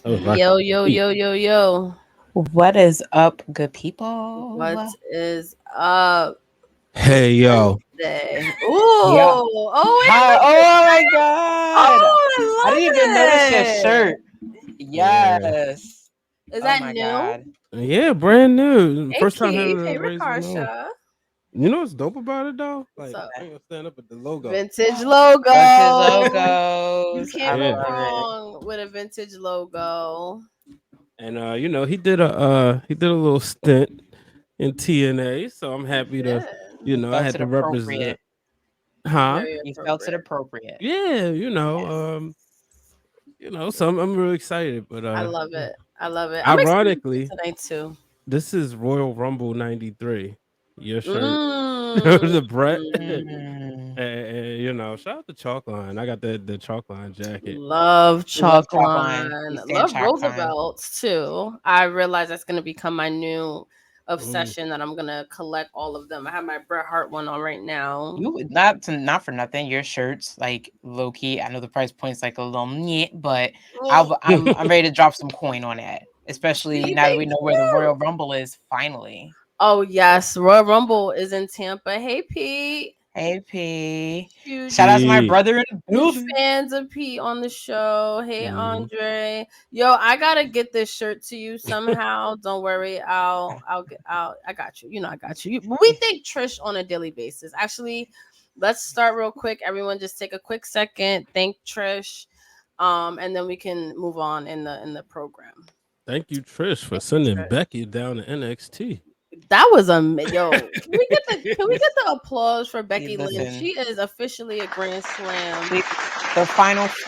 Yo, yo, yo, yo, yo. What is up, good people? What is up? It's Hey yo, Wednesday. Ooh, Yeah. oh, Hi. we have Oh a my shirt. god. I Oh, didn't even notice your I love shirt. it. yeah, Yes. Is Oh that my new? god. yeah, brand new. Hey, First time Keith. having Hey, a razor blade. Rikarsha. You know what's dope about it though? What's Like up? I ain't gonna stand up at the logo. Vintage Vintage logo. You logos. I can't go Yeah, love it. wrong with a vintage logo. and he did a little stint in TNA, so I'm He happy to, did. He I felt had it to represent. appropriate. Huh? Very He felt it appropriate. appropriate. Yeah, Yes. so I'm really excited, but I love it. I love it. I'm excited for ironically, tonight too. this is Royal Rumble '93. Your shirt, Mm. the Brett. Mm. And shout out to Chalkline. I got the Chalkline jacket. Love We love chalk chalk line. We line. stand Love chalk line. Roosevelt's too. I realize that's gonna become my new Mm. obsession that I'm gonna collect all of them. I have my Bret Hart one on right now. You not for nothing. Your shirts, like low key. I know the price point's like a little meh, but I'm ready to drop some coin on that. Especially See, now that we they know where the Royal cute. Rumble is. Finally, Oh yes, Royal Rumble is in Tampa. Hey Pete. hey P, shout Huge out to my Gee. brother in the huge building. fans of Pete on the show. Hey Mhm. Andre. Yo, I gotta get this shirt to you somehow. Don't worry. I got you. You know I got you. We thank Trish on a daily basis. Actually, let's start real quick. Everyone just take a quick second. Thank Trish. And then we can move on in the program. Thank you, Trish, for Thank you, sending Trish. Becky down to NXT. That was yo. Can we get the applause for Hey, Becky Lynch? listen, She is officially a Grand Slam. we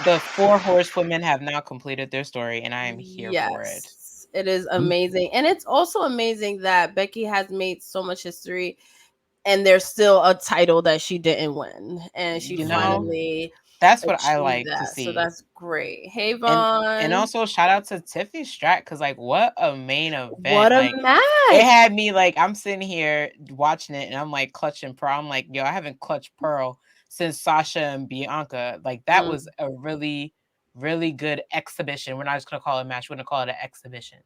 the four horsewomen have now completed their story, and I am here for it. Yes, it is amazing. And it's also amazing that Becky has made so much history and there's still a title that she didn't win. And she You know, Mhm. finally that's what I achieved like to that. So see. that's great. Hey And Vaughn. also shout out to Tiffany Stratton because like what a main What event. a Like it match. had me like I'm sitting here watching it and I'm like clutching Pearl. I'm like, yo, I haven't clutched Pearl since Sasha and Bianca. Like that Mm, was a really, really good exhibition. We're not just gonna call it a match, we're gonna call it an exhibition.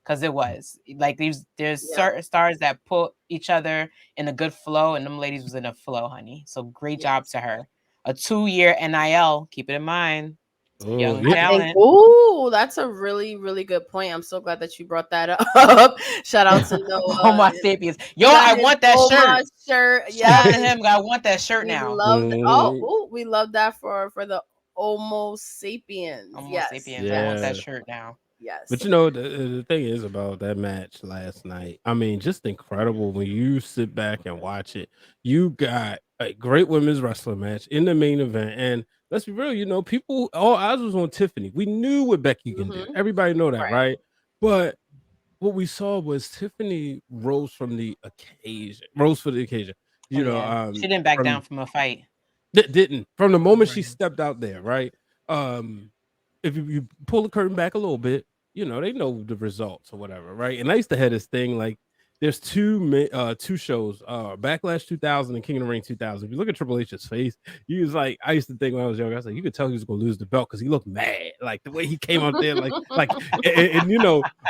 Cause it was like there's yeah. certain stars that put each other in a good flow, and them ladies was in a flow, honey. So great job Yes. to her. A 2-year NIL, keep it in mind. Oh Young I yeah. think, talent. ooh, that's a really, really good point. I'm so glad that you brought that up. Shout out to Oh Noah. my sapiens. Yo, He got I his want that shirt. Oma shirt. Shout out to Yes. him. I want that shirt We now. love Mhm. we love that for the Homo sapiens. Homo Yes, sapiens. I want that Yeah. yes, shirt now. But yes. the thing is about that match last night. I mean, just incredible when you sit back and watch it. You got a great women's wrestling match in the main event, and let's be real. People all eyes was on Tiffany. We knew what Becky can do. Hmm. Everybody know that, Right. right? But what we saw was Tiffany rose for the occasion. Oh You know, yeah. She didn't back down from from a fight. didn't from the moment she Mhm. stepped out there, right? Um, if you pull the curtain back a little bit, they know the results or whatever, right? And I used to have this thing like there's two shows, Backlash 2000 and King of the Ring 2000. If you look at Triple H's face, he was like, I used to think when I was younger, I was like, you could tell he was gonna lose the belt because he looked mad, like the way he came out there, and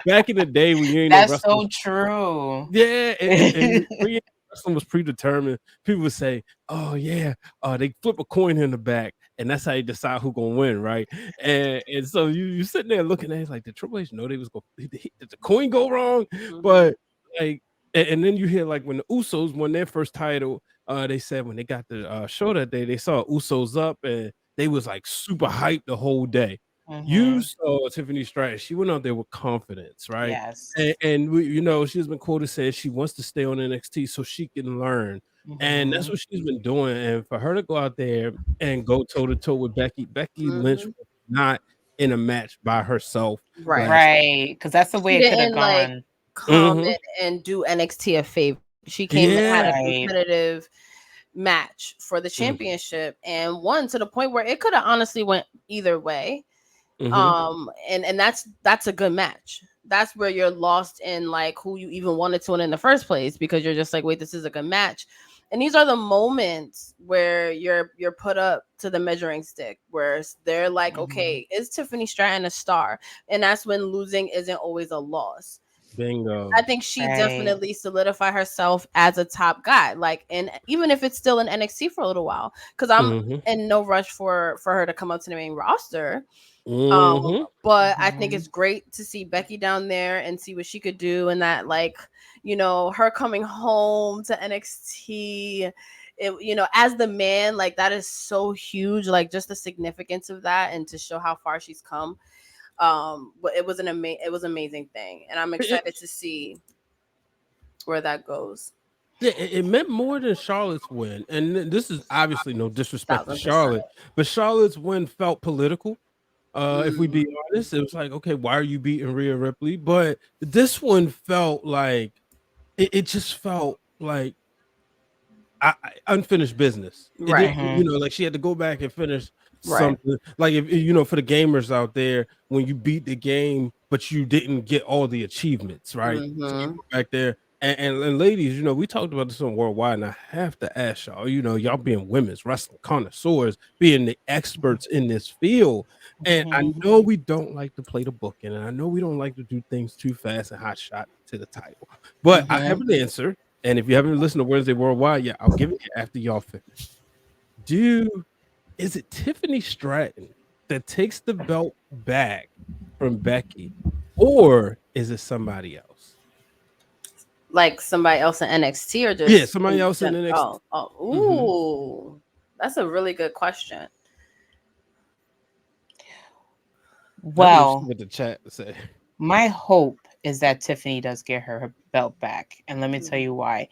back in the day when you ain't know That's wrestling so true. yeah, and when wrestling was predetermined, people would say, "Oh yeah," they flip a coin in the back, and that's how you decide who gonna win, right? And so you sitting there looking at it like the Triple H know they was gonna did the coin go wrong, Hmm. but like, and then you hear like when the Usos won their first title, they said when they got the show that day, they saw Usos up and they was like super hyped the whole day. You Hmm. saw Tiffany Stratton; she went out there with confidence, right? Yes. And she's been quoted saying she wants to stay on NXT so she can learn, and that's Hmm. what she's been doing. And for her to go out there and go toe to toe with Becky Lynch Hmm. was not in a match by herself Right. last. Right. Because that's the way She it could have didn't like gone. come Mhm. and do NXT a favor. She came and had Yeah. a Right. competitive match for the Mm, championship and won to the point where it could have honestly went either way. mhm. And that's a good match. That's where you're lost in like who you even wanted to win in the first place because you're just like, wait, this is a good match. And these are the moments where you're put up to the measuring stick, where they're like, okay, is Tiffany Stratton a star? And that's when losing isn't always a loss. Bingo. I think she definitely solidified herself as a top guy. Like, and even if it's still in NXT for a little while, because I'm in no rush for her to come up to the main roster. But I think it's great to see Becky down there and see what she could do, and that, like, you know, her coming home to NXT, it, you know, as the man, like, that is so huge, like, just the significance of that and to show how far she's come. But it was amazing thing, and I'm excited to see where that goes. Yeah, it meant more than Charlotte's win, and this is obviously no disrespect to Charlotte, but Charlotte's win felt political. If we be honest, it was like, okay, why are you beating Rhea Ripley? But this one felt like it just felt like unfinished business. Right. You know, like she had to go back and finish something. Like, if you know, for the gamers out there, when you beat the game, but you didn't get all the achievements, right? So you go back there. And ladies, you know, we talked about this on Worldwide, and I have to ask y'all, you know, y'all being women's wrestling connoisseurs, being the experts in this field. And I know we don't like to play the book, and I know we don't like to do things too fast and hot shot to the title. But I have an answer. And if you haven't listened to Wednesday Worldwide yet, I'll give it to you after y'all finish. Is it Tiffany Stratton that takes the belt back from Becky, or is it somebody else? Like somebody else in NXT, or just somebody else in NXT. That's a really good question. Well, what the chat say. My hope is that Tiffany does get her belt back, and let me tell you why.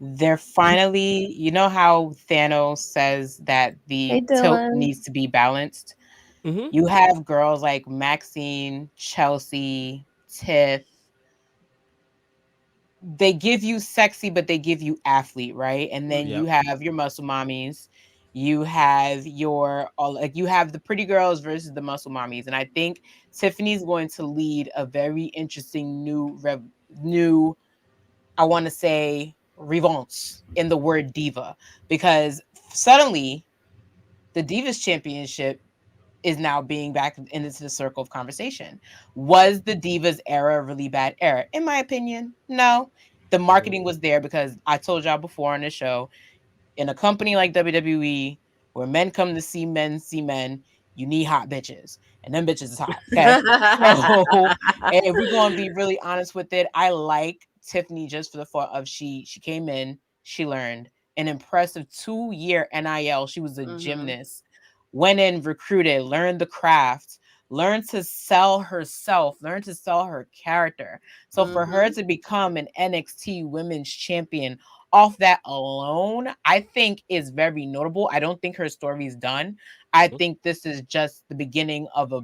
They're finally, you know how Thanos says that the tilt needs to be balanced. You have girls like Maxine, Chelsea, Tiff. They give you sexy, but they give you athlete, right? And then you have your muscle mommies. You have you have the pretty girls versus the muscle mommies. And I think Tiffany's going to lead a very interesting new, I want to say, revanche in the word diva, because suddenly the Divas Championship is now being back into the circle of conversation. Was the Divas era a really bad era? In my opinion, no. The marketing was there, because I told y'all before on the show, in a company like WWE, where men come to see men, you need hot bitches. And them bitches is hot. Okay. So, and if we're going to be really honest with it, I like Tiffany just for the thought of she came in, she learned an impressive 2-year NIL. She was a gymnast, went in, recruited, learned the craft, learned to sell herself, learned to sell her character. So for her to become an NXT Women's Champion off that alone, I think is very notable. I don't think her story is done. I think this is just the beginning of a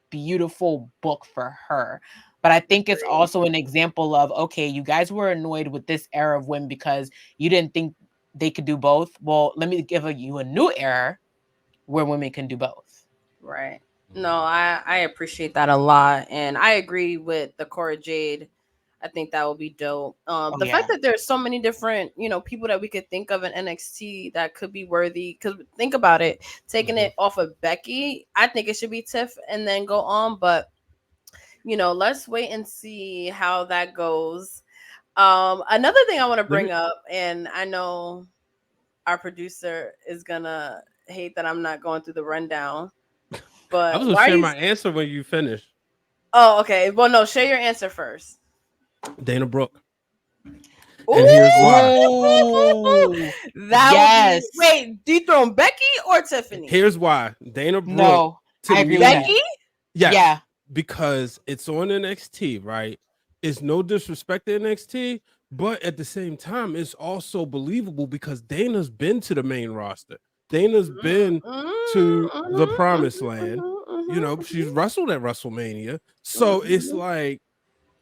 beautiful book for her. But I think it's also an example of, okay, you guys were annoyed with this era of women because you didn't think they could do both. Well, let me give you a new era where women can do both. Right. No, I appreciate that a lot. And I agree with the Cora Jade. I think that would be dope. The fact that there's so many different, you know, people that we could think of in NXT that could be worthy. Because think about it, taking it off of Becky, I think it should be Tiff and then go on. But, you know, let's wait and see how that goes. Another thing I want to bring up, and I know our producer is gonna hate that I'm not going through the rundown. But I was gonna share my answer when you finish. Oh, okay. Well, no, share your answer first. Dana Brooke. And here's why. That would be, wait, dethrone Becky or Tiffany? Here's why. Dana Brooke. No, I agree with Becky? Yes, yeah. Because it's on NXT, right? It's no disrespect to NXT, but at the same time, it's also believable because Dana's been to the main roster. Dana's been to the promised land. You know, she's wrestled at WrestleMania. So it's like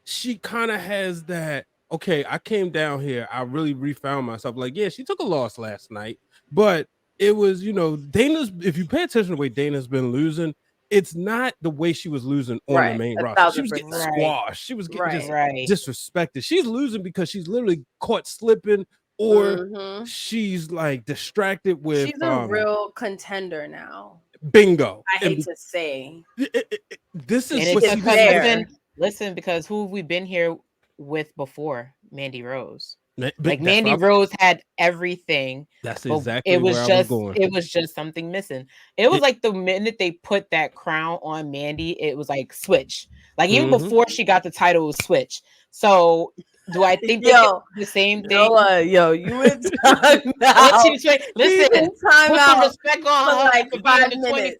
she kind of has that, okay, I came down here, I really refound myself. Like, yeah, she took a loss last night, but it was, you know, Dana's, if you pay attention to the way Dana's been losing, it's not the way she was losing on the main roster. She was getting squashed. She was getting just disrespected. She's losing because she's literally caught slipping, or she's like distracted with she's a real contender now. bingo. I hate to say. This is and what it's because there. listen, because who have we been here with before? Mandy Rose. Like Mandy Rose had everything. That's but exactly where I was going. It was just something missing. It was like the minute they put that crown on Mandy, it was like switch. Like even before she got the title, it was switch. So do I think they did the same thing? Yo, you in time out. Listen, put some respect on her like for 5 being the minutes.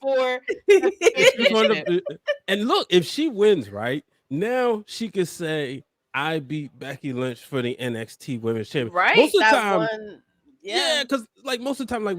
24. And look, if she wins, right now, she could say, "I beat Becky Lynch for the NXT Women's Championship." Right, most of the that time, one, yeah, because like most of the time, like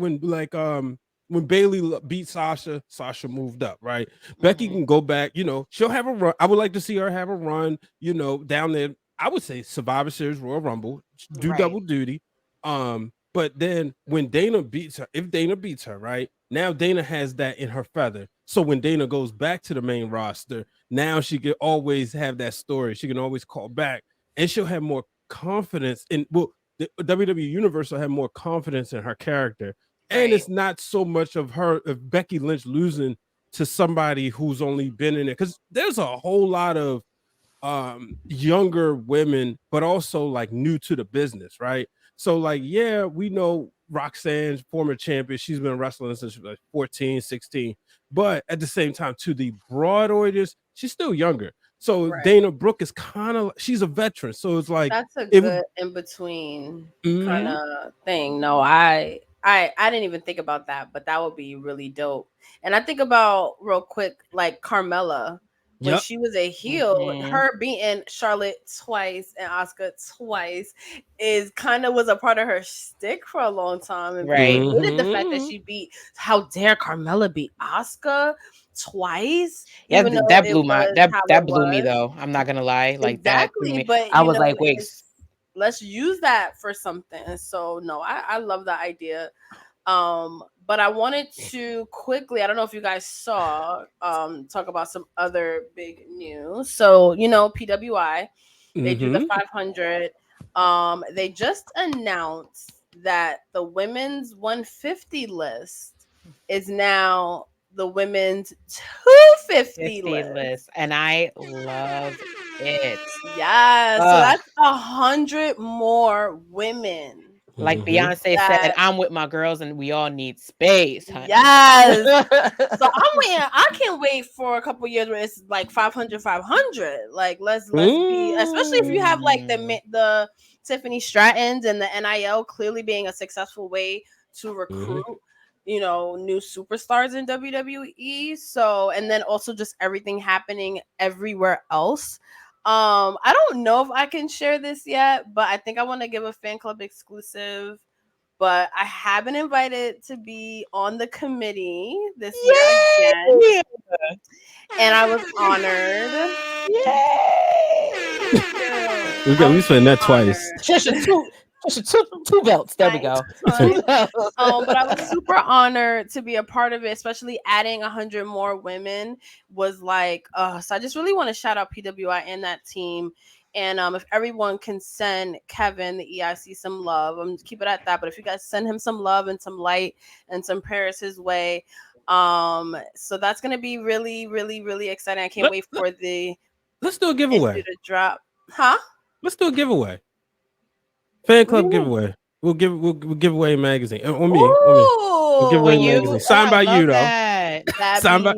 when Bailey beat Sasha, Sasha moved up, right? Becky can go back, you know, she'll have a run. I would like to see her have a run, you know, down there. I would say Survivor Series, Royal Rumble, do double duty. But then when Dana beats her, if Dana beats her, right? Now Dana has that in her feather. So when Dana goes back to the main roster, now she can always have that story. She can always call back, and she'll have more confidence in the WWE Universe will have more confidence in her character. And it's not so much of Becky Lynch losing to somebody who's only been in it, because there's a whole lot of younger women, but also like new to the business, right? So like, yeah, we know Roxanne's former champion. She's been wrestling since she was like 14, 16. But at the same time, to the broad audience, she's still younger. So Dana Brooke is kind of, she's a veteran. So it's like, that's a good in between kind of thing. No, I didn't even think about that, but that would be really dope. And I think about real quick, like Carmella, when she was a heel, her beating Charlotte twice and Asuka twice is kind of was a part of her shtick for a long time. And people hated the fact that she beat, how dare Carmella beat Asuka twice? Yeah, that blew me though. I'm not gonna lie. Like that blew me. But I was like, wait, let's use that for something. So no, I love that idea. But I wanted to quickly, I don't know if you guys saw, talk about some other big news. So, you know, PWI, they do the 500. They just announced that the women's 150 list is now the women's 250 list. And I love it. Yeah, so that's 100 more women. Like Beyonce said, I'm with my girls and we all need space, honey. Yes. So I can't wait for a couple years where it's like 500. Like let's be, especially if you have like the Tiffany Strattons and the NIL clearly being a successful way to recruit, you know, new superstars in WWE. So, and then also just everything happening everywhere else. I don't know if I can share this yet, but I think I want to give a fan club exclusive. But I have been invited to be on the committee this year again, and I was honored. Yay! We spent that twice. Two belts. There we go. But I was super honored to be a part of it, especially adding 100 more women was like, so I just really want to shout out PWI and that team. And if everyone can send Kevin, the EIC, some love, I'm keep it at that. But if you guys send him some love and some light and some prayers his way, so that's gonna be really, really, really exciting. I can't wait for let's do a giveaway to drop, huh? Let's do a giveaway. Fan club giveaway. We'll give away a magazine. On me. We'll give away a magazine. Signed by you, though. Signed by.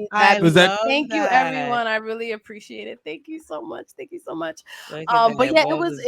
Thank you, everyone. I really appreciate it. Thank you so much. Thank you so much. But yeah, it was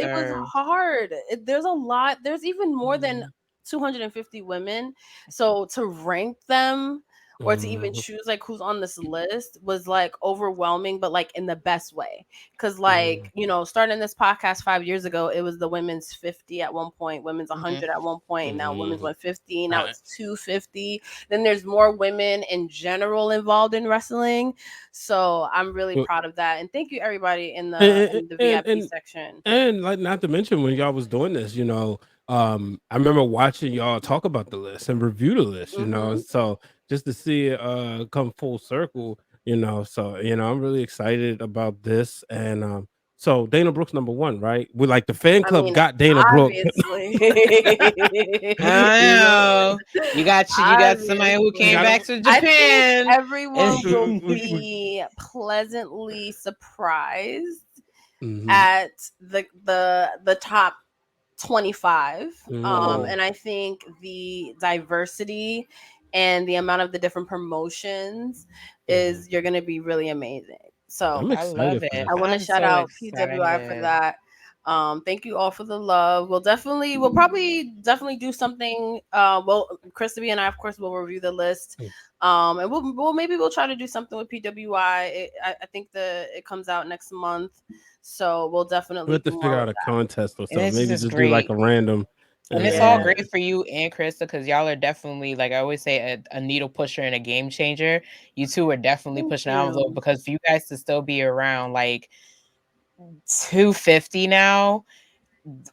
hard. There's a lot. There's even more than 250 women. So to rank them or to even choose like who's on this list was like overwhelming, but like in the best way. Because like, you know, starting this podcast 5 years ago, it was the women's 50 at one point, women's 100 at one point, now women's 150, now it's 250. Then there's more women in general involved in wrestling. So I'm really proud of that. And thank you everybody in the VIP section. And like, not to mention when y'all was doing this, you know, I remember watching y'all talk about the list and review the list, you know, so just to see it come full circle, you know, so, you know, I'm really excited about this. And So Dana Brooks #1, right? We like the fan club got Dana Brooks. Obviously. I know. You got somebody who came back to Japan. I think everyone will be pleasantly surprised at the top 25. And I think the diversity and the amount of the different promotions is you're gonna be really amazing. So I love it. I want to shout out PWI for that. Thank you all for the love. We'll probably do something. CRISTA and I, of course, will review the list. And we'll try to do something with PWI. I think it comes out next month. So we'll definitely have to figure out a contest or something. Maybe just great. do like a random. And it's all great for you and KRISTA because y'all are definitely, like I always say, a needle pusher and a game changer. You two are definitely pushing the envelope because for you guys to still be around like 250 now,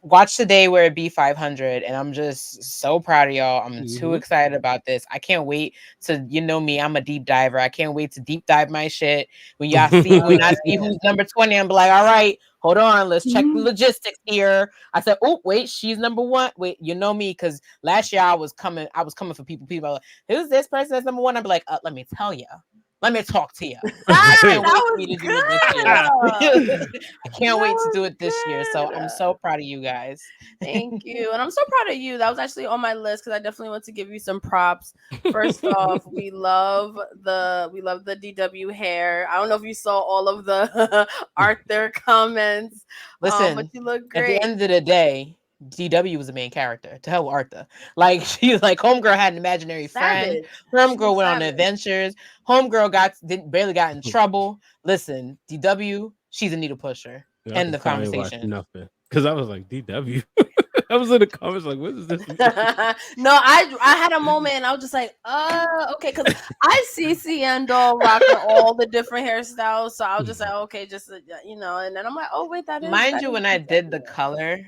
watch the day where it be 500, and I'm just so proud of y'all. I'm too excited about this. I can't wait to, you know me, I'm a deep diver. I can't wait to deep dive my shit. When I see who's number 20, I'm like, all right, hold on, let's check the logistics here. I said, oh wait, she's number 1. Wait, you know me, because last year I was coming for people are like, who's this person that's number 1? I'd be like, let me tell you. Let me talk to you. I can't wait for me to do it this year. I can't wait to do it this year. So I'm so proud of you guys. Thank you. And I'm so proud of you. That was actually on my list because I definitely want to give you some props. First off, we love the DW hair. I don't know if you saw all of the Arthur comments. Listen, but you look great. At the end of the day, DW was the main character. To hell with Arthur. Like she's like homegirl had an imaginary friend. Homegirl went on adventures. Homegirl barely got in trouble. Listen, DW, she's a needle pusher. End the conversation. Nothing. Because I was like, DW. I was in the comments like, what is this? No, I had a moment and I was just like, okay, because I see Seindole rocking all the different hairstyles. So I was just like, okay, just and then I'm like, oh wait, that is. Mind you, when I did the color,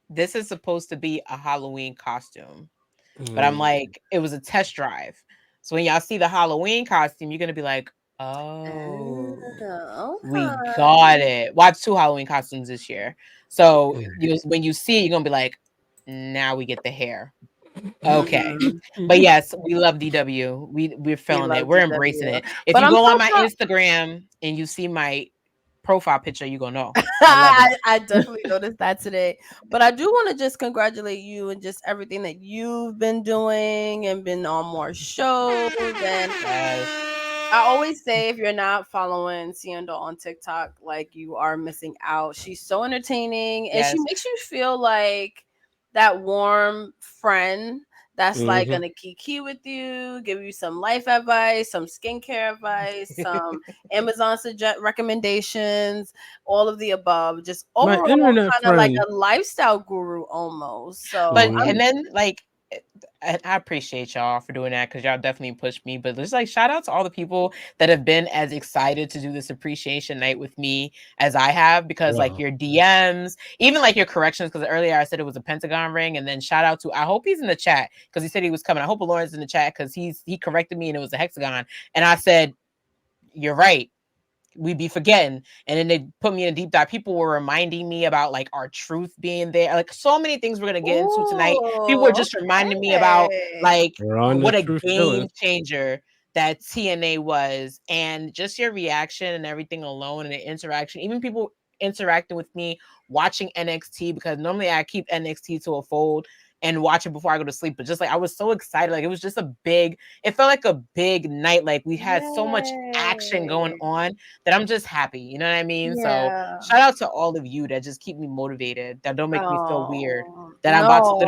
this is supposed to be a Halloween costume. But I'm like, it was a test drive. So when y'all see the Halloween costume, you're going to be like, we got it. Watch 2 Halloween costumes this year. So when you see it, you're going to be like, now we get the hair. Okay. But yes, we love DW. We're feeling it. We're embracing it. If you go on my Instagram and you see my profile picture, you gonna know. I definitely noticed that today. But I do want to just congratulate you and just everything that you've been doing and been on more shows. And I always say, if you're not following Seindole on TikTok, like, you are missing out. She's so entertaining and she makes you feel like that warm friend that's like gonna kiki with you, give you some life advice, some skincare advice, some Amazon recommendations, all of the above. Just overall kind of like a lifestyle guru almost. So, and then like, I appreciate y'all for doing that because y'all definitely pushed me. But just like, shout out to all the people that have been as excited to do this appreciation night with me as I have, because like your DMs, even like your corrections, because earlier I said it was a pentagon ring, and then shout out to, I hope he's in the chat because he said he was coming. I hope Lauren's in the chat because he corrected me and it was a hexagon, and I said, you're right. We'd be forgetting. And then they put me in a deep dive. People were reminding me about like our truth being there. Like so many things we're gonna get into tonight. People were just reminding me about like what a game changer that TNA was, and just your reaction and everything alone and the interaction. Even people interacting with me watching NXT, because normally I keep NXT to a fold and watch it before I go to sleep. But just like, I was so excited. Like, it was just it felt like a big night. Like, we had so much action going on that I'm just happy. You know what I mean? So shout out to all of you that just keep me motivated, that don't make me feel weird, that I'm about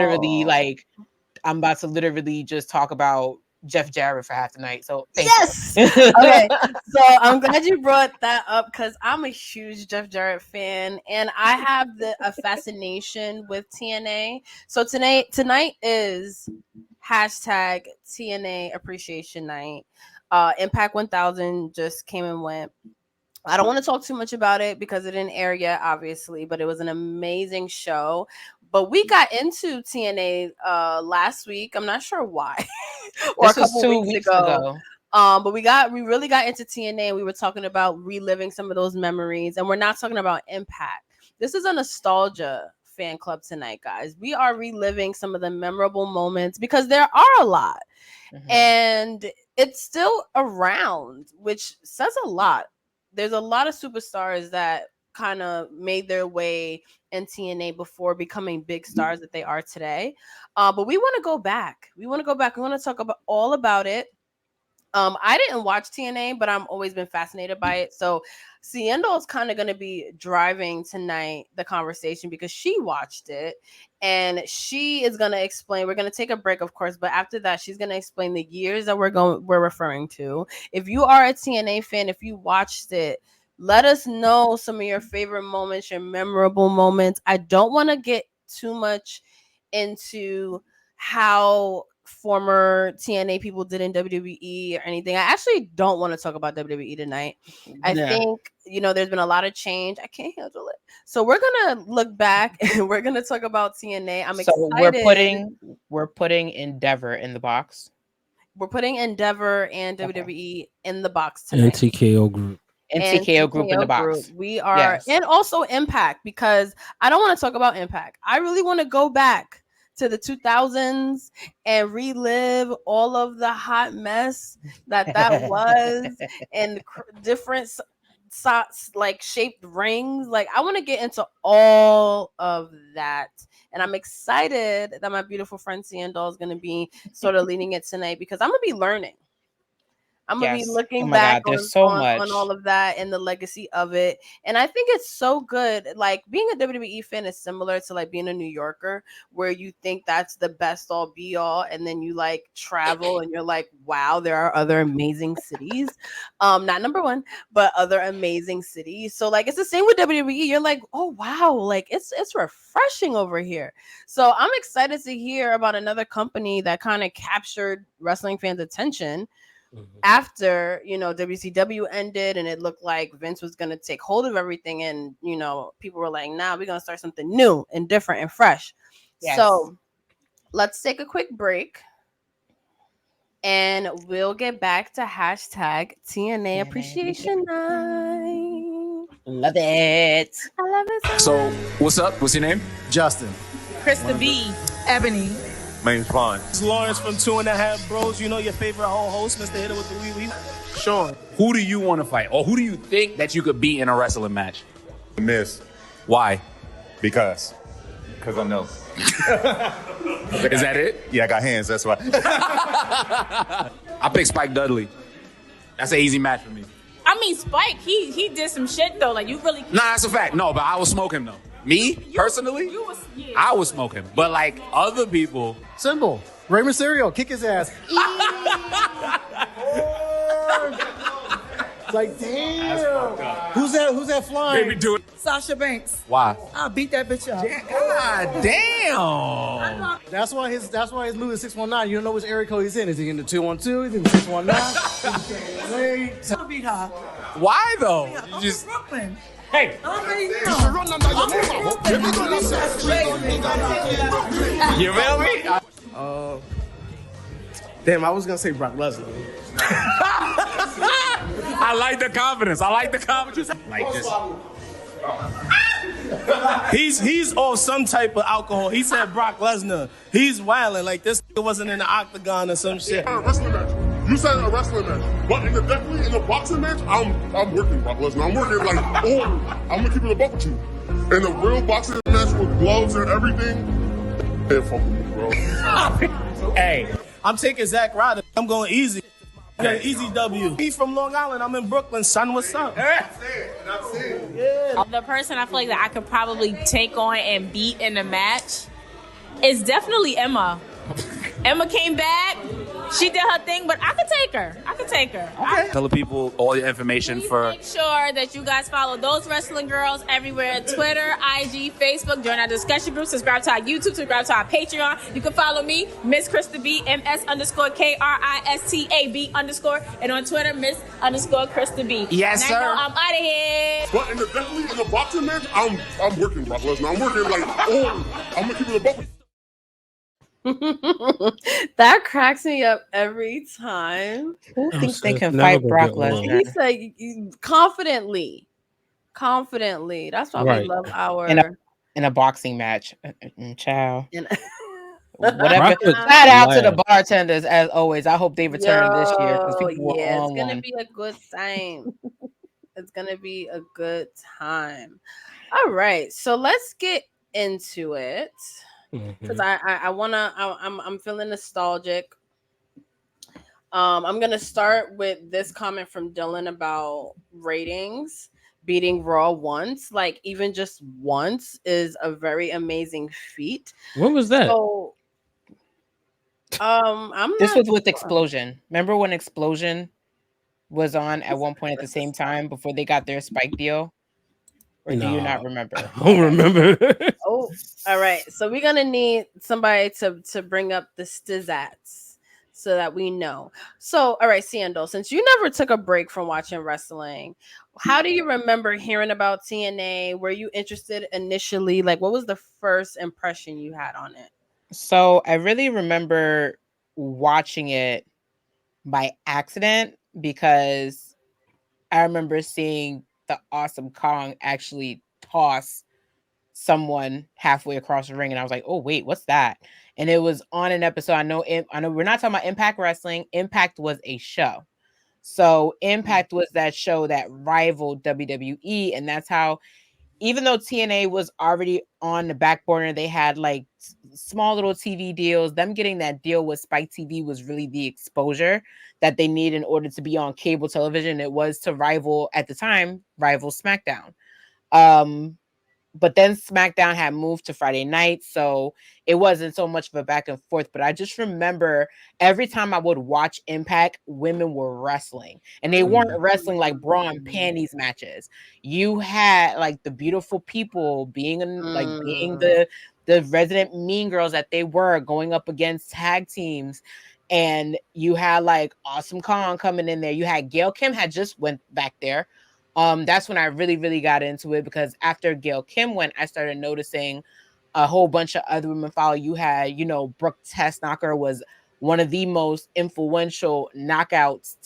to literally just talk about Jeff Jarrett for half the night. So yes. Okay. So I'm glad you brought that up because I'm a huge Jeff Jarrett fan and I have a fascination with TNA. So tonight is hashtag TNA Appreciation Night. Impact 1000 just came and went. I don't want to talk too much about it because it didn't air yet, obviously, but it was an amazing show. But we got into TNA last week. I'm not sure why. Or a couple weeks ago. But we really got into TNA, and we were talking about reliving some of those memories, and we're not talking about Impact. This is a nostalgia fan club tonight, guys. We are reliving some of the memorable moments because there are a lot, and it's still around, which says a lot. There's a lot of superstars that kind of made their way in TNA before becoming big stars that they are today. But we want to go back. We want to talk about all about it. I didn't watch TNA, but I'm always been fascinated by it. So Seindole is kind of going to be driving tonight the conversation because she watched it, and she is going to explain. We're going to take a break, of course, but after that, she's going to explain the years that we're referring to. If you are a TNA fan, if you watched it, let us know some of your favorite moments, your memorable moments. I don't want to get too much into how former TNA people did in WWE or anything. I actually don't want to talk about WWE tonight. I think, there's been a lot of change. I can't handle it. So we're going to look back and we're going to talk about TNA. I'm excited. We're putting Endeavor in the box. We're putting Endeavor and WWE in the box tonight. And TKO group. And TKO group in the box. We are, and also Impact, because I don't want to talk about Impact. I really want to go back to the 2000s and relive all of the hot mess that was, and different like shaped rings. Like, I want to get into all of that, and I'm excited that my beautiful friend Seindole is going to be sort of leading it tonight, because I'm going to be learning. I'm going to be looking back on all of that and the legacy of it. And I think it's so good. Like, being a WWE fan is similar to like being a New Yorker, where you think that's the best all be all. And then you like travel and you're like, wow, there are other amazing cities. Not number one, but other amazing cities. So like, it's the same with WWE. You're like, oh, wow. Like it's refreshing over here. So I'm excited to hear about another company that kind of captured wrestling fans' attention after WCW ended, and it looked like Vince was going to take hold of everything, and people were like, nah, we're going to start something new and different and fresh. So let's take a quick break, and we'll get back to hashtag TNA Appreciation Night. Love it. I love it so what's up? What's your name? Justin. KRISTA B. Ebony. My name's Vaughn. It's Lawrence from 2.5 Bros. You know your favorite whole host, Mr. Hitter with the wee wee. Sean. Who do you want to fight, or who do you think that you could beat in a wrestling match? The Miz. Why? Because I know. Is that it? Yeah, I got hands. That's why. I pick Spike Dudley. That's an easy match for me. I mean, Spike, he did some shit though. Like, you really. Nah, that's a fact. No, but I was smoking though. Me personally, I was smoking, but like other people. Symbol. Rey Mysterio, kick his ass. It's like, damn. Who's that flying? Maybe do it. Sasha Banks. Why? I'll beat that bitch up. God damn. That's why his move is 619. You don't know which area code he's in. Is he in the 212? He's in the 619. I'll beat her. Why though? I'm just Brooklyn. Hey. You feel me? Damn, I was gonna say Brock Lesnar. I like the confidence. Like this. He's on some type of alcohol. He said Brock Lesnar. He's wilding like this wasn't in the octagon or some shit. Wrestling match. You said a wrestling match, but definitely in a boxing match, I'm working Brock Lesnar. I'm working like, I'm gonna keep it a buck with you. In a real boxing match with gloves and everything, yeah, fuck with me, bro. Hey, I'm taking Zack Ryder. I'm going easy. Easy W. He from Long Island. I'm in Brooklyn. Son, what's up? That's it. Yeah. The person I feel like that I could probably take on and beat in a match is definitely Emma. Emma came back. She did her thing, but I could take her. Okay. Tell the people all your information for. Make sure that you guys follow those wrestling girls everywhere: Twitter, IG, Facebook. Join our discussion group. Subscribe to our YouTube. Subscribe to our Patreon. You can follow me, Miss KRISTA B, MS_KRISTA B_, and on Twitter, Miss_KRISTA B. Yes, and sir. I'm out of here. But definitely in a boxing match, I'm working Brock Lesnar. I'm working like, I'm gonna keep it a buck with you. That cracks me up every time. Who thinks they It's can never fight gonna Brock get old. He Lesnar said confidently. Confidently. That's why we Right. love in a our in a boxing match? Ciao. and Whatever. Brock would Shout out to the laugh. bartenders as always. I hope they return this year because Yo, people were yeah, it's on gonna one. be a good time. It's gonna be a good time. All right, so let's get into it because Mhm. I'm feeling nostalgic. I'm gonna start with this comment from Dylan about ratings. Beating Raw once, like even just once, is a very amazing feat. When was that? So, I'm This not was with sure. Explosion. Remember when Explosion was on at one point at the same time before they got their Spike deal? Or do you not No, remember? I don't remember. Oh, all right. So we're gonna need somebody to bring up the stizats so that we know. So, all right, Seindole, since you never took a break from watching wrestling, how do you remember hearing about TNA? Were you interested initially? Like, what was the first impression you had on it? So I really remember watching it by accident because I remember seeing the Awesome Kong actually toss someone halfway across the ring, and I was like, "Oh wait, what's that?" And it was on an episode. I know we're not talking about Impact Wrestling. Impact was a show. So Impact was that show that rivaled WWE, and that's how, even though TNA was already on the back burner, they had like small little TV deals. Them getting that deal with Spike TV was really the exposure that they need in order to be on cable television. It was to rival, at the time, rival SmackDown. But then SmackDown had moved to Friday night, so it wasn't so much of a back and forth. But I just remember every time I would watch Impact, women were wrestling, and they weren't wrestling like bra and panties matches. You had like the beautiful people being being the resident mean girls that they were, going up against tag teams. And you had like Awesome Kong coming in there. You had Gail Kim had just went back there. That's when I really got into it, because after Gail Kim went, I started noticing a whole bunch of other women follow. You had, Brooke Tessmacher was one of the most influential knockouts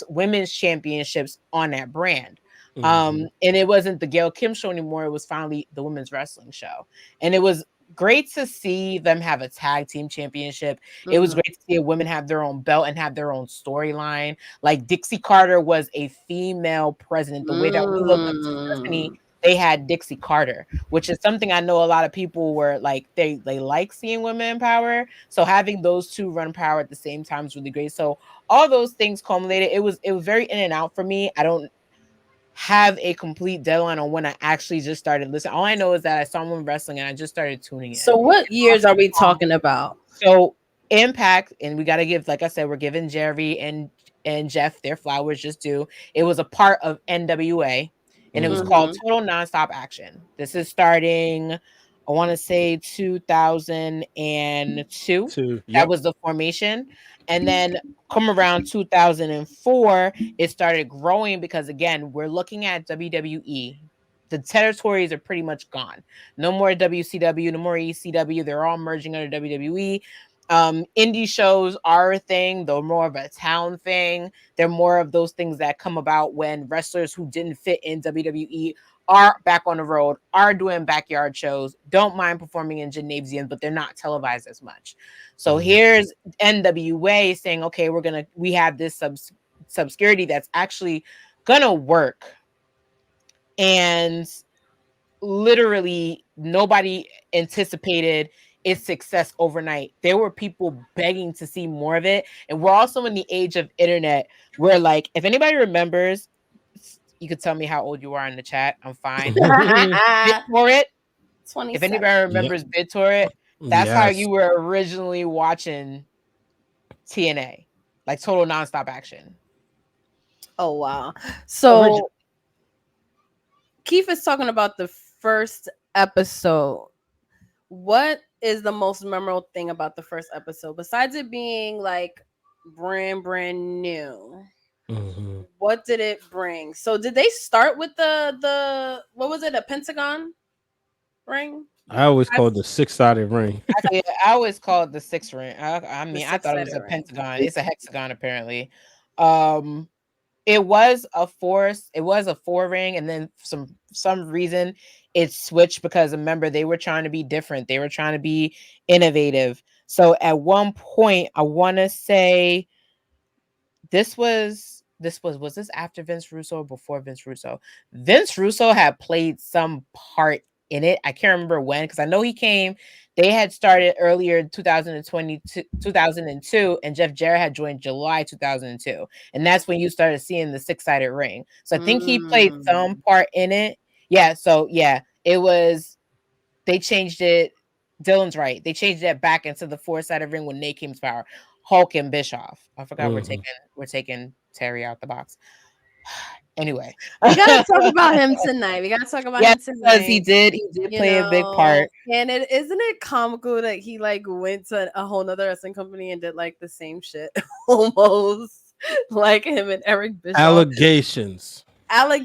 women's championships on that brand. And it wasn't the Gail Kim show anymore. It was finally the women's wrestling show. And it was great to see them have a tag team championship. It was great to see a women have their own belt and have their own storyline. Like Dixie Carter was a female president. The way that we look up to Tiffany, they had Dixie Carter, which is something I know a lot of people were like, they like seeing women in power. So having those two run power at the same time is really great. So all those things culminated. It was very in and out for me. I don't have a complete deadline on when I actually just started listening. All I know is that I saw women wrestling and I just started tuning in. So what years are we talking about? So Impact, and we got to give, like I said, we're giving Jerry and Jeff their flowers just due. It was a part of NWA, and it was called Total Nonstop Action. This is starting, I want to say 2002. That was the formation. And then come around 2004, it started growing because, again, we're looking at WWE. The territories are pretty much gone. No more WCW, no more ECW. They're all merging under WWE. Indie shows are a thing. They're more of a town thing. They're more of those things that come about when wrestlers who didn't fit in WWE are back on the road, are doing backyard shows, don't mind performing in gymnasiums, but they're not televised as much. So here's NWA saying, okay, we have this obscurity that's actually gonna work. And literally nobody anticipated its success overnight. There were people begging to see more of it. And we're also in the age of internet where, like, if anybody remembers, you could tell me how old you are in the chat. I'm fine. BitTorrent. If anybody remembers BitTorrent, that's how you were originally watching TNA, like Total Nonstop Action. Oh wow. So Keith is talking about the first episode. What is the most memorable thing about the first episode besides it being like brand new? What did it bring? So did they start with the what was it, a pentagon ring? I always call it the 6-sided ring. I always call it the 6 ring. I mean, I thought it was a six-sided ring. pentagon. It's a hexagon apparently. It was a 4 ring, and then some reason it switched because remember they were trying to be different. They were trying to be innovative. So at one point, I want to say this was this after Vince Russo or before Vince Russo? Vince Russo had played some part in it. I can't remember when, because I know he came. They had started earlier in 2002, and Jeff Jarrett had joined July 2002. And that's when you started seeing the 6-sided ring. So I think he played some part in it. Yeah, so yeah, it was, they changed it. Dylan's right. They changed that back into the 4-sided ring when Nate came to power. Hulk and Bischoff. I forgot we're taking Terry out the box. Anyway, we gotta talk about him tonight. Him tonight because he did play a big part. And isn't it comical that he like went to a whole nother wrestling company and did like the same shit almost like him and Eric Bischoff. Allegations. Yeah,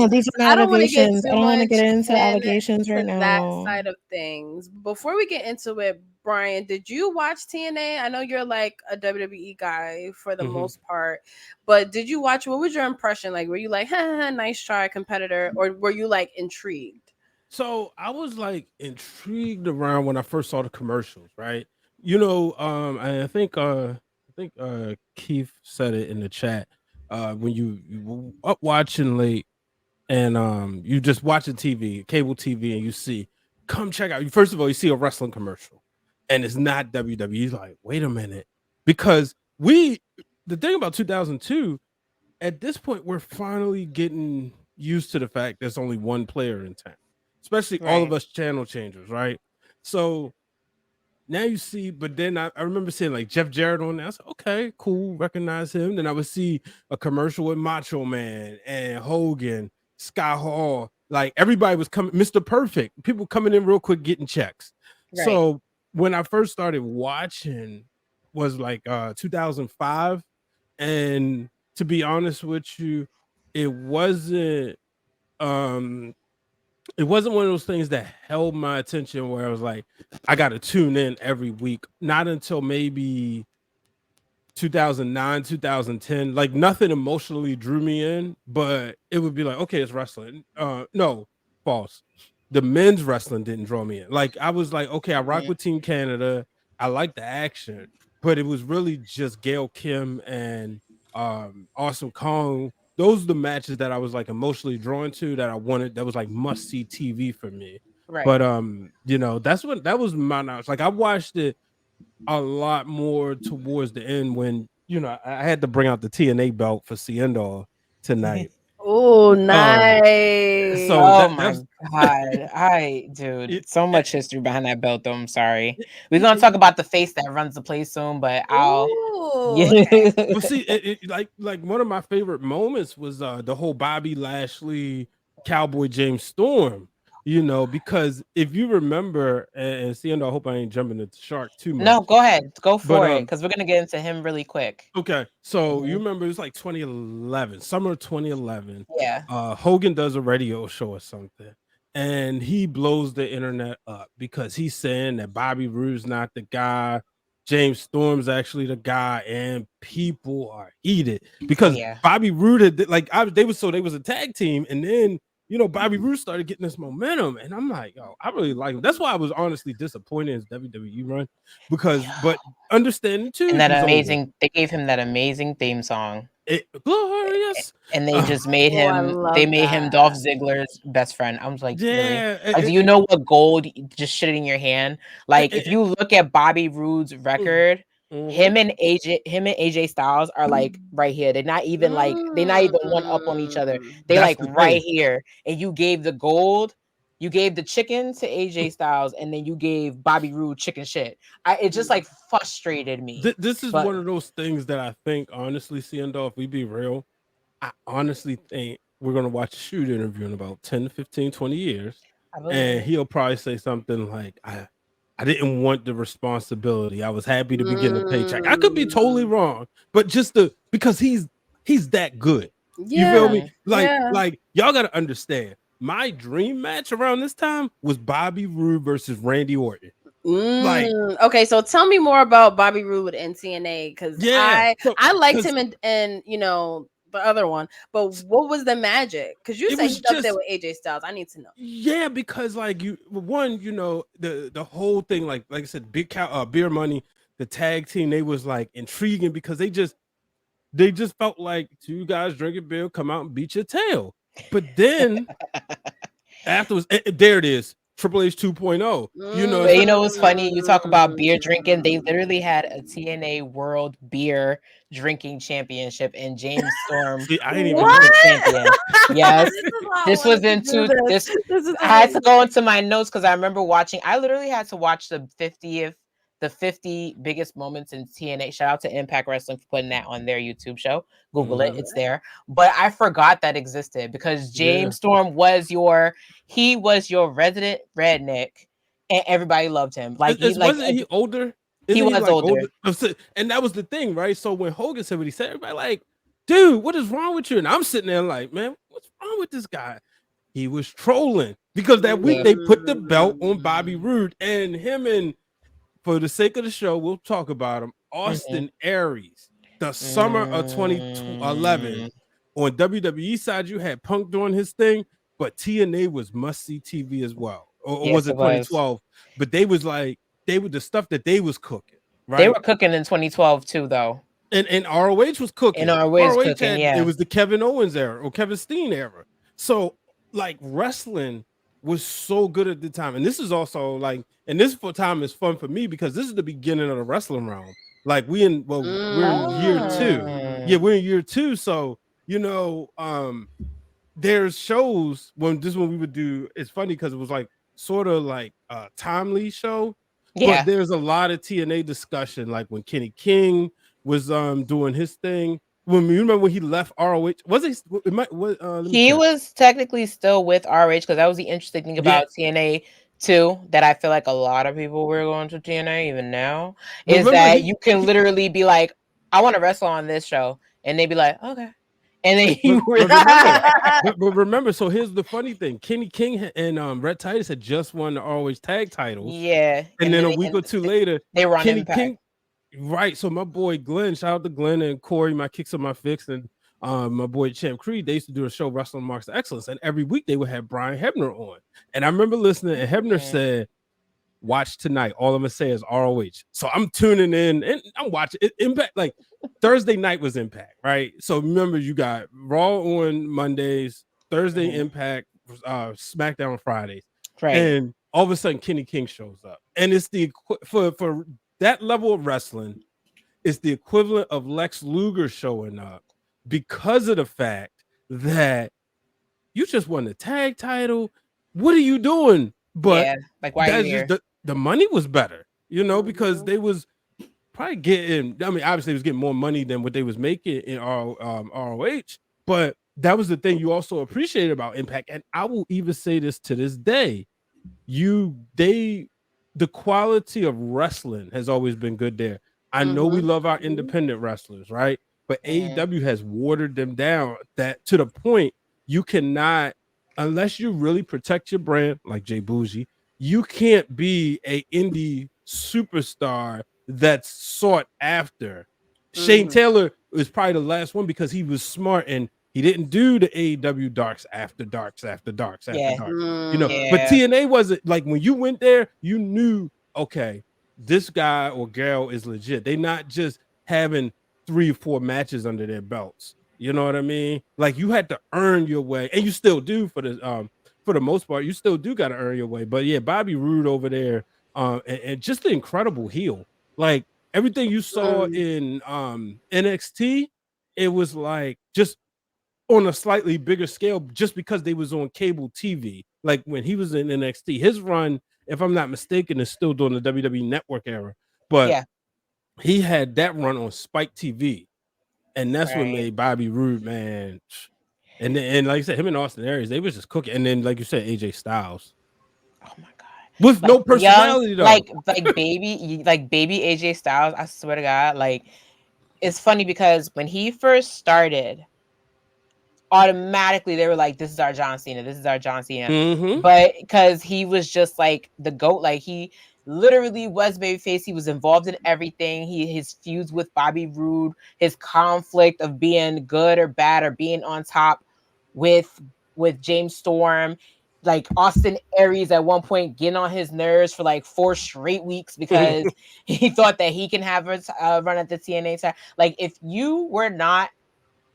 these are allegations. I don't want to get into allegations right now. That side of things. Before we get into it, Brian, did you watch TNA? I know you're like a WWE guy for the most part, but did you watch? What was your impression? Like, were you like, nice try, competitor, or were you like intrigued? So I was like intrigued around when I first saw the commercials, right? You know, I think Keith said it in the chat. When you up watching late and you just watching TV, cable TV, and you see, come check out. First of all, you see a wrestling commercial, and it's not WWE. You're like, wait a minute, because the thing about 2002, at this point, we're finally getting used to the fact there's only one player in town, especially all of us channel changers, right? So now you see, but then I remember seeing like Jeff Jarrett on there. I said, okay, cool, recognize him. Then I would see a commercial with Macho Man and Hogan, Sky Hall. Like everybody was coming, Mr. Perfect, people coming in real quick getting checks. Right. So when I first started watching was like 2005. And to be honest with you, it wasn't one of those things that held my attention where I was like, I got to tune in every week. Not until maybe 2009, 2010. Like nothing emotionally drew me in, but it would be like, okay, it's wrestling. No, false. The men's wrestling didn't draw me in. Like I was like, okay, I rock with Team Canada. I like the action, but it was really just Gail Kim and Awesome Kong. Those are the matches that I was like emotionally drawn to, that I wanted, that was like must see TV for me. Right. But you know, that was my knowledge. Like I watched it a lot more towards the end when, you know, I had to bring out the TNA belt for Seindole tonight. Oh, nice. So my God. Dude, so much history behind that belt though. I'm sorry. We're gonna talk about the face that runs the place soon, but Well, see, like one of my favorite moments was the whole Bobby Lashley Cowboy James Storm, you know, because if you remember, and Seindole, I hope I ain't jumping the shark too much. No, go ahead, go for it, because we're gonna get into him really quick. Okay, so you remember it was like 2011, summer of 2011. Yeah. Hogan does a radio show or something, and he blows the internet up because he's saying that Bobby Roode's not the guy, James Storm's actually the guy, and people are heated because Bobby Roode they was a tag team, and then, you know, Bobby Roode started getting this momentum, and I'm like, oh, I really like him. That's why I was honestly disappointed in his WWE run, because but understanding too, and that amazing, they gave him that amazing theme song. Glorious, and they just made him. They made him Dolph Ziggler's best friend. I was like, really? Like, do you know what gold just shit in your hand? Like, if you look at Bobby Roode's record, him and AJ Styles are like right here. They're not even like one up on each other. They like right here. And you gave the gold. You gave the chicken to AJ Styles, and then you gave Bobby Roode chicken shit. It just like frustrated me. This is one of those things that I think, honestly, Seindole, if we be real, I honestly think we're going to watch a Shoot interview in about 10, 15, 20 years. And he'll probably say something like, I didn't want the responsibility. I was happy to be getting a paycheck. I could be totally wrong, but because he's that good. You feel me? Like y'all got to understand. my dream match around this time was Bobby Roode versus Randy Orton. Like, okay, so tell me more about Bobby Roode and TNA, because I liked him and you know the other one, but what was the magic? Because you said he's up there with AJ Styles. I need to know. Yeah, because like you know, the whole thing, like I said, Beer Money, the tag team, they was like intriguing because they just felt like two guys drinking beer, come out and beat your tail. But then afterwards, there it is. Triple H 2.0. You know what's funny? You talk about beer drinking. They literally had a TNA World Beer Drinking Championship, and James Storm I didn't even was the champion. Yes, this was into this. I had to go into my notes because I remember watching. I literally had to watch the 50 biggest moments in TNA. Shout out to Impact Wrestling for putting that on their YouTube show. Google it, it's there. But I forgot that existed because James Storm was your resident redneck, and everybody loved him. Like, wasn't he older? He was like older. And that was the thing, right? So when Hogan said what he said, everybody like, dude, what is wrong with you? And I'm sitting there like, man, what's wrong with this guy? He was trolling because that week they put the belt on Bobby Roode, and him, and for the sake of the show, we'll talk about him, Austin Aries. The summer of 2011, on WWE side, you had Punk doing his thing, but TNA was must-see TV as well. Or was it 2012? But they was like, they were the stuff that they was cooking, right? They were cooking in 2012 too, though. And ROH was cooking. And ROH cooking, it was the Kevin Owens era or Kevin Steen era. So, like, wrestling was so good at the time. And this is also like, and this time is fun for me because this is the beginning of the wrestling realm. Like we're in year 2. Yeah, we're in year 2. So, you know, there's shows when we would do, it's funny because it was like sort of like a timely show. Yeah. But there's a lot of TNA discussion, like when Kenny King was doing his thing. When you remember when he left ROH, was he? He was technically still with ROH because that was the interesting thing about TNA too. That I feel like a lot of people were going to TNA even now is that you can literally be like, I want to wrestle on this show, and they'd be like, okay, and then you but remember, so here's the funny thing: Kenny King and Red Titus had just won the ROH tag titles, and then a week or two later, they were on Kenny Impact. King. Right, so my boy Glenn, shout out to Glenn and Corey, my Kicks on My Fix, and my boy Champ Creed, they used to do a show, Wrestling Marks of Excellence, and every week they would have Brian Hebner on. And I remember listening, and Hebner said, watch tonight. All I'm going to say is ROH. So I'm tuning in, and I'm watching. Impact, like Thursday night was Impact, right? So remember, you got Raw on Mondays, Thursday Impact, SmackDown on Fridays. Right. And all of a sudden, Kenny King shows up. And it's for that level of wrestling is the equivalent of Lex Luger showing up because of the fact that you just won the tag title. What are you doing? But like why are you here? The money was better, you know, because they was probably getting. I mean, obviously, they was getting more money than what they was making in ROH. But that was the thing you also appreciated about Impact. And I will even say this to this day: the quality of wrestling has always been good there. I know we love our independent wrestlers, right? But AEW has watered them down that to the point you cannot, unless you really protect your brand, like Jay Bougie, you can't be a indie superstar that's sought after. Shane Taylor was probably the last one because he was smart and he didn't do the AEW darks after darks after darks after darks. You know, but TNA wasn't like when you went there, you knew, okay, this guy or girl is legit. They're not just having 3 or 4 matches under their belts. You know what I mean? Like you had to earn your way, and you still do for the most part. You still do got to earn your way. But yeah, Bobby Roode over there, and just the incredible heel. Like everything you saw in NXT, it was like just on a slightly bigger scale, just because they was on cable TV. Like when he was in NXT, his run, if I'm not mistaken, is still during the WWE Network era. But he had that run on Spike TV, and that's what made Bobby Roode, man. And like I said, him and Austin Aries, they was just cooking. And then, like you said, AJ Styles. Oh my god, with no personality though. Like baby AJ Styles. I swear to God, like it's funny because when he first started, automatically they were like, this is our John Cena. This is our John Cena. Mm-hmm. But because he was just like the GOAT, like he literally was babyface. He was involved in everything. His feuds with Bobby Roode, his conflict of being good or bad or being on top with James Storm, like Austin Aries at one point getting on his nerves for like 4 straight weeks because he thought that he can have a run at the TNA title. Like if you were not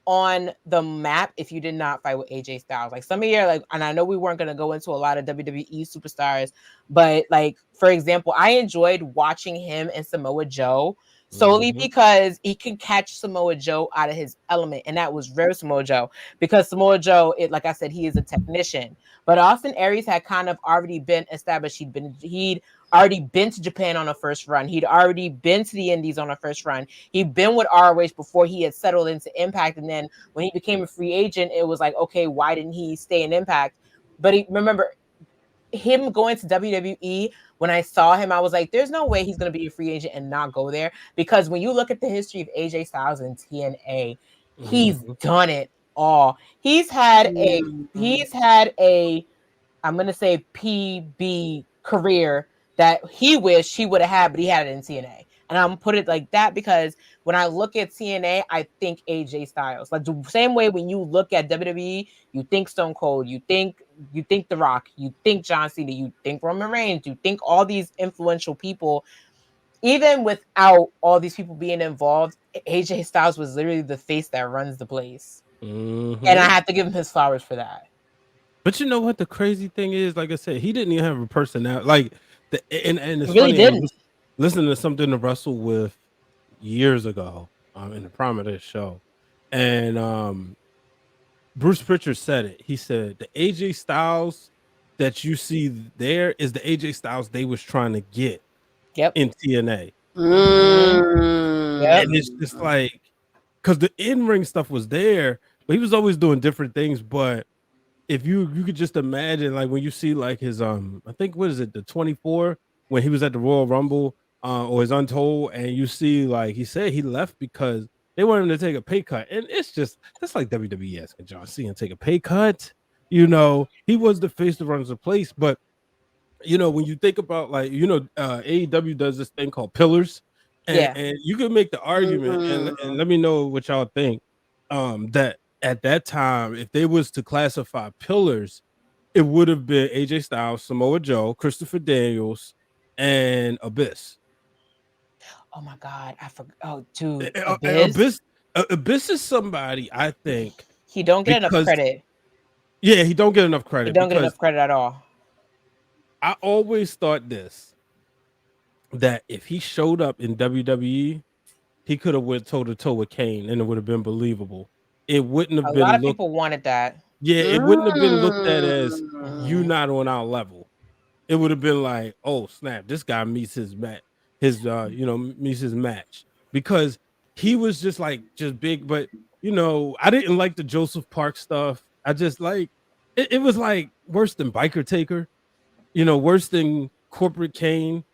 on the map, if you did not fight with AJ Styles, like some of you are like, and I know we weren't going to go into a lot of WWE superstars, but like, for example, I enjoyed watching him and Samoa Joe solely because he can catch Samoa Joe out of his element. And that was rare Samoa Joe, because Samoa Joe, like I said, he is a technician, but Austin Aries had kind of already been established. He'd already been to Japan on a first run. He'd already been to the Indies on a first run. He'd been with ROH before he had settled into Impact. And then when he became a free agent, it was like, okay, why didn't he stay in Impact? But remember, him going to WWE, when I saw him, I was like, there's no way he's going to be a free agent and not go there. Because when you look at the history of AJ Styles and TNA, he's done it all. He's had a, I'm going to say PB career that he wished he would have had, but he had it in TNA. And I'm put it like that because when I look at TNA, I think AJ Styles. Like the same way when you look at WWE, you think Stone Cold, you think The Rock, you think John Cena, you think Roman Reigns, you think all these influential people. Even without all these people being involved, AJ Styles was literally the face that runs the place. And I have to give him his flowers for that. But you know what the crazy thing is? Like I said, he didn't even have a personality. Like and it's he really funny. Didn't. Listening to something to wrestle with years ago in the prime of this show, and Bruce Pritchard said it. He said the AJ Styles that you see there is the AJ Styles they was trying to get in TNA. And it's just like, because the in-ring stuff was there, but he was always doing different things. But if you could just imagine, like when you see like his I think what is it, the 24 when he was at the Royal Rumble or his Untold, and you see like he said he left because they wanted him to take a pay cut, and it's just that's like WWE asking John Cena to take a pay cut. You know, he was the face that runs the place, but you know when you think about like AEW does this thing called pillars, and you can make the argument and let me know what y'all think that. At that time, if they was to classify pillars, it would have been AJ Styles, Samoa Joe, Christopher Daniels, and Abyss. Oh my God, I forgot. Oh, dude, Abyss is somebody I think he don't get enough credit. Yeah, he don't get enough credit. He don't get enough credit at all. I always thought that if he showed up in WWE, he could have went toe to toe with Kane, and it would have been believable. It wouldn't have been. A lot of people wanted that. Yeah, it wouldn't have been looked at as you not on our level. It would have been like, oh snap, this guy meets his match, meets his match, because he was just big. But I didn't like the Joseph Park stuff. I just like it was like worse than Biker Taker, worse than Corporate Kane.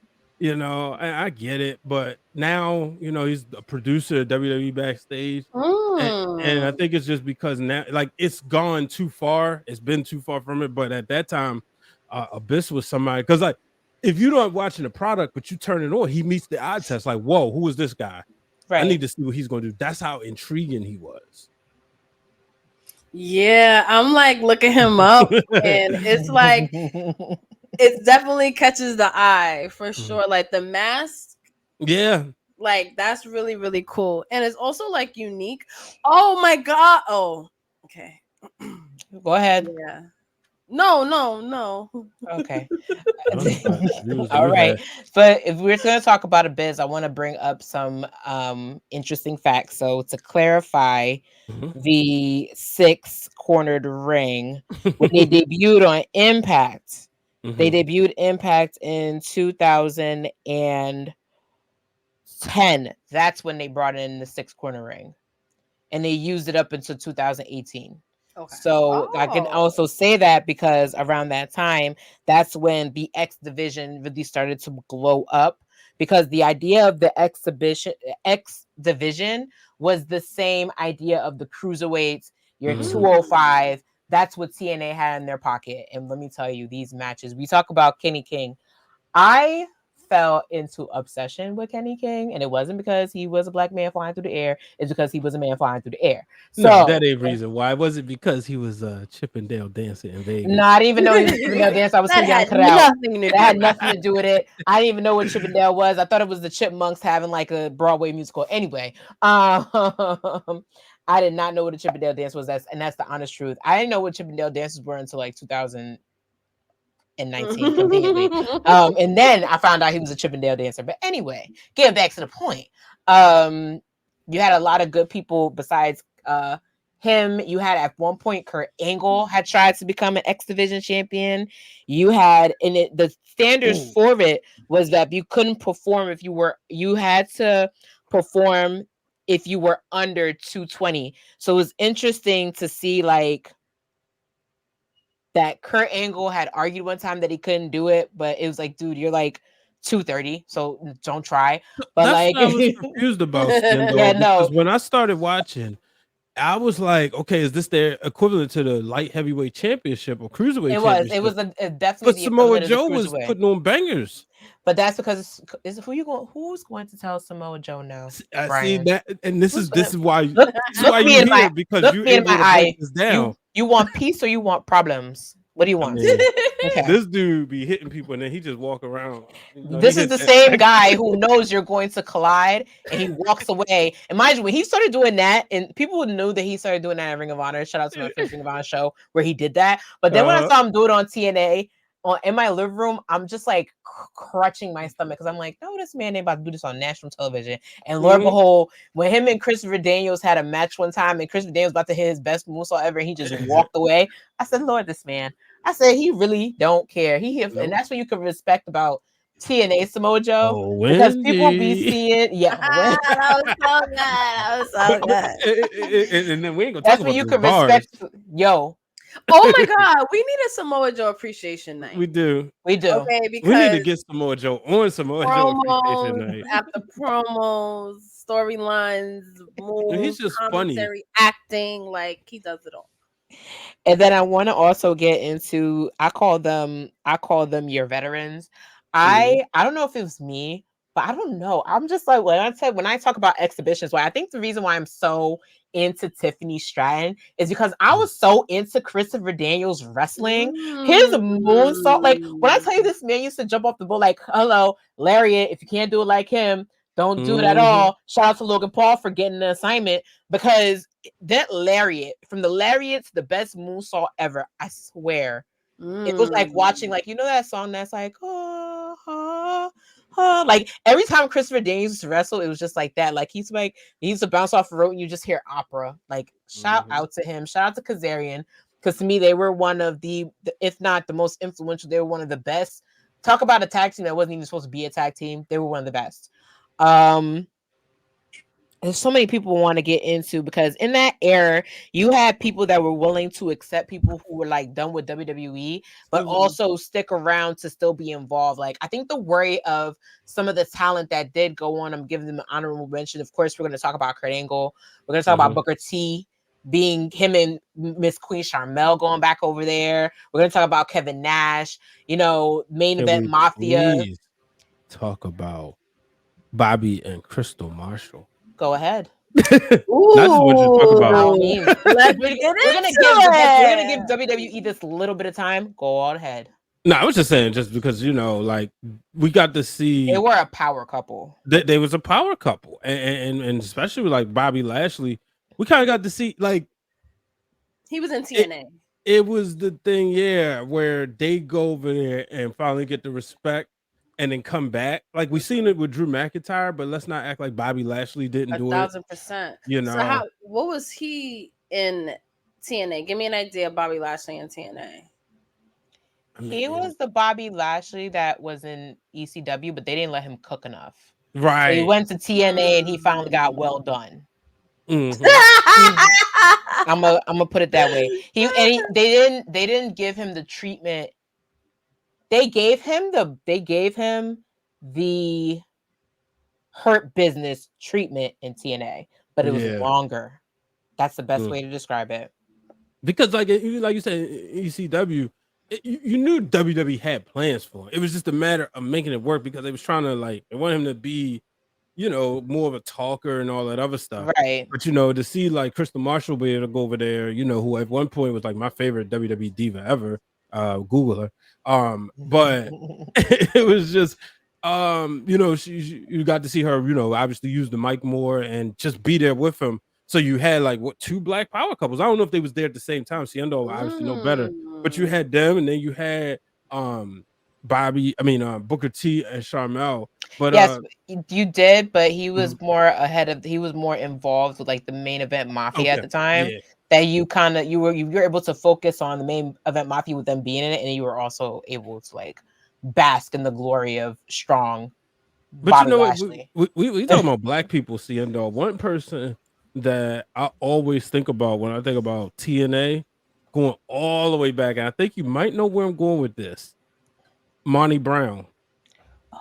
I get it, but now he's a producer at WWE backstage, and I think it's just because now, like, it's gone too far. It's been too far from it. But at that time, Abyss was somebody, because like if you're not watching the product, but you turn it on, he meets the eye test. Like, whoa, who is this guy? Right. I need to see what he's going to do. That's how intriguing he was. Yeah, I'm like looking him up, and it's like. It definitely catches the eye for sure. Like the mask. Yeah. Like that's really, really cool. And it's also like unique. Oh my God. Oh, okay. Go ahead. Yeah. No. Okay. All right. But if we're going to talk about Abyss, I want to bring up some interesting facts. So to clarify, the 6-cornered ring, when they debuted on Impact, they debuted Impact in 2010. That's when they brought in the 6-corner ring, and they used it up until 2018. Okay. So I can also say that because around that time, that's when the X division really started to glow up, because the idea of the X division was the same idea of the cruiserweights your 205. That's what TNA had in their pocket. And let me tell you, these matches, we talk about Kenny King. I fell into obsession with Kenny King, and it wasn't because he was a black man flying through the air. It's because he was a man flying through the air. So no, that ain't reason why. Was it because he was Chippendale dancing in Vegas? No, I didn't even know he was Chippendale dancer. I was too young to cut out. That had nothing to do with it. I didn't even know what Chippendale was. I thought it was the Chipmunks having like a Broadway musical. Anyway, I did not know what a Chippendale dance was. That's the honest truth. I didn't know what Chippendale dances were until like 2019, conveniently. And then I found out he was a Chippendale dancer. But anyway, getting back to the point. You had a lot of good people besides him. You had at one point Kurt Angle had tried to become an X Division champion. You had the standards for it was that you couldn't perform if you had to perform if you were under 220. So it was interesting to see like that Kurt Angle had argued one time that he couldn't do it, but it was like, dude, you're like 230, so don't try. But that's like, what I was confused about. Seindole, yeah, no. Because when I started watching, I was like, okay, is this their equivalent to the light heavyweight championship or cruiserweight? It was definitely. But Samoa Joe was putting on bangers. But that's because who's going to tell Samoa Joe no? I Brian? see that, and this is why look you're here, because you're able to break this down. You want peace or you want problems? What do you want? Okay. This dude be hitting people and then he just walk around. This is the same guy who knows you're going to collide and he walks away. And mind you, when he started doing that, and people knew that he started doing that at Ring of Honor. Shout out to my first Ring of Honor show where he did that. But then when I saw him do it on TNA, in my living room, I'm just like crutching my stomach because I'm like, no, this man ain't about to do this on national television. And Lord behold, when him and Christopher Daniels had a match one time and Christopher Daniels was about to hit his best moonsault ever, and he just walked away. I said, Lord, this man. I said, he really don't care. And that's what you can respect about TNA Samoa Joe, because people be seeing, that was so good. That was so good. And then we ain't gonna that's talk what about you the can bars. respect. Yo. Oh my God, we need a Samoa Joe appreciation night. We do. Okay, because we need to get Samoa Joe on Samoa Joe appreciation night. After promos, storylines, moves, he's just commentary, acting, like he does it all. And then I want to also get into, I call them your veterans. I don't know if it was me, but I don't know. I'm just like, when I talk about exhibitions, I think the reason why I'm so into Tiffany Stratton is because I was so into Christopher Daniels wrestling. His moonsault, like when I tell you this man used to jump off the boat like, hello, lariat. If you can't do it like him, don't do it at all. Shout out to Logan Paul for getting the assignment, because that lariat, from the lariat to the best moonsault ever, I swear. It was like watching, like, you know that song that's like, like every time Christopher Daniels used to wrestle, it was just like that. Like he used to bounce off the rope and you just hear opera. Like shout out to him. Shout out to Kazarian. Because to me, they were one of the, if not the most influential, they were one of the best. Talk about a tag team that wasn't even supposed to be a tag team. They were one of the best. There's so many people want to get into, because in that era, you had people that were willing to accept people who were like done with WWE, but also stick around to still be involved. Like, I think the worry of some of the talent that did go on, I'm giving them an honorable mention. Of course, we're going to talk about Kurt Angle. We're going to talk about Booker T, being him and Miss Queen Charmel going back over there. We're going to talk about Kevin Nash, main event Mafia. Please talk about Bobby and Crystal Marshall. Go ahead. Not just what you talk about. We're gonna give WWE this little bit of time. Go all ahead. No, I was just saying, just because like we got to see they were a power couple. They was a power couple, and especially with like Bobby Lashley, we kind of got to see, like, he was in TNA. It was the thing, where they go over there and finally get the respect. And then come back, like we seen it with Drew McIntyre, but let's not act like Bobby Lashley didn't do it. 1,000%. So what was he in TNA? Give me an idea of Bobby Lashley in TNA. He was the Bobby Lashley that was in ECW, but they didn't let him cook enough. Right. So he went to TNA and he finally got well done. I'm gonna put it that way. They didn't give him the treatment. They gave him the Hurt Business treatment in TNA, but it was longer. That's the best way to describe it. because like you said, ECW, you knew WWE had plans for him. It was just a matter of making it work because they was trying to they want him to be, more of a talker and all that other stuff. Right. But to see like CRISTA Marshall be able to go over there, who at one point was like my favorite WWE diva ever. Google her. But it was just you got to see her, obviously use the mic more and just be there with him. So you had like two Black Power couples. I don't know if they was there at the same time. Seindole obviously know better, but you had them, and then you had Booker T and Sharmell. But yes, you did, but he was more involved with like the main event mafia at the time. Yeah. That you were able to focus on the main event mafia with them being in it, and you were also able to like bask in the glory of strong. But we talking about Black people, Seindole. One person that I always think about when I think about TNA, going all the way back, and I think you might know where I'm going with this. Monty Brown.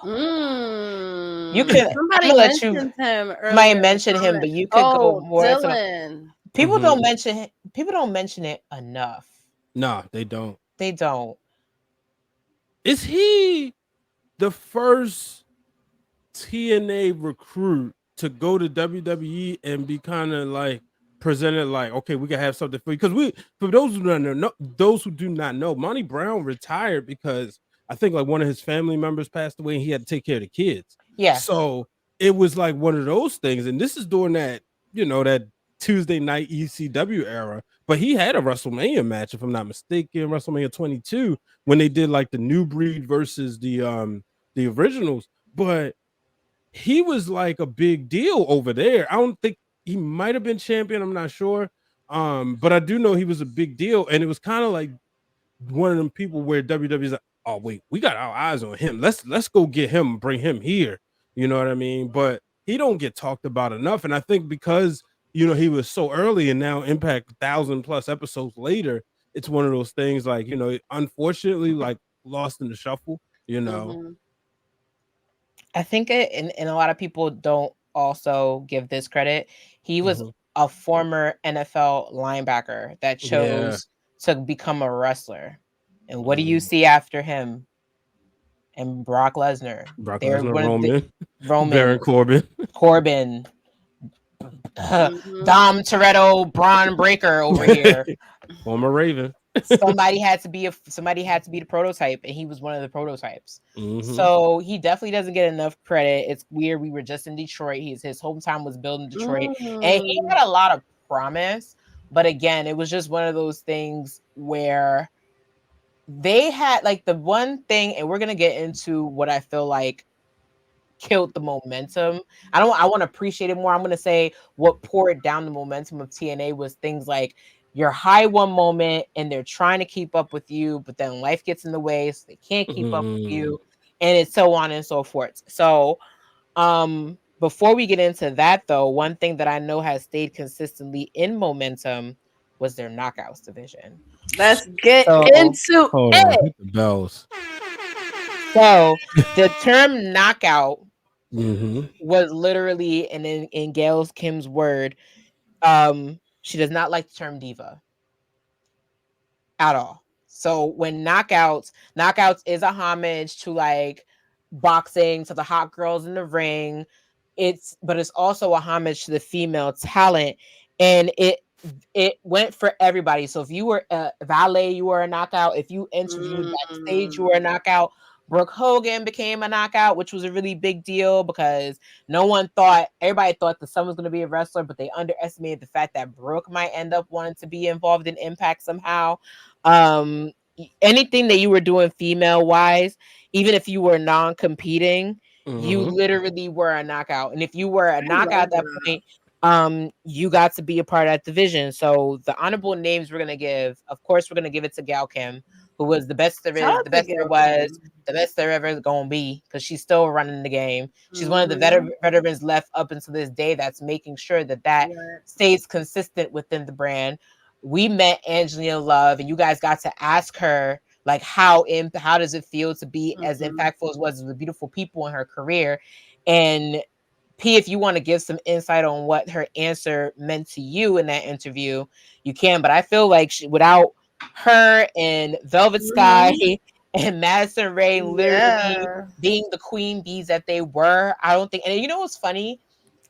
You can somebody mentioned him. Might mention him, but you could go more. Dylan. People don't mention it. People don't mention it enough. Nah, they don't. They don't. Is he the first TNA recruit to go to WWE and be kind of like presented like, okay, we can have something for you? Because for those who do not know, Monty Brown retired because I think like one of his family members passed away and he had to take care of the kids. Yeah. So it was like one of those things. And this is during that, that Tuesday night ECW era. But he had a WrestleMania match, if I'm not mistaken, WrestleMania 22, when they did like the New Breed versus the originals. But he was like a big deal over there. I don't think he might have been champion. I'm not sure. But I do know he was a big deal. And it was kind of like one of them people where WWE's like, oh wait, we got our eyes on him. Let's go get him, bring him here. You know what I mean? But he don't get talked about enough. And I think because he was so early and now Impact 1,000+ episodes later, it's one of those things like, unfortunately, like lost in the shuffle, I think and a lot of people don't also give this credit. He was a former NFL linebacker that chose to become a wrestler. And what do you see after him? And Brock Lesnar. Roman. Baron Corbin. Dom Toretto, Braun Breaker over here. Former Raven. somebody had to be the prototype, and he was one of the prototypes. So he definitely doesn't get enough credit. It's weird. We were just in Detroit. His hometown was built in Detroit, and he had a lot of promise. But again, it was just one of those things where they had like the one thing, and we're gonna get into what I feel like killed the momentum. I want to appreciate it more. I'm gonna say what poured down the momentum of TNA was things like you're high one moment and they're trying to keep up with you, but then life gets in the way, so they can't keep up with you, and it's so on and so forth. So before we get into that though, one thing that I know has stayed consistently in momentum was their Knockouts division. Let's get into it. Hit the bells. So the term knockout was literally, and in Gail Kim's word, she does not like the term diva at all. So when knockouts is a homage to like boxing, to the hot girls in the ring. But it's also a homage to the female talent, and it went for everybody. So if you were a valet, you were a knockout. If you interviewed backstage, you were a knockout. Brooke Hogan became a knockout, which was a really big deal because everybody thought that someone was going to be a wrestler, but they underestimated the fact that Brooke might end up wanting to be involved in Impact somehow. Anything that you were doing female wise, even if you were non-competing, you literally were a knockout. And if you were a knockout at that point, you got to be a part of that division. So the honorable names we're going to give, of course, we're going to give it to Gail Kim, who was the best there is, the best there was, the best there ever is going to be, because she's still running the game. She's one of the veterans left up until this day that's making sure that stays consistent within the brand. We met Angelina Love, and you guys got to ask her, like, how does it feel to be as impactful as was the beautiful people in her career? And P, if you want to give some insight on what her answer meant to you in that interview, you can. But I feel like without her and Velvet Sky and Madison Rae literally being the queen bees that they were, I don't think. And you know what's funny?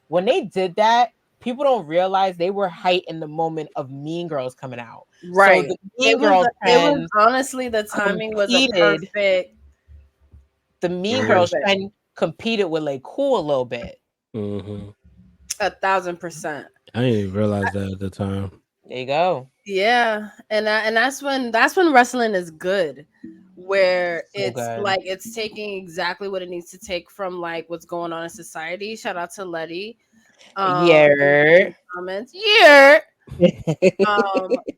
When they did that, people don't realize they were hyped in the moment of Mean Girls coming out. Right. So the Mean Girls trend, honestly, the timing was a perfect. The Mean Girls trend competed with like Cool a little bit. 1,000%. I didn't even realize that at the time. There you go. Yeah, and that's when wrestling is good, where it's like it's taking exactly what it needs to take from like what's going on in society. Shout out to Letty. Comments.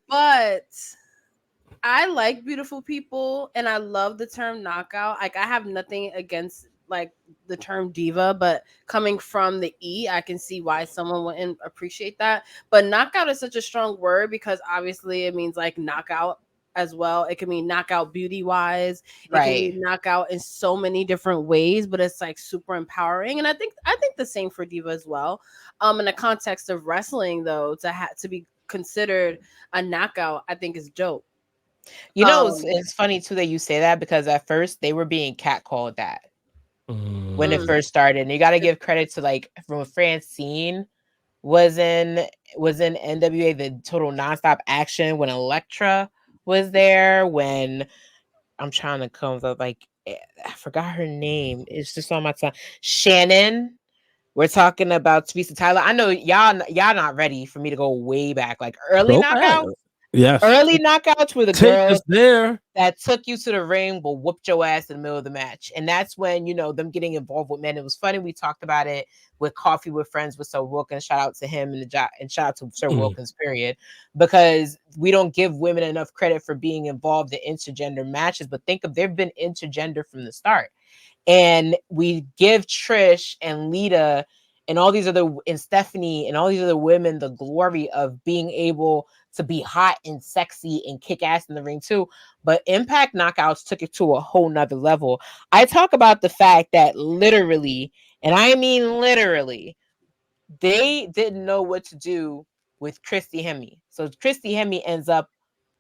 But I like beautiful people, and I love the term knockout. Like I have nothing against like the term diva, but coming from the E, I can see why someone wouldn't appreciate that. But knockout is such a strong word because obviously it means like knockout as well. It can mean knockout beauty wise. It can mean knockout in so many different ways, but it's like super empowering. And I think the same for diva as well. In the context of wrestling though, to be considered a knockout, I think is dope. You know, it's funny too that you say that because at first they were being catcalled that. When it first started, and you got to give credit to like from Francine was in NWA, the total nonstop action when Elektra was there. When I'm trying to come up, like I forgot her name. It's just on my tongue. Shannon. We're talking about Teresa Tyler. I know y'all not ready for me to go way back, like early knockouts. Yes. Early knockouts were the girls there that took you to the ring but whooped your ass in the middle of the match. And that's when, you know, them getting involved with men. It was funny. We talked about it with Coffee with Friends with Sir Wilkins. Shout out to him and shout out to Sir Wilkins, period. Because we don't give women enough credit for being involved in intergender matches. But think of, they've been intergender from the start. And we give Trish and Lita and all these other, and Stephanie and all these other women the glory of being able to be hot and sexy and kick ass in the ring too. But Impact Knockouts took it to a whole nother level. I talk about the fact that literally, and I mean literally, they didn't know what to do with Christy Hemme. So Christy Hemme ends up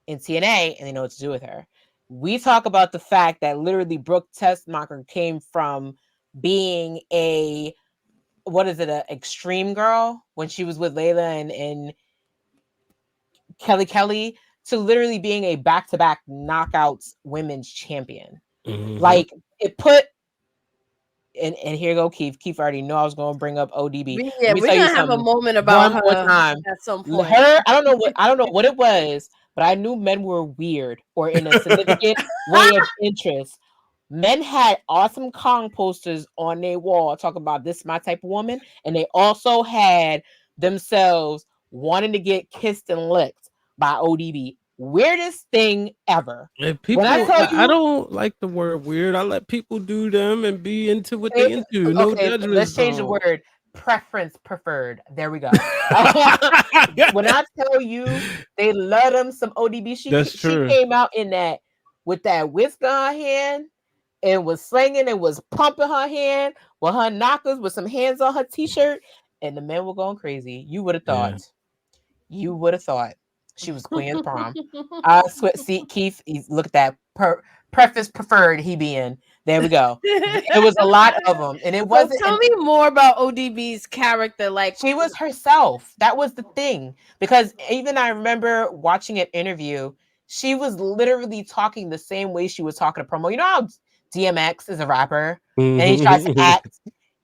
in TNA and they know what to do with her. We talk about the fact that literally Brooke Tessmacher came from being an extreme girl when she was with Layla and Kelly to literally being a back-to-back knockouts women's champion. Like it put and here go Keith. Keith already know I was going to bring up ODB. Yeah, we're gonna have a moment about her at some point. Her, I don't know what it was, but I knew men were weird or in a significant way of interest. Men had awesome Kong posters on their wall talking about this is my type of woman, and they also had themselves wanting to get kissed and licked by ODB. Weirdest thing ever. People, I don't like the word weird. I let people do them and be into what they into. No judgment. Let's change the word. Preference preferred. There we go. When I tell you they love them some ODB, she came out in that with that whisk on her hand and was slinging and was pumping her hand with her knockers with some hands on her t-shirt, and the men were going crazy. You would have thought. You would have thought she was Queen of Prom. See, Keith, look at that. Preface preferred he be in. There we go. It was a lot of them. And it wasn't. Tell me more about ODB's character. Like, she was herself. That was the thing. Because even I remember watching an interview, she was literally talking the same way she was talking to promo. You know how DMX is a rapper and he tries to act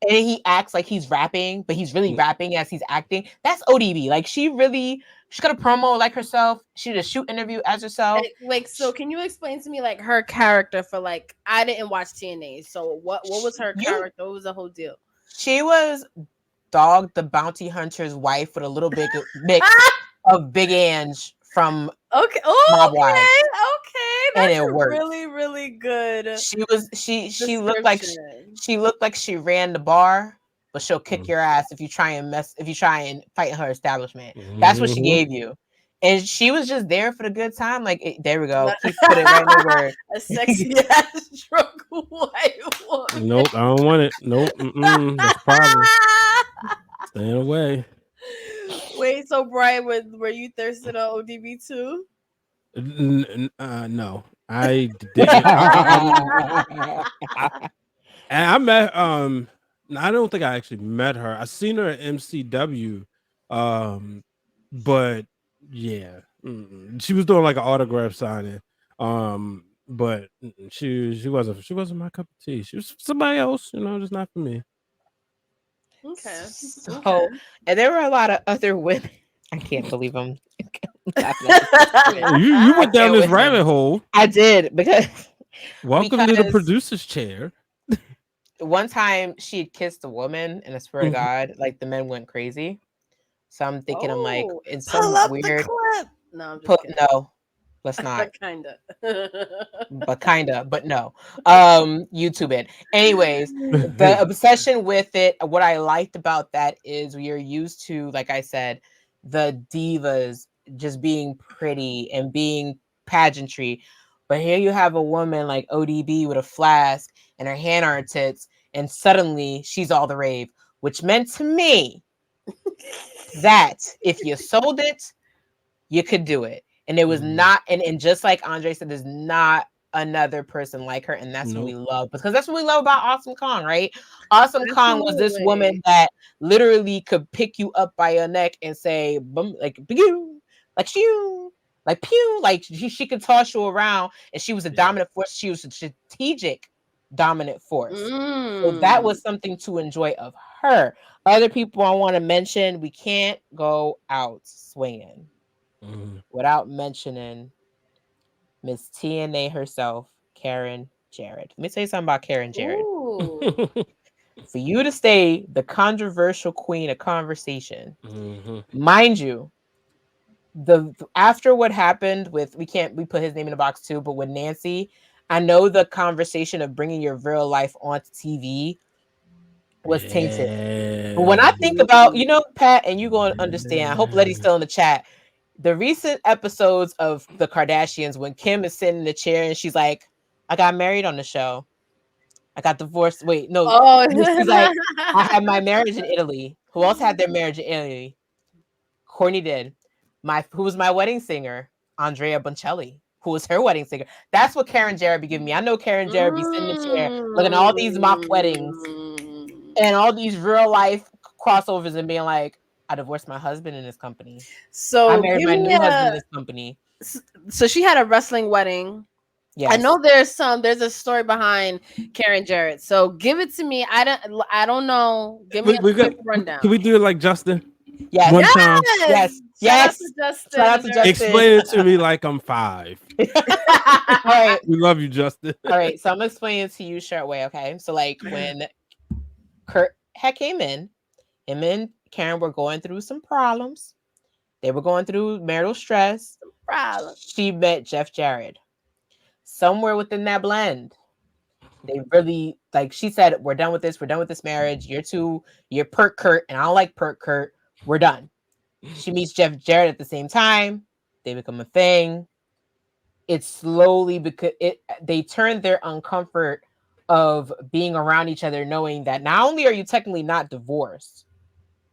and he acts like he's rapping, but he's really rapping as he's acting. That's ODB. Like she got a promo like herself. She did a shoot interview as herself. Like, so can you explain to me like her character for like, I didn't watch TNA. So what was her character? What was the whole deal? She was Dog the Bounty Hunter's wife with a little bit mix of Big Ange from Mob Wives. That's and it worked. Really, really good. She looked like she ran the bar, but she'll kick your ass if you try and fight her establishment. That's what she gave you. And she was just there for the good time. Like, there we go. Keep put it right in the word. A sexy ass drunk white woman. Nope, I don't want it. Nope, that's problem. Staying away. Wait, so Brian, were you thirsty on ODB too? No, I didn't. I met I don't think I actually met her. I seen her at MCW, but yeah, she was doing like an autograph signing, but she wasn't my cup of tea. She was somebody else, just not for me. Okay. So, and there were a lot of other women. I can't believe I'm. You went down this rabbit hole. I did because. Welcome to the producer's chair. One time she had kissed a woman, and I swear to God, like the men went crazy. So I'm thinking, I'm like, in some weird. No, I'm just kidding. No, let's not. but no. YouTube it. Anyways, the obsession with it. What I liked about that is we are used to, like I said, the divas just being pretty and being pageantry. But here you have a woman like ODB with a flask and her hand on her tits, and suddenly she's all the rave, which meant to me that if you sold it, you could do it. And it was not, and just like Andre said, there's not another person like her, and that's what we love, because that's what we love about Awesome Kong, right? Awesome Kong was this woman that literally could pick you up by your neck and say, boom, like pew, like shoo, like pew, like she could toss you around, and she was a dominant force. She was a strategic dominant force. So that was something to enjoy of her. Other people I want to mention, we can't go out swinging without mentioning Miss TNA herself, Karen Jarrett. Let me tell you something about Karen Jarrett. For you to stay the controversial queen of conversation, mind you, after what happened with, we put his name in the box too, but with Nancy, I know the conversation of bringing your real life onto TV was tainted. But when I think about, Pat, and you're going to understand, I hope Letty's still in the chat, the recent episodes of the Kardashians, when Kim is sitting in the chair and she's like, I got married on the show. I got divorced. Wait, no. She's like, I had my marriage in Italy. Who else had their marriage in Italy? Courtney did. Who was my wedding singer? Andrea Bocelli. Who was her wedding singer? That's what Karen Jarrett be giving me. I know Karen Jarrett be sitting in the chair looking at all these mock weddings and all these real life crossovers and being like, I divorced my husband in this company. So I married my new husband in this company. So she had a wrestling wedding. Yes. I know there's a story behind Karen Jarrett. So give it to me. I don't know. Give me a quick rundown. Can we do it like Justin? Yes. One time. Yes. Shout out to Justin. Explain it to me like I'm 5. All right. We love you, Justin. All right. So I'm explaining it to you short way. Okay. So like when Kurt had came in, him and Karen were going through some problems. They were going through marital stress. She met Jeff Jarrett. Somewhere within that blend, they really, like she said, we're done with this. We're done with this marriage. You're Perk Kurt, and I don't like Perk Kurt. We're done. She meets Jeff Jarrett at the same time. They become a thing. It's slowly because they turned their uncomfort of being around each other, knowing that not only are you technically not divorced,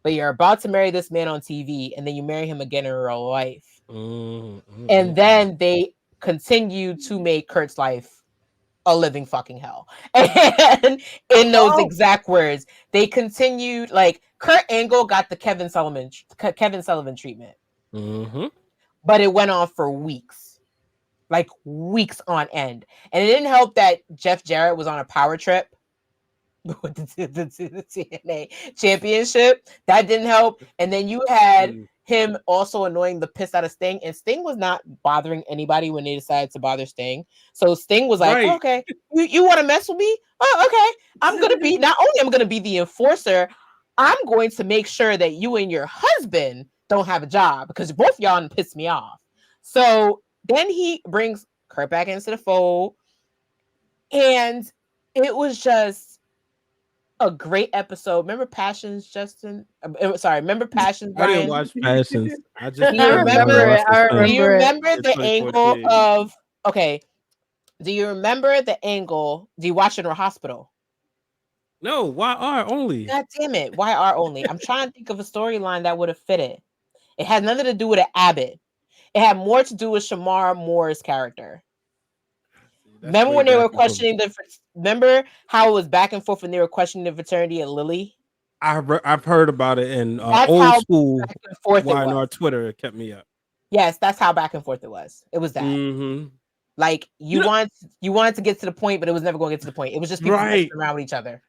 but you're about to marry this man on TV, and then you marry him again in real life. And then they continue to make Kurt's life a living fucking hell. And in those exact words, they continued, like Kurt Angle got the Kevin Sullivan treatment. But it went on for weeks. Like weeks on end. And it didn't help that Jeff Jarrett was on a power trip with the TNA championship. That didn't help. And then you had him also annoying the piss out of Sting, and Sting was not bothering anybody when they decided to bother Sting. So Sting was like, okay, you want to mess with me? Oh, okay. I'm going to be, not only I'm going to be the enforcer, I'm going to make sure that you and your husband don't have a job, because both y'all pissed me off. So then he brings Kurt back into the fold, and it was just a great episode. Remember Passions, Justin? Sorry, remember Passions, Brian? I didn't watch Passions. I just do you remember it? Do you remember the angle of, okay, do you remember the angle? Do you watch it in a hospital? No, YR only. God damn it. YR only. I'm trying to think of a storyline that would have fit it. It had nothing to do with an Abbott. It had more to do with Shamar Moore's character. Remember when they were questioning remember how it was back and forth when they were questioning the fraternity at Lily? I've heard about it in old school YNR Twitter. It kept me up. Yes, that's how back and forth it was. It was that. Mm-hmm. Like you wanted to get to the point, but it was never going to get to the point. It was just people messing around with each other.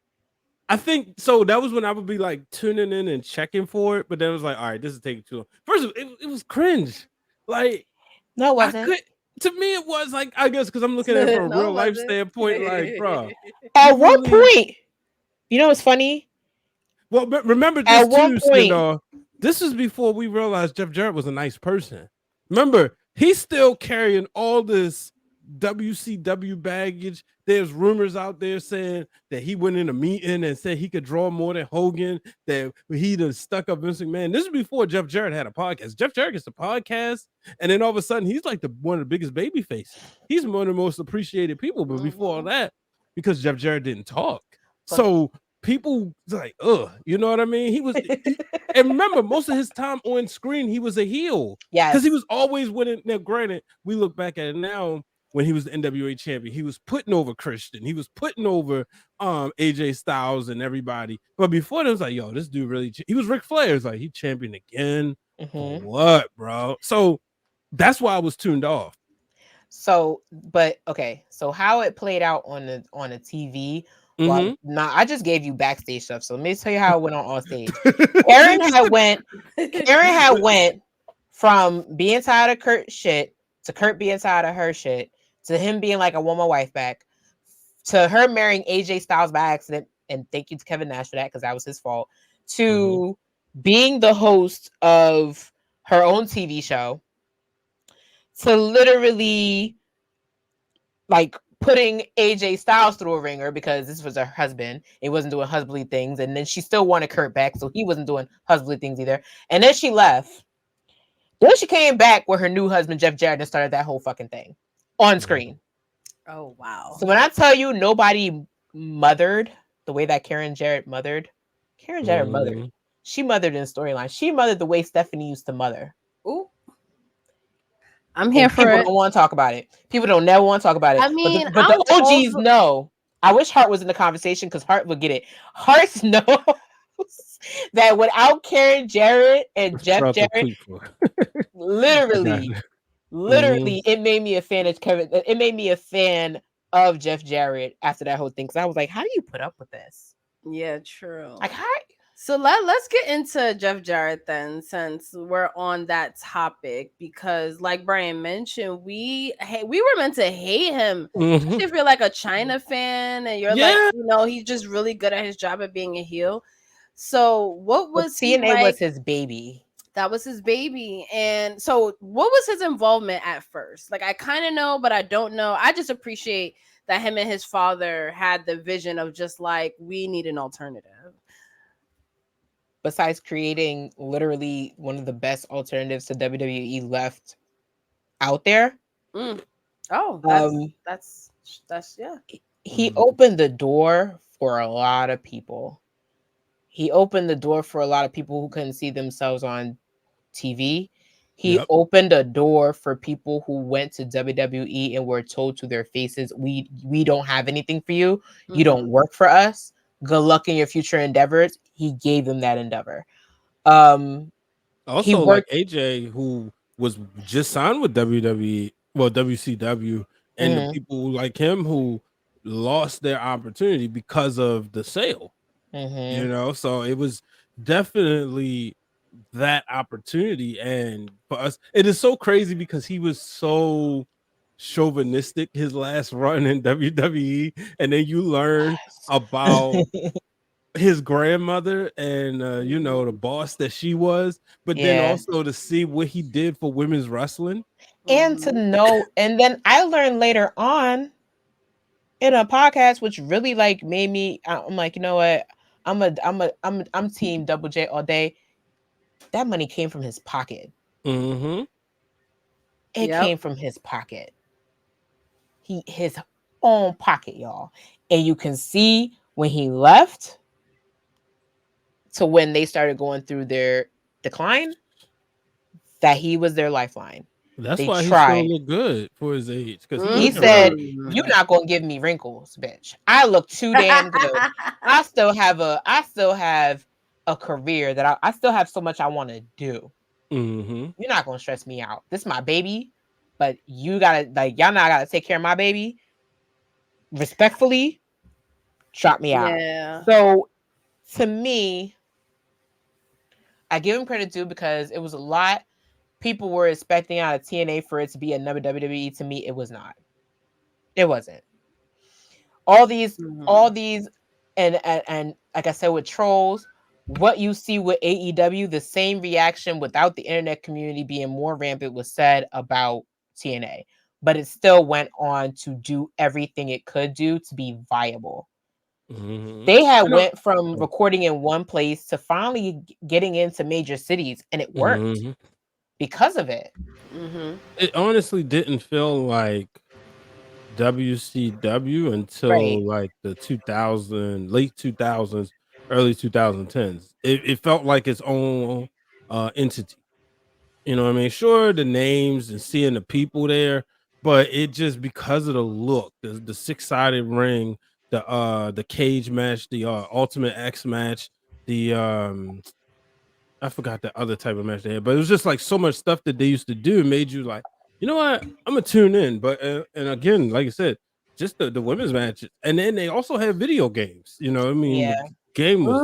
I think so. That was when I would be like tuning in and checking for it, but then it was like, all right, this is taking too long. First, it was cringe. Like, no, it wasn't. To me, it was like, I guess because I'm looking at it from a real life standpoint. Like, bro, at what point? You know what's funny? Well, but remember this too, Seindole. This was before we realized Jeff Jarrett was a nice person. Remember, he's still carrying all this WCW baggage. There's rumors out there saying that he went in a meeting and said he could draw more than Hogan, that he'd have stuck up Vince McMahon. This is before Jeff Jarrett had a podcast. Jeff Jarrett gets a podcast, and then all of a sudden he's like one of the biggest baby faces. He's one of the most appreciated people. But before all that, because Jeff Jarrett didn't talk, so people like, you know what I mean? He was, and remember, most of his time on screen, he was a heel. Yeah, because he was always winning. Now, granted, we look back at it now. When he was the NWA champion, he was putting over Christian. He was putting over AJ Styles and everybody. But before that, it was like, yo, this dude really. He was Ric Flair. It's like he championed again. For what, bro? So that's why I was tuned off. So, but okay. So how it played out on the TV. Well, I just gave you backstage stuff. So let me tell you how it went on stage. Karen had went from being tired of Kurt shit to Kurt being tired of her shit, to him being like, I want my wife back, to her marrying AJ Styles by accident, and thank you to Kevin Nash for that because that was his fault, to being the host of her own TV show, to literally like putting AJ Styles through a ringer because this was her husband. He wasn't doing husbandly things, and then she still wanted Kurt back, so he wasn't doing husbandly things either. And then she left. Then she came back with her new husband, Jeff Jarrett, and started that whole fucking thing on screen. Oh, wow. So when I tell you nobody mothered the way that Karen Jarrett mothered, she mothered in storyline. She mothered the way Stephanie used to mother. Ooh. I'm here for people it. Don't want to talk about it. People don't never want to talk about it. I mean, but the OGs know. I wish Hart was in the conversation because Hart would get it. Hart knows that without Karen Jarrett and Jeff Jarrett, literally, it made me a fan of Kevin. It made me a fan of Jeff Jarrett after that whole thing. Because I was like, how do you put up with this? Yeah, true. Like, how? So let's get into Jeff Jarrett then, since we're on that topic, because like Brian mentioned, we were meant to hate him. If you're like a China fan and you're like, you know, he's just really good at his job at being a heel. So what was TNA was his baby. That was his baby. And so what was his involvement at first? Like, I kind of know, but I don't know. I just appreciate that him and his father had the vision of just like, we need an alternative. Besides creating literally one of the best alternatives to WWE left out there. Oh, that's yeah. He opened the door for a lot of people. He opened the door for a lot of people who couldn't see themselves on TV. He opened a door for people who went to WWE and were told to their faces, we don't have anything for you. You don't work for us. Good luck in your future endeavors. He gave them that endeavor. Also, like AJ, who was just signed with WWE, well, WCW, and the people like him who lost their opportunity because of the sale. You know, so it was definitely that opportunity. And for us, it is so crazy because he was so chauvinistic his last run in WWE, and then you learn about his grandmother and you know, the boss that she was, but then also to see what he did for women's wrestling, and to know. And then I learned later on in a podcast, which really like made me. I'm like, you know what? I'm team Double J all day. That money came from his pocket. It came from his pocket. His own pocket, y'all. And you can see when he left to when they started going through their decline, that he was their lifeline. That's They why he tried. still look good for his age, because He said, "You're not gonna give me wrinkles, bitch. I look too damn good. I still have a career that I still have so much I want to do. Mm-hmm. You're not gonna stress me out. This is my baby, but you gotta y'all not gotta take care of my baby. Respectfully, drop me out." Yeah. So to me, I give him credit too because it was a lot. People were expecting out of TNA for it to be another WWE. To me, it was not. It wasn't. All these, and like I said with trolls, what you see with AEW, the same reaction without the internet community being more rampant was said about TNA, but it still went on to do everything it could do to be viable. They had went from recording in one place to finally getting into major cities, and it worked because of it. It honestly didn't feel like WCW until like the late 2000s, early 2010s. It felt like its own entity. You know what I mean? Sure, the names and seeing the people there, but it just because of the look, the six-sided ring, the cage match, the Ultimate X match, the I forgot the other type of match they had, but it was just like so much stuff that they used to do made you like, you know what, I'm gonna tune in. But and again, like I said, just the women's matches, and then they also had video games. You know, I mean, the game was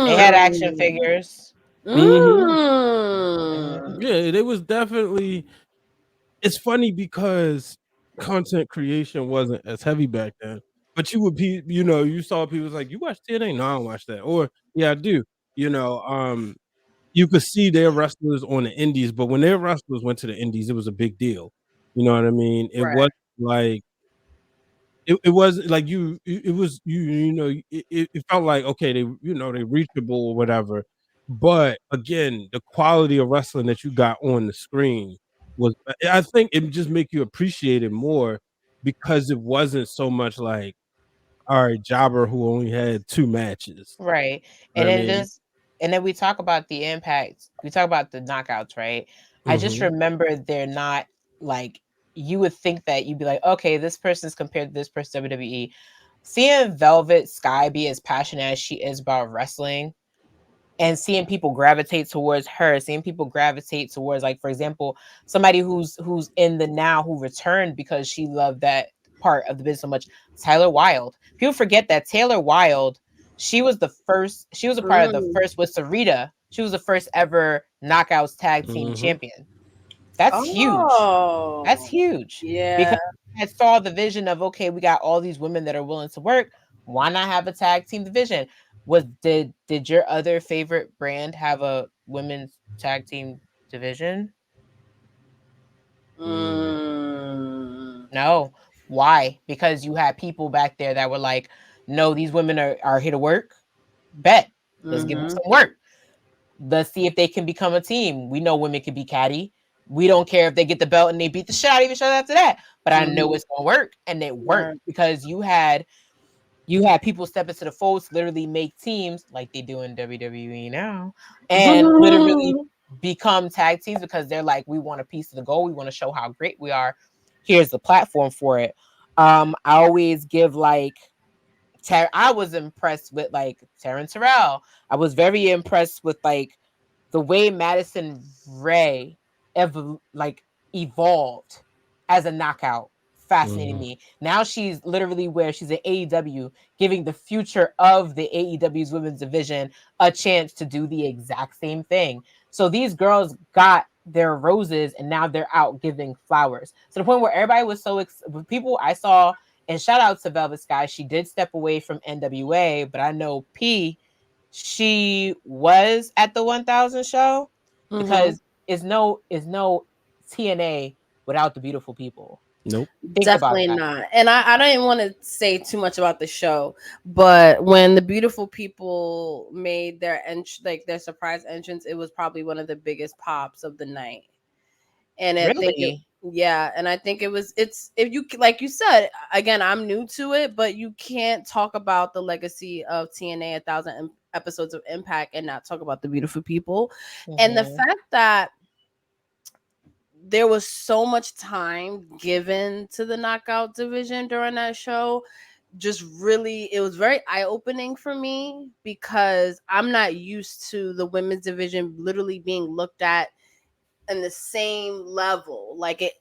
They had action figures. Yeah, they was definitely. It's funny because content creation wasn't as heavy back then, but you would be, you know, you saw people like, you watch TNA? No, I don't watch that. Or yeah, I do. You know, you could see their wrestlers on the indies, but when their wrestlers went to the indies, it was a big deal. You know what I mean? It was like it wasn't like it was you know it felt like okay, they they reachable or whatever. But again, the quality of wrestling that you got on the screen was, I think it just make you appreciate it more because it wasn't so much like, all right, Jobber who only had 2 matches. Right. You And know what I mean? and then we talk about the impact. We talk about the knockouts, right? I just remember they're not like, you would think that you'd be like, okay, this person's compared to this person WWE. Seeing Velvet Sky be as passionate as she is about wrestling, and seeing people gravitate towards her, seeing people gravitate towards, like, for example, somebody who's in the now who returned because she loved that part of the business so much, Tyler Wilde. People forget that Taylor Wilde, she was a part of the first with Sarita. She was the first ever Knockouts tag team champion. That's huge. That's huge. Yeah. Because I saw the vision of, okay, we got all these women that are willing to work. Why not have a tag team division? Did your other favorite brand have a women's tag team division? No. Why? Because you had people back there that were like, no, these women are here to work. Bet. Let's give them some work. Let's see if they can become a team. We know women can be catty. We don't care if they get the belt and they beat the shit out of each other after that. But I know it's gonna work, and it worked because you had people step into the fold to literally make teams like they do in WWE now, and literally become tag teams because they're like, we want a piece of the goal. We want to show how great we are. Here's the platform for it. I always give like, I was impressed with like Taryn Terrell. I was very impressed with like the way Madison Ray evolved as a knockout. Fascinating me. Now she's literally where she's at AEW, giving the future of the AEW's women's division a chance to do the exact same thing. So these girls got their roses and now they're out giving flowers to the point where everybody was so people I saw. And shout out to Velvet Sky. She did step away from NWA, but I know P, she was at the 1000 show because is no TNA without the beautiful people. Nope. Definitely not. And I don't even want to say too much about the show, but when the beautiful people made their their surprise entrance, it was probably one of the biggest pops of the night. And I think Yeah, and I think it's if you like you said again, I'm new to it, but you can't talk about the legacy of TNA 1,000 episodes of Impact and not talk about the beautiful people, and the fact that there was so much time given to the knockout division during that show. Just really, it was very eye-opening for me because I'm not used to the women's division literally being looked at in the same level. Like it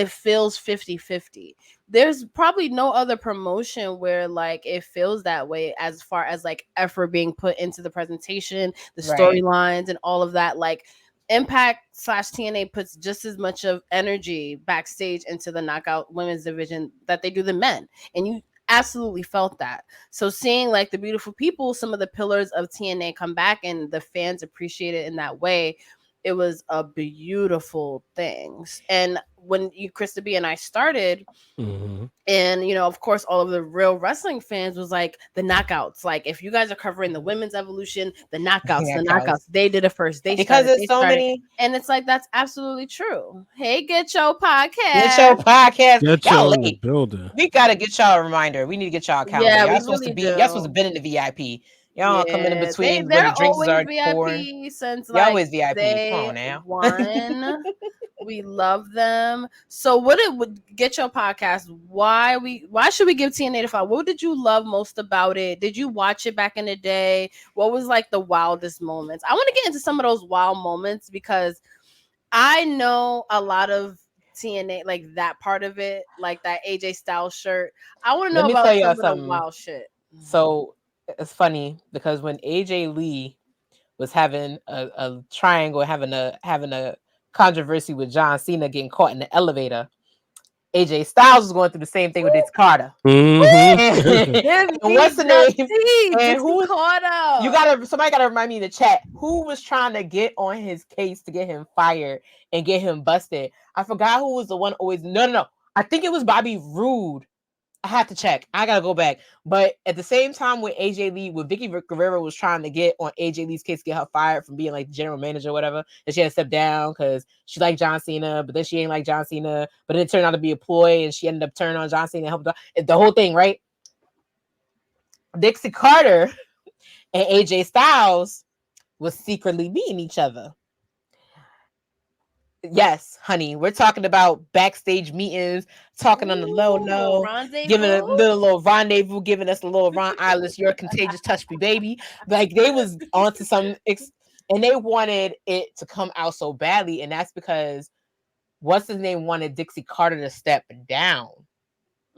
feels 50-50. There's probably no other promotion where like it feels that way as far as like effort being put into the presentation, the storylines and all of that. Like Impact / TNA puts just as much of energy backstage into the knockout women's division that they do the men. And you absolutely felt that. So seeing like the beautiful people, some of the pillars of TNA come back and the fans appreciate it in that way, it was a beautiful thing. And when you, KRISTA B and I started, and you know, of course, all of the real wrestling fans was like the knockouts. Like, if you guys are covering the women's evolution, the knockouts, they did it first. They because started, there's so many, and it's like that's absolutely true. Hey, get your podcast. Get y'all in the building. We gotta get y'all a reminder. We need to get y'all a calendar. Yeah, y'all supposed to be. Y'all supposed to be in the VIP. Y'all come in between when the drinks are pouring. Since y'all like always VIP. Day Come on now. One. We love them. So what it would get your podcast? Why should we give TNA the 5? What did you love most about it? Did you watch it back in the day? What was like the wildest moments? I want to get into some of those wild moments because I know a lot of TNA, like that part of it, like that AJ Styles shirt. I want to know about some of the wild shit. So it's funny because when AJ Lee was having a triangle, having a controversy with John Cena getting caught in the elevator, AJ Styles was going through the same thing with Dixie Carter. And what's the name? And who caught up? Somebody gotta remind me in the chat who was trying to get on his case to get him fired and get him busted. I forgot who was the one always. No. I think it was Bobby Roode. I have to check. I gotta go back. But at the same time, with AJ Lee, when Vicky Guerrero was trying to get on AJ Lee's case to get her fired from being like general manager or whatever, and she had to step down because she liked John Cena, but then she ain't like John Cena, but it turned out to be a ploy, and she ended up turning on John Cena and helped the whole thing, right? Dixie Carter and AJ Styles was secretly meeting each other. Yes, honey, we're talking about backstage meetings, talking on the low, giving a little rendezvous, giving us a little Ron Isles, your contagious touch me, baby. Like they was onto some, and they wanted it to come out so badly, and that's because what's his name wanted Dixie Carter to step down.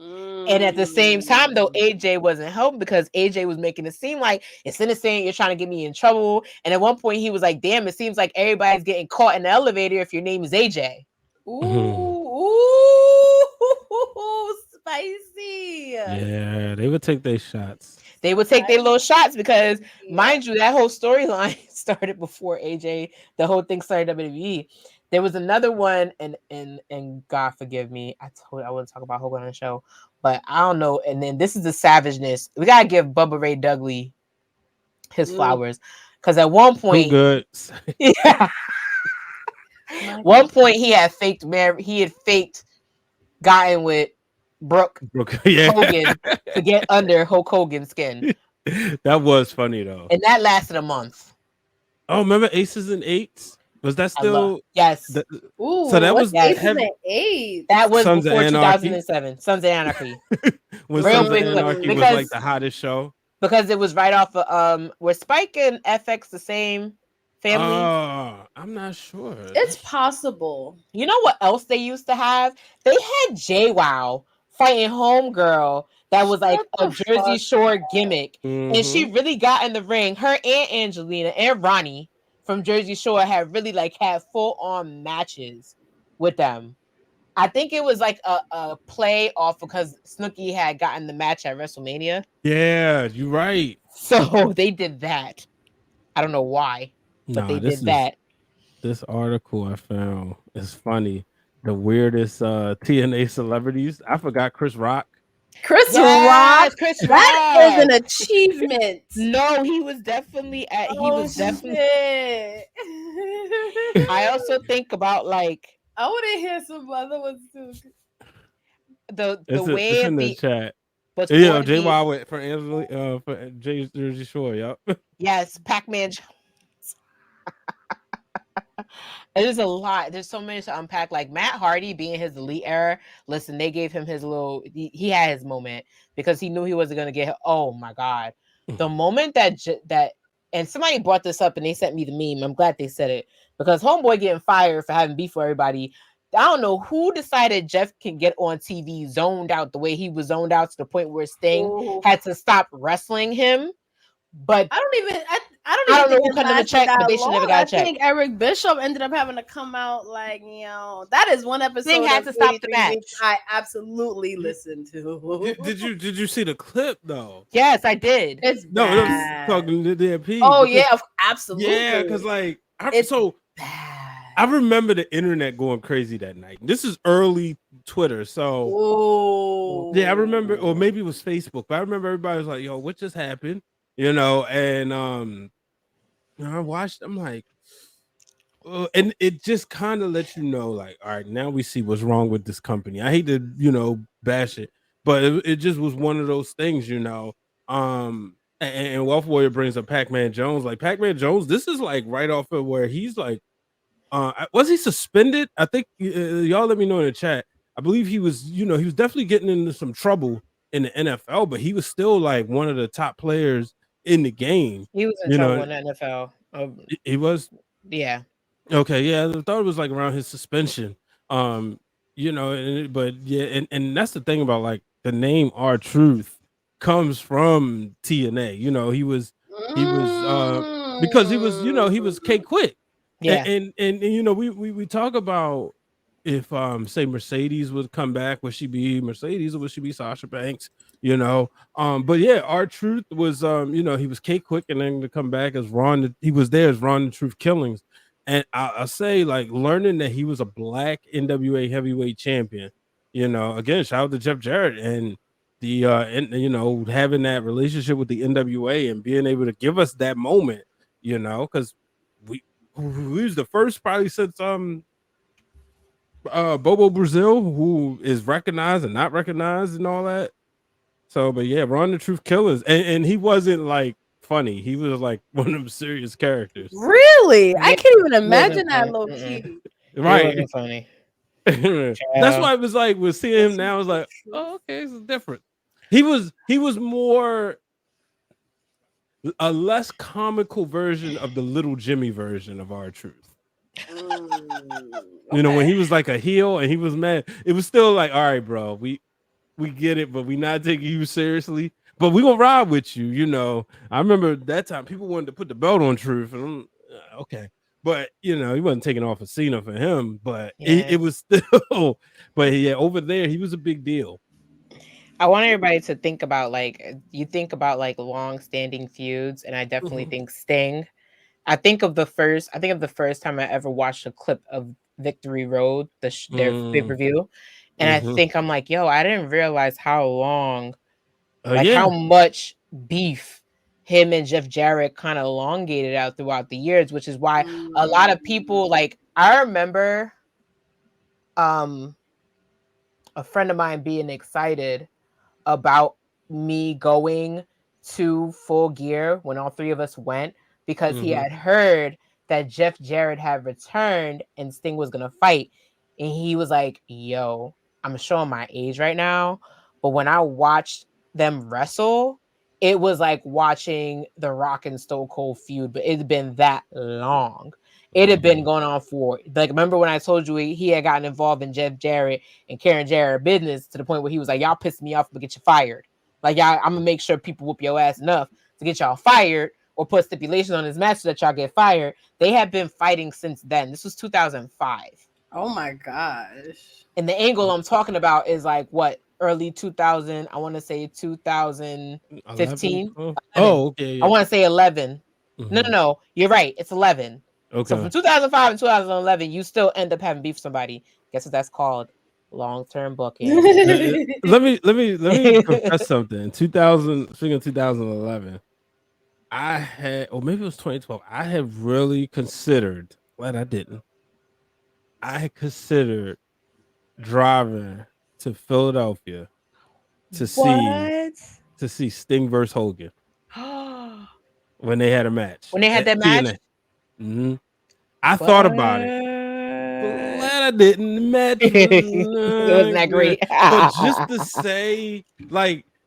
And at the same time, though, AJ wasn't helping because AJ was making it seem like it's innocent. You're trying to get me in trouble. And at one point, he was like, "Damn, it seems like everybody's getting caught in the elevator if your name is AJ." Ooh, spicy. Yeah, they would take their shots. They would take their little shots because, mind you, that whole storyline started before AJ. The whole thing started WWE. There was another one, and God forgive me, I wouldn't talk about Hogan on the show, but I don't know. And then this is the savageness. We gotta give Bubba Ray Dudley his flowers, because at one point, good. One point he had faked gotten with Brooke Hogan to get under Hulk Hogan's skin. That was funny though, and that lasted a month. Oh, remember Aces and Eights? Was that still? Yes. So that was Aces and Eights. That was Sons before of Anarchy. 2007. Sons of Anarchy. When Sons of Anarchy was like the hottest show. Because it was right off of were Spike and FX the same family? I'm not sure. It's possible. You know what else they used to have? They had JWoww fighting Homegirl that was like a Jersey Shore gimmick. And she really got in the ring. Her and Angelina and Ronnie from Jersey Shore had really like had full-on matches with them. I think it was like a play off because Snooki had gotten the match at WrestleMania. Yeah, you're right. So they did that. I don't know why, but they did that. This article I found is funny. The weirdest TNA celebrities. I forgot Chris Rock. Chris Rock. That is an achievement. No, he was definitely I also think about like I want to hear some other ones too. The It's way in the the chat. before Yeah, Jay the Wild for Angela, for Jay Jersey Shore. Yep. yes, Pac-Man. It is a lot. There's so many to unpack. Like Matt Hardy being his elite era. Listen, they gave him his little. He had his moment because he knew he wasn't gonna get. Oh my god, the moment that and somebody brought this up and they sent me the meme. I'm glad they said it because Homeboy getting fired for having beef for everybody. I don't know who decided Jeff can get on TV zoned out the way he was zoned out to the point where Sting had to stop wrestling him. But I don't even know think who it cut them a lasted check, that but they should never long. got a I check. think Eric Bishop ended up having to come out like, that is one episode. Sting had to stop the match. I absolutely listened to. Did you see the clip though? Yes, I did. It's No, bad. talking to the MP. Oh yeah, absolutely. Yeah, because like bad. I remember the internet going crazy that night. This is early Twitter, so yeah, I remember, or maybe it was Facebook, but I remember everybody was like, "Yo, what just happened?" And I watched. I'm like, and it just kind of lets you know, like, all right, now we see what's wrong with this company. I hate to bash it, but it just was one of those things, And Wealth Warrior brings up Pac-Man Jones. Like Pac-Man Jones, this is like right off of where he's like, was he suspended? I think y'all let me know in the chat. I believe he was, he was definitely getting into some trouble in the NFL, but he was still like one of the top players in the game. He was in trouble in the NFL. He was? Yeah. Okay, yeah. I thought it was like around his suspension. But yeah, and that's the thing about like the name R-Truth comes from TNA. He was because he was K-Quick. Yeah. And we talk about if say Mercedes would come back, would she be Mercedes or would she be Sasha Banks? But yeah, R-Truth was he was K-Quick, and then to come back as Ron, he was there as Ron the Truth Killings. And I'll say, like, learning that he was a black NWA heavyweight champion, again, shout out to Jeff Jarrett and the having that relationship with the NWA and being able to give us that moment, because we was the first probably since Bobo Brazil, who is recognized and not recognized and all that. So, but yeah, Ron the Truth Killers, and he wasn't like funny. He was like one of them serious characters. Really? I can't even imagine that low key. Right. It funny. That's why it was like we're seeing him now. I was like, oh, okay, it's different. He was more a less comical version of the Little Jimmy version of R-Truth. When he was like a heel and he was mad, it was still like, all right, bro, we get it, but we not taking you seriously. But we gonna ride with you. I remember that time people wanted to put the belt on Truth, and I'm okay. But he wasn't taking off a Cena for him, but it was still. But yeah, over there he was a big deal. I want everybody to think about you think about long-standing feuds, and I definitely think Sting. I think of the first time I ever watched a clip of Victory Road, their pay-per-view, and I think I'm like, yo, I didn't realize how long, how much beef him and Jeff Jarrett kind of elongated out throughout the years, which is why a lot of people I remember a friend of mine being excited about me going to Full Gear when all three of us went because he had heard that Jeff Jarrett had returned and Sting was gonna fight, and he was like, yo, I'm showing my age right now, but when I watched them wrestle, it was like watching the Rock and Stone Cold feud, but it had been that long. It had been going on for remember when I told you he had gotten involved in Jeff Jarrett and Karen Jarrett business to the point where he was like, y'all pissed me off, but get you fired. Like, y'all, I'm gonna make sure people whoop your ass enough to get y'all fired or put stipulations on this match so that y'all get fired. They have been fighting since then. This was 2005. Oh my gosh. And the angle I'm talking about is early 2000. I want to say 2015. Oh, okay. Yeah. I want to say 11. No. You're right. It's 11. Okay. So from 2005 and 2011, you still end up having beef with somebody. Guess what that's called? Long-term booking. let me confess something. 2011, I had, or maybe it was 2012. I had really considered. Glad I didn't. I considered driving to Philadelphia to see Sting versus Hogan when they had a match. When they had that match? Mm-hmm. I thought about it. Glad I didn't. The match wasn't that great. But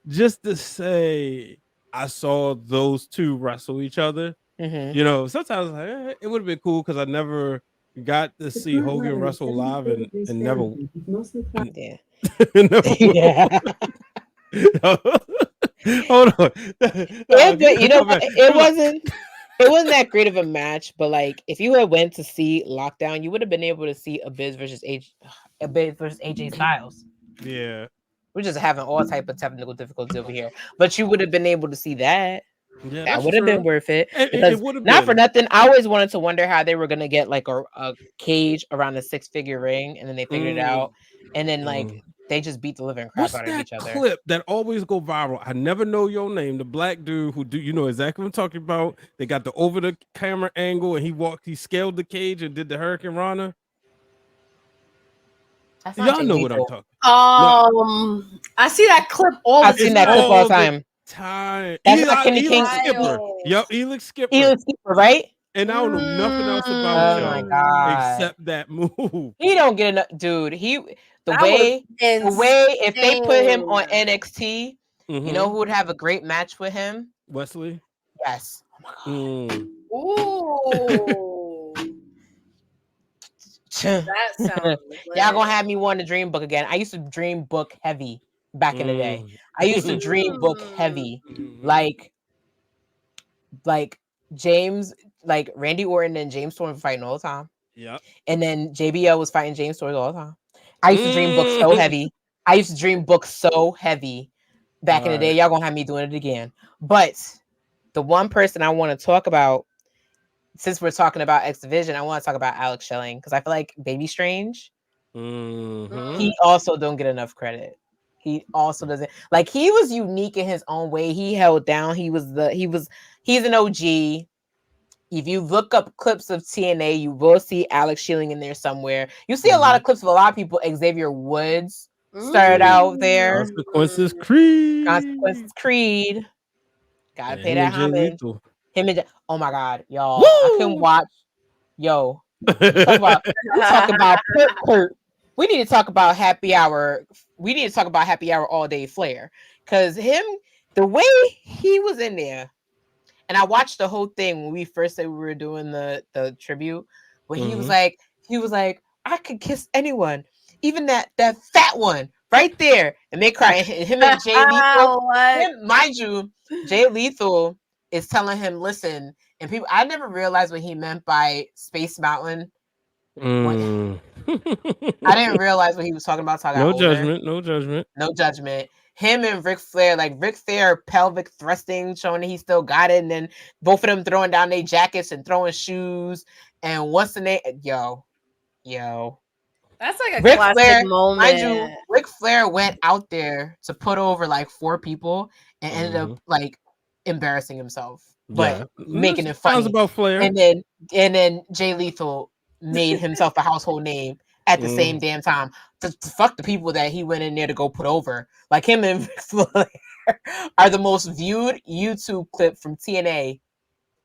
just to say, I saw those two wrestle each other. Mm-hmm. You know, sometimes it would have been cool because I never got to see Hogan wrestle live and never. Yeah. Yeah. Hold on. You know, it wasn't that great of a match, but like if you had went to see Lockdown, you would have been able to see Abyss versus AJ Styles. Yeah. We're just having all type of technical difficulties over here, but you would have been able to see that. Yeah, that would have been worth it. It would have not for nothing. I always wanted to wonder how they were gonna get like a cage around a 6-figure ring, and then they figured it out, and then like they just beat the living crap out of each other. Clip that always go viral? I never know your name. The black dude who you know exactly what I'm talking about. They got the over the camera angle, and he scaled the cage and did the Hurricane Rana. Y'all know what I'm talking. I see that clip all the time. I've seen that clip all the time. That's Elix Skipper. Yep, Elix Skipper. Elix Skipper, right? And I don't know nothing else about my God. except that move. He don't get enough, dude. The way if they put him on NXT, you know who would have a great match with him? Wesley. Yes. Oh my God. Ooh. That sounds Y'all gonna have me want to dream book again. I used to dream book heavy back in the day. I used to dream book heavy, like James, like Randy Orton and James Storm fighting all the time. Yeah. And then JBL was fighting James Storm all the time. I used to dream book so heavy. Back in the day. Y'all gonna have me doing it again. But the one person I want to talk about, since we're talking about X Division, I want to talk about Alex Shelling because I feel like Baby Strange, he also don't get enough credit. He also doesn't, like, he was unique in his own way. He held down. He's an OG. If you look up clips of TNA, you will see Alex Shelling in there somewhere. You see a lot of clips of a lot of people. Xavier Woods started out there. Consequences Creed. Gotta pay that homage. Oh my God, y'all! Woo! I couldn't watch. Yo, talk about Kurt. We need to talk about Happy Hour. We need to talk about Happy Hour all day Flair, because the way he was in there, and I watched the whole thing when we first said we were doing the tribute, but he was like, I could kiss anyone, even that fat one right there, and they cry. Him and Jay Lethal, mind you, Jay Lethal is telling him, listen, and people, I never realized what he meant by Space Mountain. I didn't realize what he was talking about. No judgment. Him and Ric Flair, like Ric Flair pelvic thrusting, showing that he still got it, and then both of them throwing down their jackets and throwing shoes. And what's the name? Yo. That's like a classic moment. Mind you, Ric Flair went out there to put over like 4 people and ended up like embarrassing himself, but making it funny. Sounds about Flair. And then Jay Lethal made himself a household name at the same damn time to fuck the people that he went in there to go put over. Like him and Ric Flair are the most viewed YouTube clip from TNA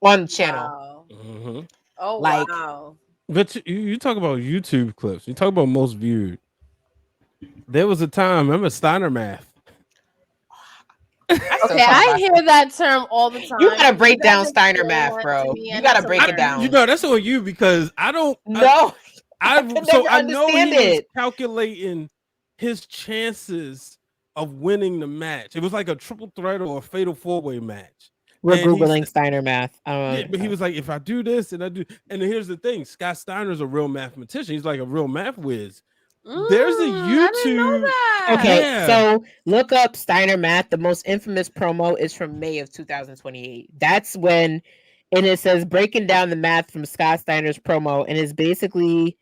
on the channel. Wow. Oh, like, wow. But you talk about YouTube clips. You talk about most viewed. There was a time, remember Steiner Math? Okay, I hear that term all the time. You gotta break down Steiner Math, bro. You gotta break it down. You know, that's on you because I don't know. I know he was calculating his chances of winning the match. It was like a triple threat or a fatal 4-way match. We're Googling Steiner Math. But he was like, if I do this and I do, and here's the thing, Scott Steiner's a real mathematician. He's like a real math whiz. There's a YouTube. Okay, so look up Steiner Math. The most infamous promo is from May of 2028. That's when, and it says breaking down the math from Scott Steiner's promo, and it's basically,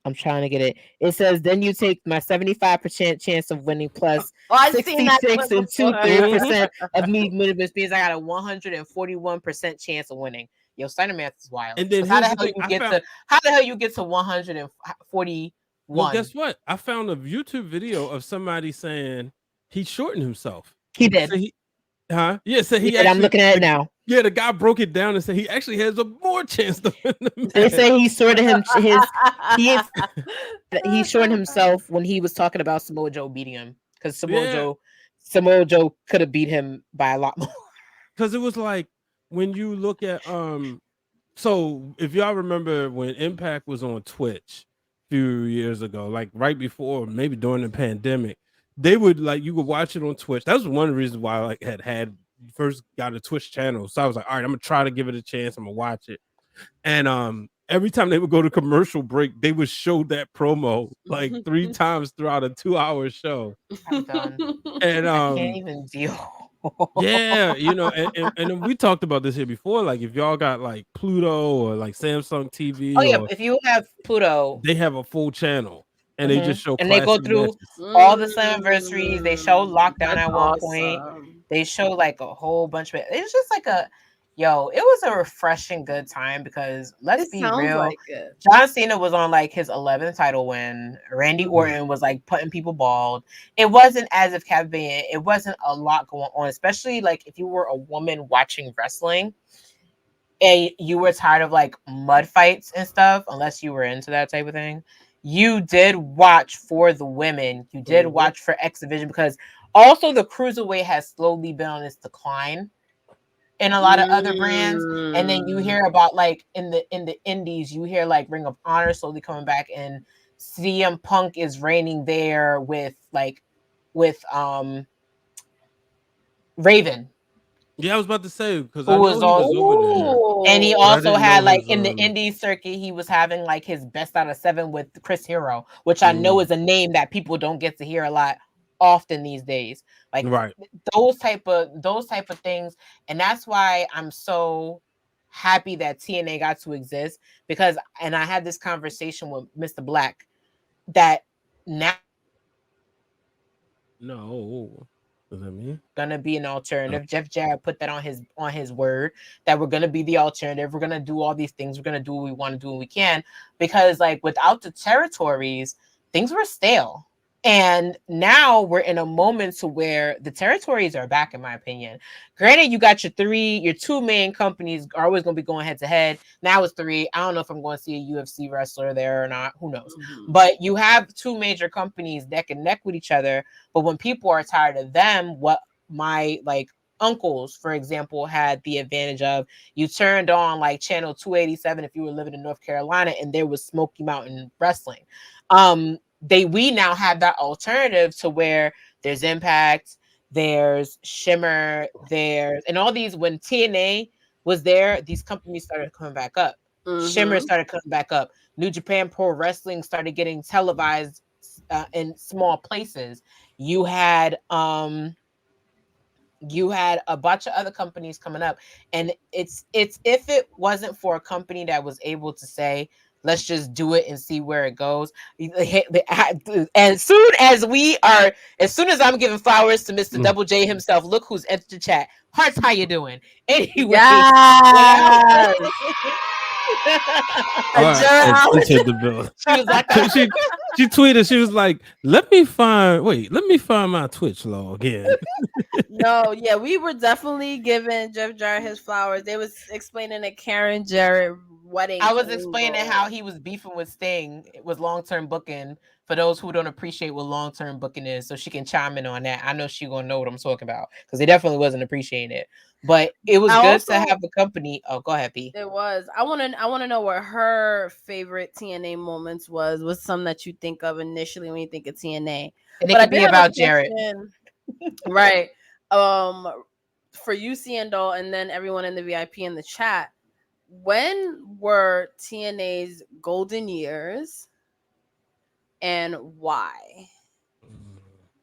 I'm trying to get it. It says, then you take my 75% chance of winning plus 66 and 2/3% of me winning, means I got a 141% chance of winning. Yo, Steiner is wild. And then how the here's the hell you get to 141? Well, guess what? I found a YouTube video of somebody saying he shortened himself. He did. So yeah, so he I'm looking at it now. Yeah, the guy broke it down and said he actually has a more chance to win the match. They say he shortened he shortened himself when he was talking about Samoa Joe beating him, because Samoa Joe could have beat him by a lot more. Because it was like, when you look at so if y'all remember when Impact was on Twitch a few years ago, like right before, maybe during the pandemic, they would you could watch it on Twitch. That was one of the reasons why I had first got a Twitch channel. So I was like, all right, I'm gonna try to give it a chance. I'm gonna watch it. And every time they would go to commercial break, they would show that promo like 3 times throughout a 2-hour show. I'm done. And I can't even deal. Yeah, and we talked about this here before. Like, if y'all got like Pluto or like Samsung TV, if you have Pluto, they have a full channel and they just show and they go through all the Slammiversaries. They show Lockdown at one point. They show like a whole bunch of it. It's just like it was a refreshing good time, because let's be real. Like it. John Cena was on like his 11th title win. Randy Orton was like putting people bald. It wasn't as if it wasn't a lot going on, especially like if you were a woman watching wrestling and you were tired of like mud fights and stuff, unless you were into that type of thing. You did watch for the women. You did watch for X Division, because also the cruiserweight has slowly been on its decline in a lot of other brands. And then you hear about like in the indies, you hear like Ring of Honor slowly coming back, and CM Punk is reigning there with Raven. Yeah, I was about to say, because who was also, and he also had like in the indie indie circuit, he was having like his best out of 7 with Chris Hero, which I know is a name that people don't get to hear a lot often these days. Like those type of things. And that's why I'm so happy that TNA got to exist, because, and I had this conversation with Mr. Black, that now does that mean gonna be an alternative? Jeff Jarrett put that on his word, that we're gonna be the alternative. We're gonna do all these things. We're gonna do what we want to do when we can, because like without the territories, things were stale. And now we're in a moment to where the territories are back, in my opinion. Granted, you got your 2 main companies are always going to be going head to head. Now it's 3. I don't know if I'm going to see a UFC wrestler there or not. Who knows? But you have 2 major companies neck and neck with each other. But when people are tired of them, what my like uncles, for example, had the advantage of, you turned on like channel 287 if you were living in North Carolina, and there was Smoky Mountain Wrestling. We now have that alternative to where there's Impact, there's Shimmer, and all these. When TNA was there, these companies started coming back up. Shimmer started coming back up. New Japan Pro Wrestling started getting televised in small places. You had a bunch of other companies coming up, and it's if it wasn't for a company that was able to say, let's just do it and see where it goes. And as soon as I'm giving flowers to Mr. Double J himself, look who's entered the chat. Hearts, how you doing? Anyway. She tweeted, she was like, let me find my Twitch log again. No, yeah, we were definitely giving Jeff Jarrett his flowers. They was explaining the Karen Jarrett wedding. I was explaining how he was beefing with Sting with long-term booking, for those who don't appreciate what long-term booking is, so she can chime in on that. I know she's gonna know what I'm talking about, because they definitely wasn't appreciating it. But it was good to have the company. Oh, go ahead, P. It was. I want to know what her favorite TNA moments was. What's some that you think of initially when you think of TNA? And it could be about Jarrett. Right. For you, Seindole, and then everyone in the VIP in the chat, when were TNA's golden years and why?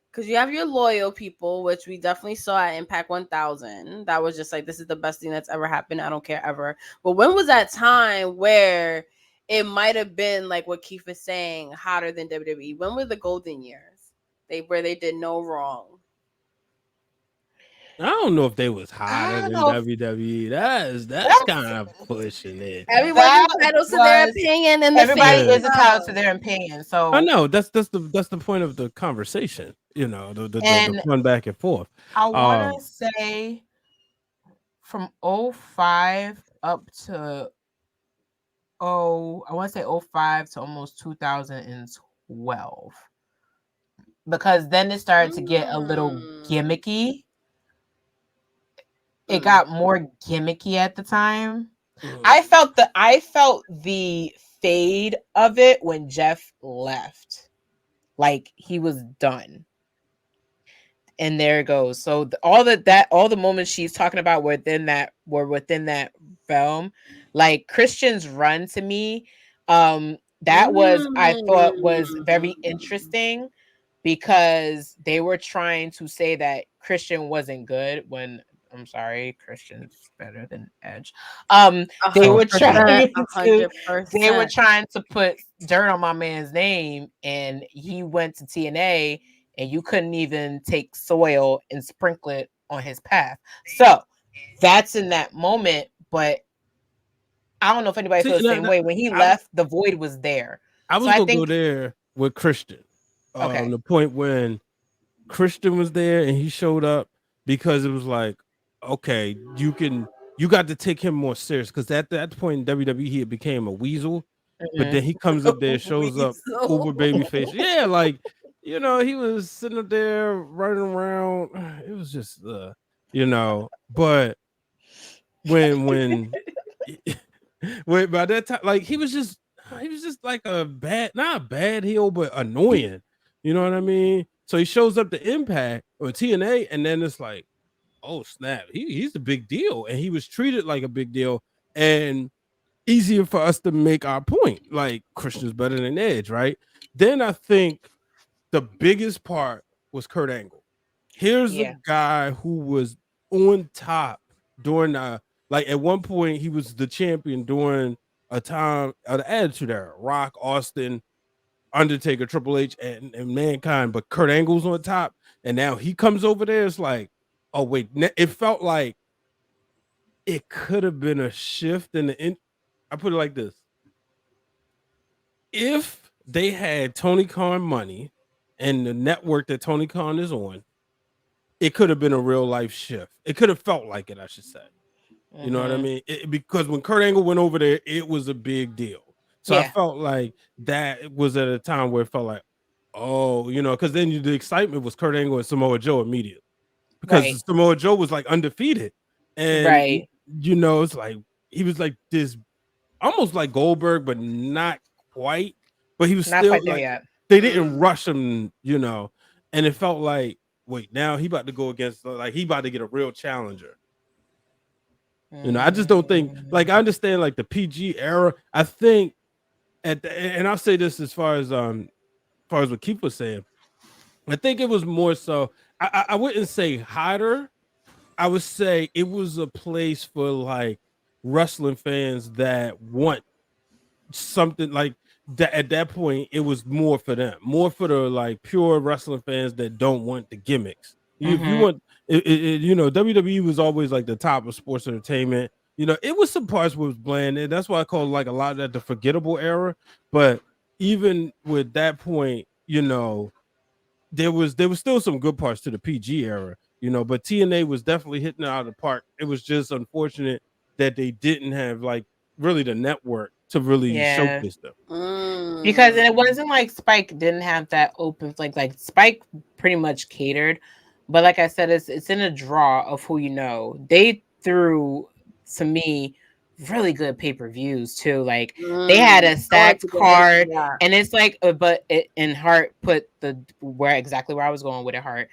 Because you have your loyal people, which we definitely saw at Impact 1000. That was just like, this is the best thing that's ever happened. I don't care ever. But when was that time where it might have been like what Keith is saying, hotter than WWE? When were the golden years? Where they did no wrong? I don't know if they was hotter than WWE. That's kind of pushing it. Everyone's entitled to their opinion, and the everybody fans is entitled to their opinion. So I know that's the point of the conversation. You know, the fun back and forth. I want to say from 05 up to I want to say 05 to almost 2012. Because then it started to get a little gimmicky. It got more gimmicky at the time. I felt the fade of it when Jeff left. Like he was done. And there it goes. So all the moments she's talking about were within that realm. Like Christian's run to me, that was I thought was very interesting because they were trying to say that Christian wasn't good when I'm sorry, Christian's better than Edge. They were trying to put dirt on my man's name, and he went to TNA, and you couldn't even take soil and sprinkle it on his path. So that's in that moment, but I don't know if anybody feels the same way. When he left, the void was there. I was gonna go there with Christian. Okay. The point when Christian was there and he showed up because it was like, okay, you got to take him more serious because at that point in WWE he became a weasel, but then he comes up there, shows up, uber babyface. Yeah, like he was sitting up there running around. It was just but when by that time, like he was just like not a bad heel, but annoying. You know what I mean? So he shows up to Impact or TNA, and then it's like, oh snap, he's a big deal, and he was treated like a big deal, and easier for us to make our point. Like Christian's better than Edge, right? Then I think the biggest part was Kurt Angle. Here's a guy who was on top during like at one point he was the champion during a time of the Attitude Era. Rock, Austin, Undertaker, Triple H, and Mankind, but Kurt Angle's on top, and now he comes over there. It's like, oh wait, it felt like it could have been a shift in the. I put it like this: if they had Tony Khan money and the network that Tony Khan is on, it could have been a real life shift. It could have felt like it, I should say. You know what I mean? Because when Kurt Angle went over there, it was a big deal. So I felt like that was at a time where it felt like, oh, because then the excitement was Kurt Angle and Samoa Joe immediately. Because Samoa Joe was like undefeated. And, it's like, he was like this, almost like Goldberg, but not quite. But he was not still quite like, there yet. They didn't rush him, and it felt like, wait, now he about to go against, like, he about to get a real challenger. I just don't think, like, I understand like the PG era. I think and I'll say this as far as what Keith was saying, I think it was more so. I wouldn't say hotter. I would say it was a place for like wrestling fans that want something like that. At that point, it was more for them, more for the like pure wrestling fans that don't want the gimmicks. If you want, WWE was always like the top of sports entertainment. It was some parts where it was bland, and that's why I call like a lot of that the forgettable era. But even with that point, there was still some good parts to the PG era. But TNA was definitely hitting it out of the park. It was just unfortunate that they didn't have like really the network to really showcase them. Because it wasn't like Spike didn't have that open, like Spike pretty much catered. But like I said, it's in a draw of who they threw, to me, really good pay-per-views too. Like they had a stacked card, and it's like, and Hart put exactly where I was going with it. Hart,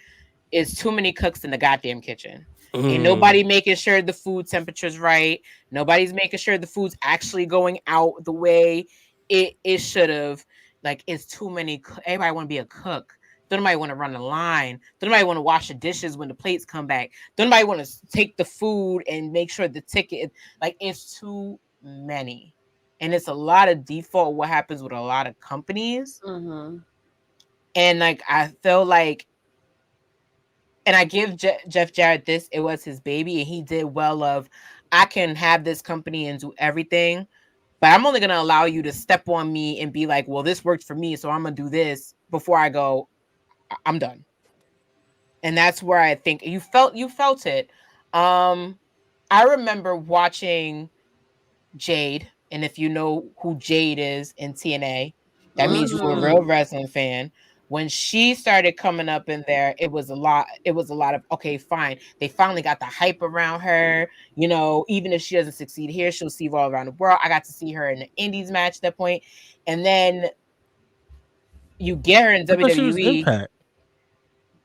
it's too many cooks in the goddamn kitchen. Ain't nobody making sure the food temperature's right. Nobody's making sure the food's actually going out the way it should have. Like, it's too many. Everybody want to be a cook. Don't nobody want to run the line. Don't nobody want to wash the dishes when the plates come back. Don't nobody want to take the food and make sure the ticket. Like, it's too many. And it's a lot of default what happens with a lot of companies. And like, I feel like and I give Jeff Jarrett this. It was his baby, and he did well. I can have this company and do everything, but I'm only gonna allow you to step on me and be like, "Well, this worked for me, so I'm gonna do this before I go. I'm done." And that's where I think you felt it. I remember watching Jade, and if you know who Jade is in TNA, that means you're a real wrestling fan. When she started coming up in there, it was a lot. It was a lot of, okay, fine. They finally got the hype around her. You know, even if she doesn't succeed here, she'll see all around the world. I got to see her in the Indies match at that point, and then you get her in I thought she was WWE. Impact.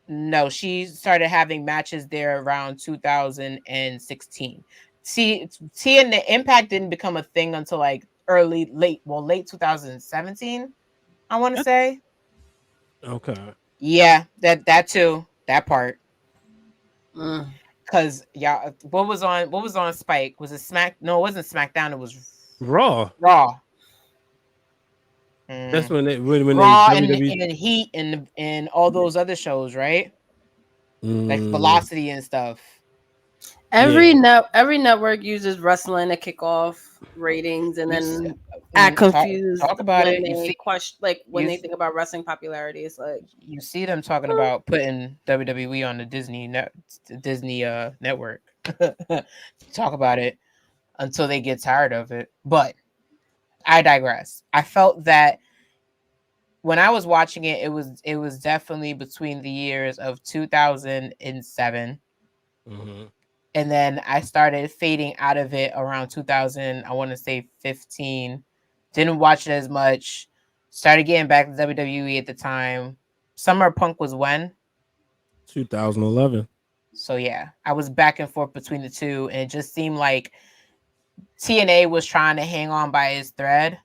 No, she started having matches there around 2016. See, TNA Impact didn't become a thing until like late 2017. I want to say. Okay. Yeah, that too. That part. Cause y'all, what was on Spike? Was it Smack? No, it wasn't SmackDown. It was Raw. Raw. That's when Raw they and WWE. Heat and all those other shows, right? Like Velocity and stuff. Every network uses wrestling to kick off ratings, and then act confused talk about when it. You they see, question, like when they think about wrestling popularity. It's like you see them talking about putting WWE on the Disney network. Talk about it until they get tired of it. But I digress. I felt that when I was watching it, it was definitely between the years of 2007. And then I started fading out of it around 2000, I want to say 15. Didn't watch it as much. Started getting back to WWE at the time. Summer Punk was when? 2011. So yeah, I was back and forth between the two, and it just seemed like TNA was trying to hang on by his thread.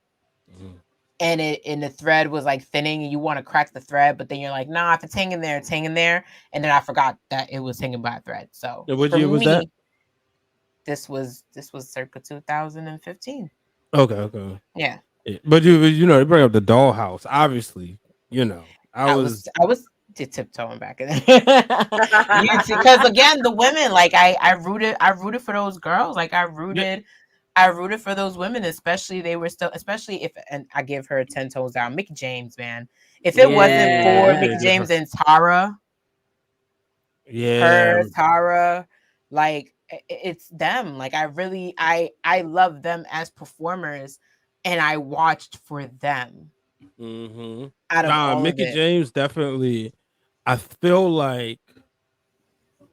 And the thread was like thinning, and you want to crack the thread, but then you're like, nah, if it's hanging there, it's hanging there. And then I forgot that it was hanging by a thread. So what year was that? This was circa 2015. Okay. Yeah. But you know, they bring up the dollhouse. Obviously, you know, I was tiptoeing back in because again, the women, like I rooted for those girls. Like I rooted for those women, especially if, and I give her 10 toes down. Mickey James, man. If it wasn't for Mickey James and Tara, Tara, like it's them. Like I love them as performers, and I watched for them. Out of all Mickey of it. James, definitely. I feel like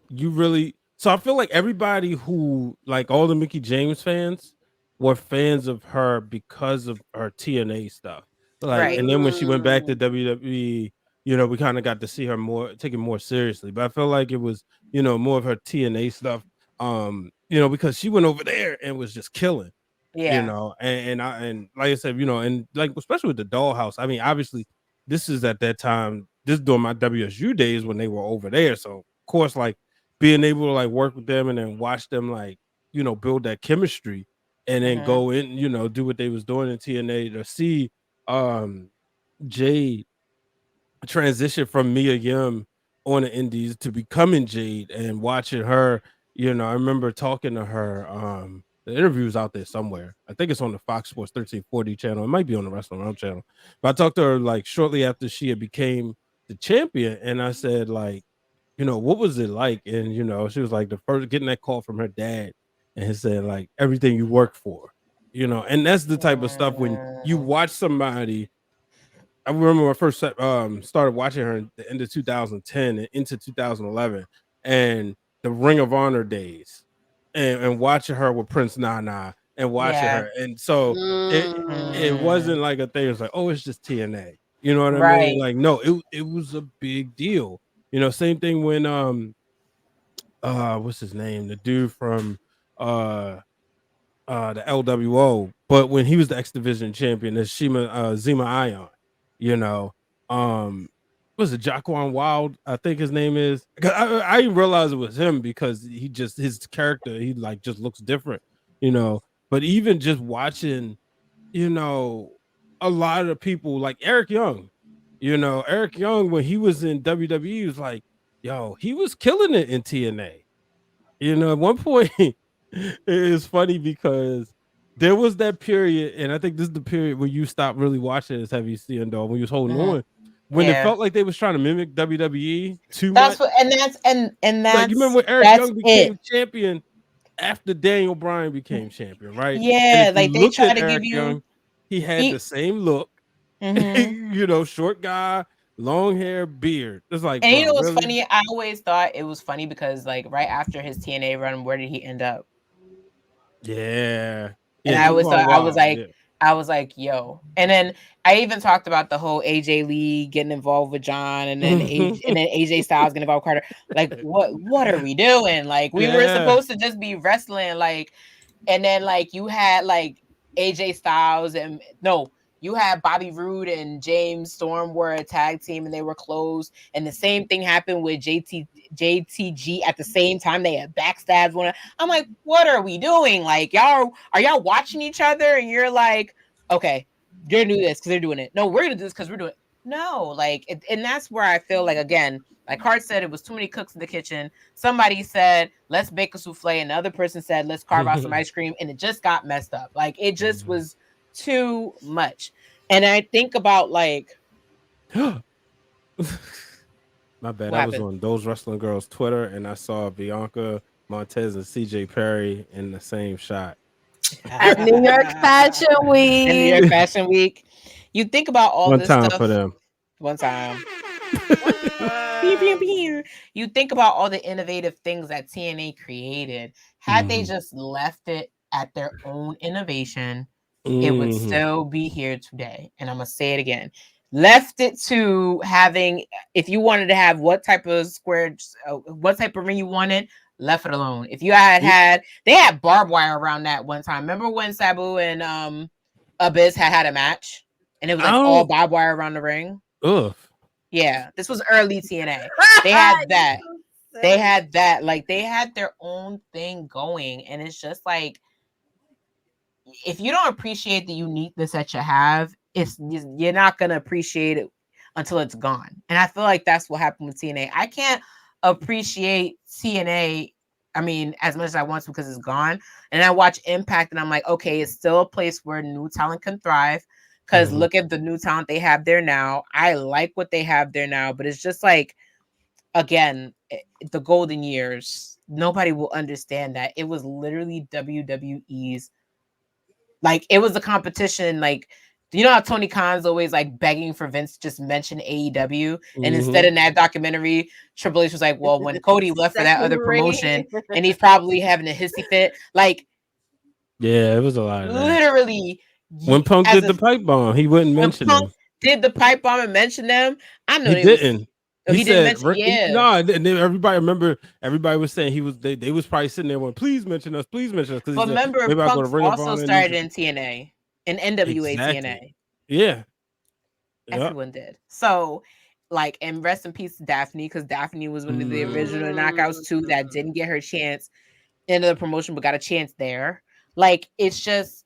you really. So I feel like everybody who, like all the Mickey James fans, were fans of her because of her TNA stuff. Like, and then when she went back to WWE, you know, we kind of got to see her taken more seriously. But I feel like it was, you know, more of her TNA stuff. You know, because she went over there and was just killing. Yeah. You know, and like I said, you know, and like especially with the dollhouse. I mean, obviously, this is at that time. This is during my WSU days when they were over there. So of course, like being able to like work with them and then watch them like, you know, build that chemistry and then go in, you know, do what they was doing in TNA, to see Jade transition from Mia Yim on the Indies to becoming Jade, and watching her, you know, I remember talking to her. The interview's out there somewhere. I think it's on the Fox Sports 1340 channel. It might be on the Wrestling Around channel. But I talked to her like shortly after she had became the champion, and I said, like, you know, what was it like? And you know, she was like, the first getting that call from her dad, and he said, like, everything you work for, you know. And that's the type of stuff when you watch somebody. I remember when I first started watching her in the end of 2010 and into 2011, and the Ring of Honor days, and watching her with Prince Nana, and watching her, and so it wasn't like a thing. It was like, oh, it's just TNA, you know what I mean? Like, no, it was a big deal. You know, same thing when what's his name, the dude from the LWO, but when he was the X Division champion, the Zima Ion, you know, was it Jaquan Wild? I think his name is. I didn't realize it was him because his character, he like just looks different, you know. But even just watching, you know, a lot of people like Eric Young, you know, Eric Young when he was in WWE, he was like, yo, he was killing it in TNA. You know, at one point, it is funny because there was that period, and I think this is the period where you stopped really watching as heavy Seindole when you was holding on. When it felt like they was trying to mimic WWE too much. That's what, and that's Like, you remember when Eric Young became champion after Daniel Bryan became champion, right? Yeah, and if like you they looked try at to give Eric you. Young, he had the same look. You know, short guy, long hair, beard. It's like, And bro, you know what's really? funny? I always thought it was funny because, like, right after his TNA run, where did he end up? Yeah. And Yeah, I he always was on thought Raw. I was like, yo. And then I even talked about the whole AJ Lee getting involved with John, and then AJ Styles getting involved with Carter. Like, what are we doing? Like, we were supposed to just be wrestling, like, and then like you had like AJ Styles and you had Bobby Roode and James Storm were a tag team and they were close. And the same thing happened with JTG at the same time. They had backstabs one. I'm like, what are we doing? Like, are y'all watching each other? And you're like, okay, you're gonna do this because they're doing it. No, we're gonna do this because we're doing it. No, like, and that's where I feel like, again, like Hart said, it was too many cooks in the kitchen. Somebody said, let's bake a souffle. Another person said, let's carve out some ice cream. And it just got messed up. Like, it just was too much. And I think about, like, my bad. I was on Those Wrestling Girls Twitter and I saw Bianca Montez and CJ Perry in the same shot at New York Fashion Week. In New York Fashion Week, you think about all one this time stuff. for them. One time. You think about all the innovative things that TNA created. Had they just left it at their own innovation, it would still be here today. And I'm gonna say it again. Left it to having, if you wanted to have what type of what type of ring you wanted, left it alone. If you they had barbed wire around that one time. Remember when Sabu and Abyss had a match and it was like all barbed wire around the ring? Ugh. Yeah, this was early TNA. They had that. They had that. Like, they had their own thing going. And it's just like, if you don't appreciate the uniqueness that you have, you're not going to appreciate it until it's gone. And I feel like that's what happened with TNA. I can't appreciate TNA, I mean, as much as I want to because it's gone. And I watch Impact and I'm like, okay, it's still a place where new talent can thrive. Because look at the new talent they have there now. I like what they have there now, but it's just like, again, the golden years. Nobody will understand that. It was literally WWE's, like, it was a competition. Like, you know how Tony Khan's always like begging for Vince to just mention AEW, and instead in that documentary, Triple H was like, "Well, when Cody left for that other promotion, and he's probably having a hissy fit." Like, yeah, it was a lot of that. Literally. When Punk did the pipe bomb, he wouldn't mention them. Did the pipe bomb and mention them? I know he didn't. He didn't mention. No, and then everybody remember. Everybody was saying they was probably sitting there going, "Please mention us, please mention us." But remember, Punk also started in TNA, in NWA TNA. Yeah, everyone did. So, like, and rest in peace to Daphne, because Daphne was one of the original Knockouts too that didn't get her chance in the promotion, but got a chance there. Like, it's just,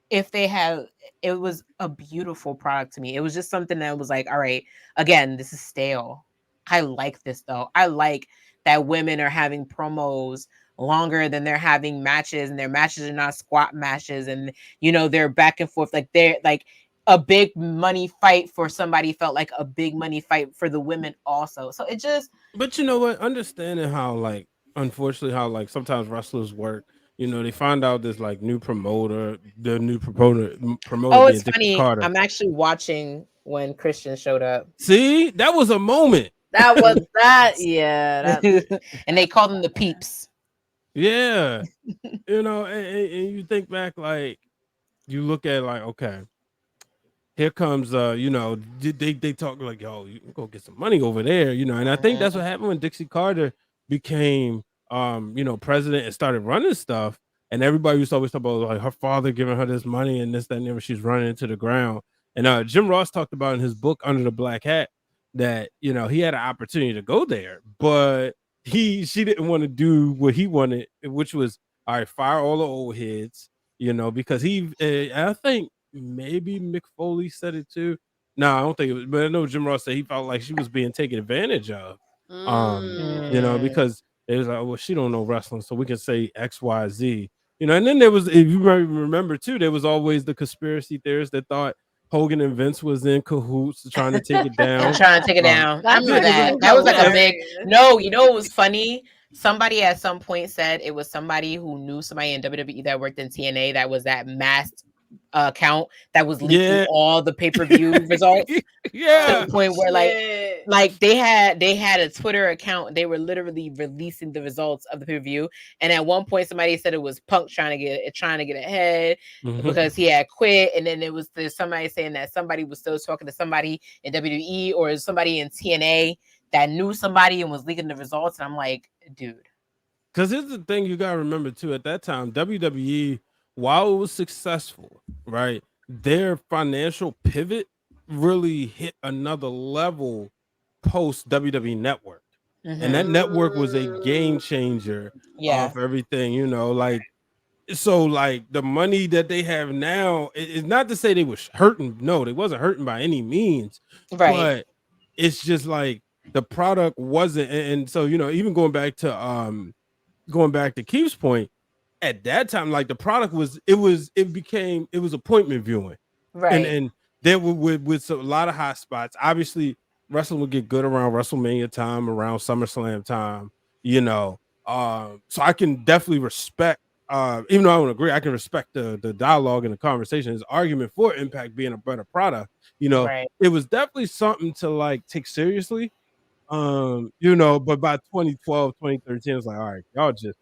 if they have, it was a beautiful product to me. It was just something that was like, all right, again, this is stale. I like this though. I like that women are having promos longer than they're having matches, and their matches are not squat matches, and you know, they're back and forth. Like, they're like a big money fight for somebody felt like a big money fight for the women also. So it just, but you know what, understanding how, like, unfortunately, how like sometimes wrestlers work. You know, they find out this like new promoter, the new promoter. Oh, it's funny. Carter. I'm actually watching when Christian showed up. See, that was a moment. That was that, yeah. And they called them the peeps. Yeah, you know, and you think back, like, you look at like, okay, here comes, you know, they talk like, yo, you can go get some money over there, you know, and I think that's what happened when Dixie Carter became, you know, president and started running stuff, and everybody used to always talk about like her father giving her this money and this, that, and ever. She's running into the ground. And Jim Ross talked about in his book Under the Black Hat that, you know, he had an opportunity to go there, but she didn't want to do what he wanted, which was, all right, fire all the old heads, you know, because I think maybe Mick Foley said it too. No, I don't think it was, but I know Jim Ross said he felt like she was being taken advantage of. You know, because it was like, well, she don't know wrestling, so we can say XYZ. You know, and then there was, if you remember too, there was always the conspiracy theorists that thought Hogan and Vince was in cahoots trying to take it down. Trying to take it down. I remember that. That was like a big. No, you know what was funny? Somebody at some point said it was somebody who knew somebody in WWE that worked in TNA that was that masked account that was leaking all the pay-per-view results. To the point where like they had a Twitter account. They were literally releasing the results of the pay-per-view. And at one point somebody said it was Punk trying to get ahead because he had quit. And then there's somebody saying that somebody was still talking to somebody in WWE or somebody in TNA that knew somebody and was leaking the results. And I'm like, dude. Because here's the thing you gotta remember too, at that time, WWE, while it was successful, right, their financial pivot really hit another level post WWE Network. And that network was a game changer for everything, you know, like, so like the money that they have now is not to say they was hurting. No, they wasn't hurting by any means, but it's just like the product wasn't. And so, you know, even going back to Keith's point, at that time, like the product was appointment viewing, and there with a lot of hot spots. Obviously, wrestling would get good around WrestleMania time, around SummerSlam time, you know. So I can definitely respect, even though I don't agree, I can respect the dialogue and the conversation, his argument for Impact being a better product. You know, it was definitely something to like take seriously. You know, but by 2012, 2013, it's like, all right, y'all just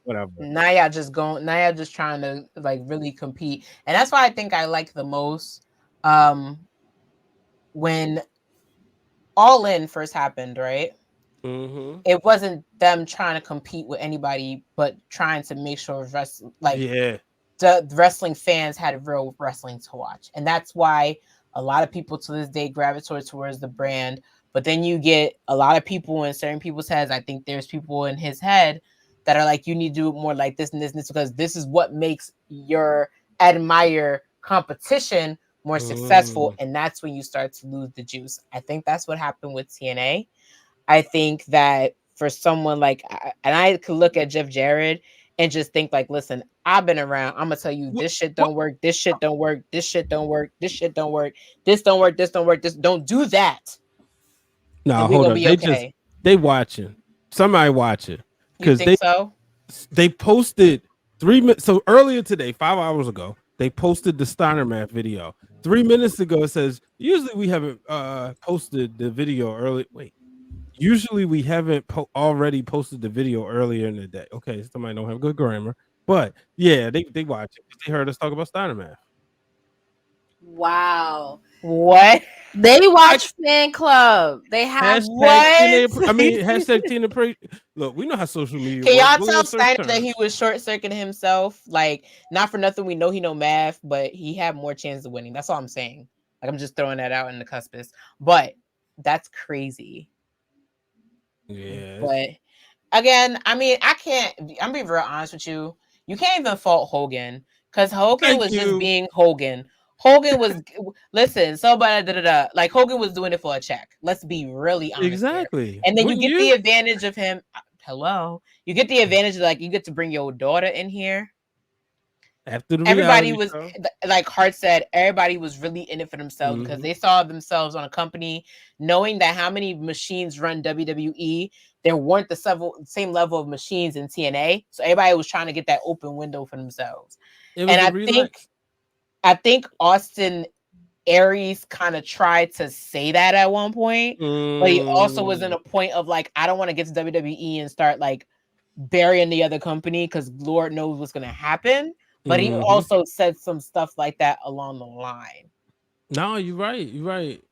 whatever. Now y'all just trying to like really compete. And that's why I think I like the most when All In first happened, right? It wasn't them trying to compete with anybody, but trying to make sure the wrestling fans had real wrestling to watch. And that's why a lot of people to this day gravitate towards the brand. But then you get a lot of people in certain people's heads. I think there's people in his head that are like, you need to do more like this and this and this, because this is what makes your admire competition more successful. And that's when you start to lose the juice. I think that's what happened with TNA. I think that for someone like, and I could look at Jeff Jarrett and just think like, listen, I've been around. I'm gonna tell you, this shit don't work. This shit don't work. This shit don't work. This shit don't work. This don't work. This don't work. This don't do that. No, hold on. They watching. Somebody watching. Because they posted 3 minutes. So earlier today, 5 hours ago, they posted the Steiner Math video. 3 minutes ago, it says, usually we haven't posted the video early. Wait. Usually we haven't already posted the video earlier in the day. Okay, somebody don't have good grammar. But yeah, they watch it. They heard us talk about Steiner Math. Wow. What? They watch Fan Club. They have hashtag Tina. Look, we know how social media Can y'all tell Steiner that he was short-circuiting himself? Like, not for nothing, we know he know math, but he had more chance of winning. That's all I'm saying. Like, I'm just throwing that out in the cuspice. But that's crazy. Yeah. But again, I mean, I'm being real honest with you. You can't even fault Hogan, because Hogan was just being Hogan. Hogan was like Hogan was doing it for a check. Let's be really honest. Exactly. Here. And then you get the advantage of him. Hello. You get the advantage of like you get to bring your daughter in here. After the everybody was show. Like Hart said, everybody was really in it for themselves because they saw themselves on a company, knowing that how many machines run WWE, there weren't the same level of machines in TNA. So everybody was trying to get that open window for themselves. And I think Austin Aries kind of tried to say that at one point, but he also was in a point of like, I don't want to get to WWE and start like burying the other company because Lord knows what's going to happen. But he also said some stuff like that along the line. No, you're right. You're right.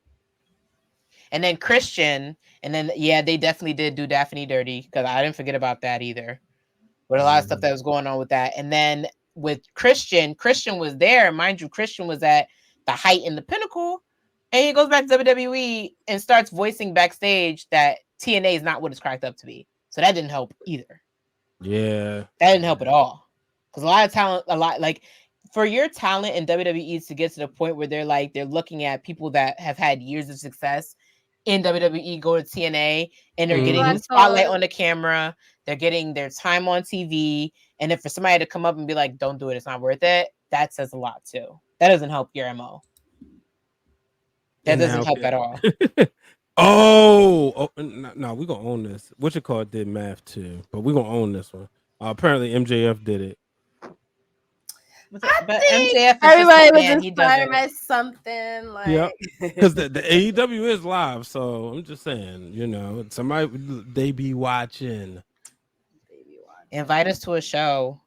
And then Christian, and then, yeah, they definitely did do Daphne dirty because I didn't forget about that either. But a lot of stuff that was going on with that. And then with Christian was there. Mind you, Christian was at the height and the pinnacle. And he goes back to WWE and starts voicing backstage that TNA is not what it's cracked up to be. So that didn't help either. Yeah. That didn't help at all. Because a lot of talent, like for your talent in WWE to get to the point where they're looking at people that have had years of success in WWE go to TNA, and they're Mhm. getting the Black spotlight Thought. on the camera. They're getting their time on TV. And if for somebody to come up and be like, don't do it, it's not worth it, that says a lot too. That doesn't help your MO. That And doesn't now, help at all. oh, no, we're gonna own this. What you call it did math too, but we're gonna own this one. Apparently MJF did it. But think MJF is everybody just a was man. He inspired doesn't. by something like. Yep. Because the AEW is live, so I'm just saying, you know, somebody they be watching. Invite us to a show.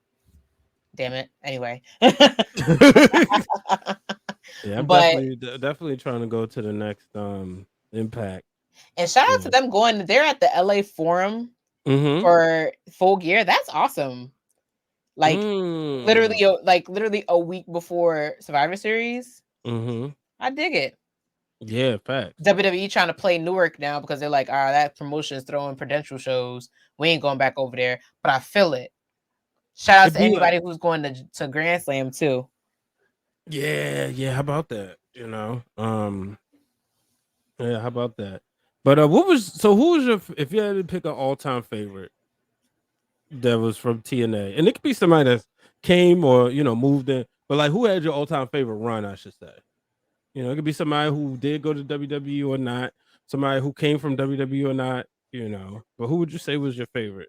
Damn it. Anyway. Yeah, I'm But definitely trying to go to the next Impact. and shout out to them going. They're at the LA Forum for Full Gear. That's awesome. Like literally a week before Survivor Series. I dig it. Yeah, fact. WWE trying to play Newark now because they're like, that promotion is throwing Prudential shows. We ain't going back over there. But I feel it. Shout out to anybody who's going to Grand Slam too. Yeah. How about that? You know, yeah. How about that? But who was your if you had to pick an all-time favorite that was from TNA, and it could be somebody that came or moved in, but like who had your all-time favorite run? I should say. You know, it could be somebody who did go to WWE or not, somebody who came from WWE or not. You know, but who would you say was your favorite?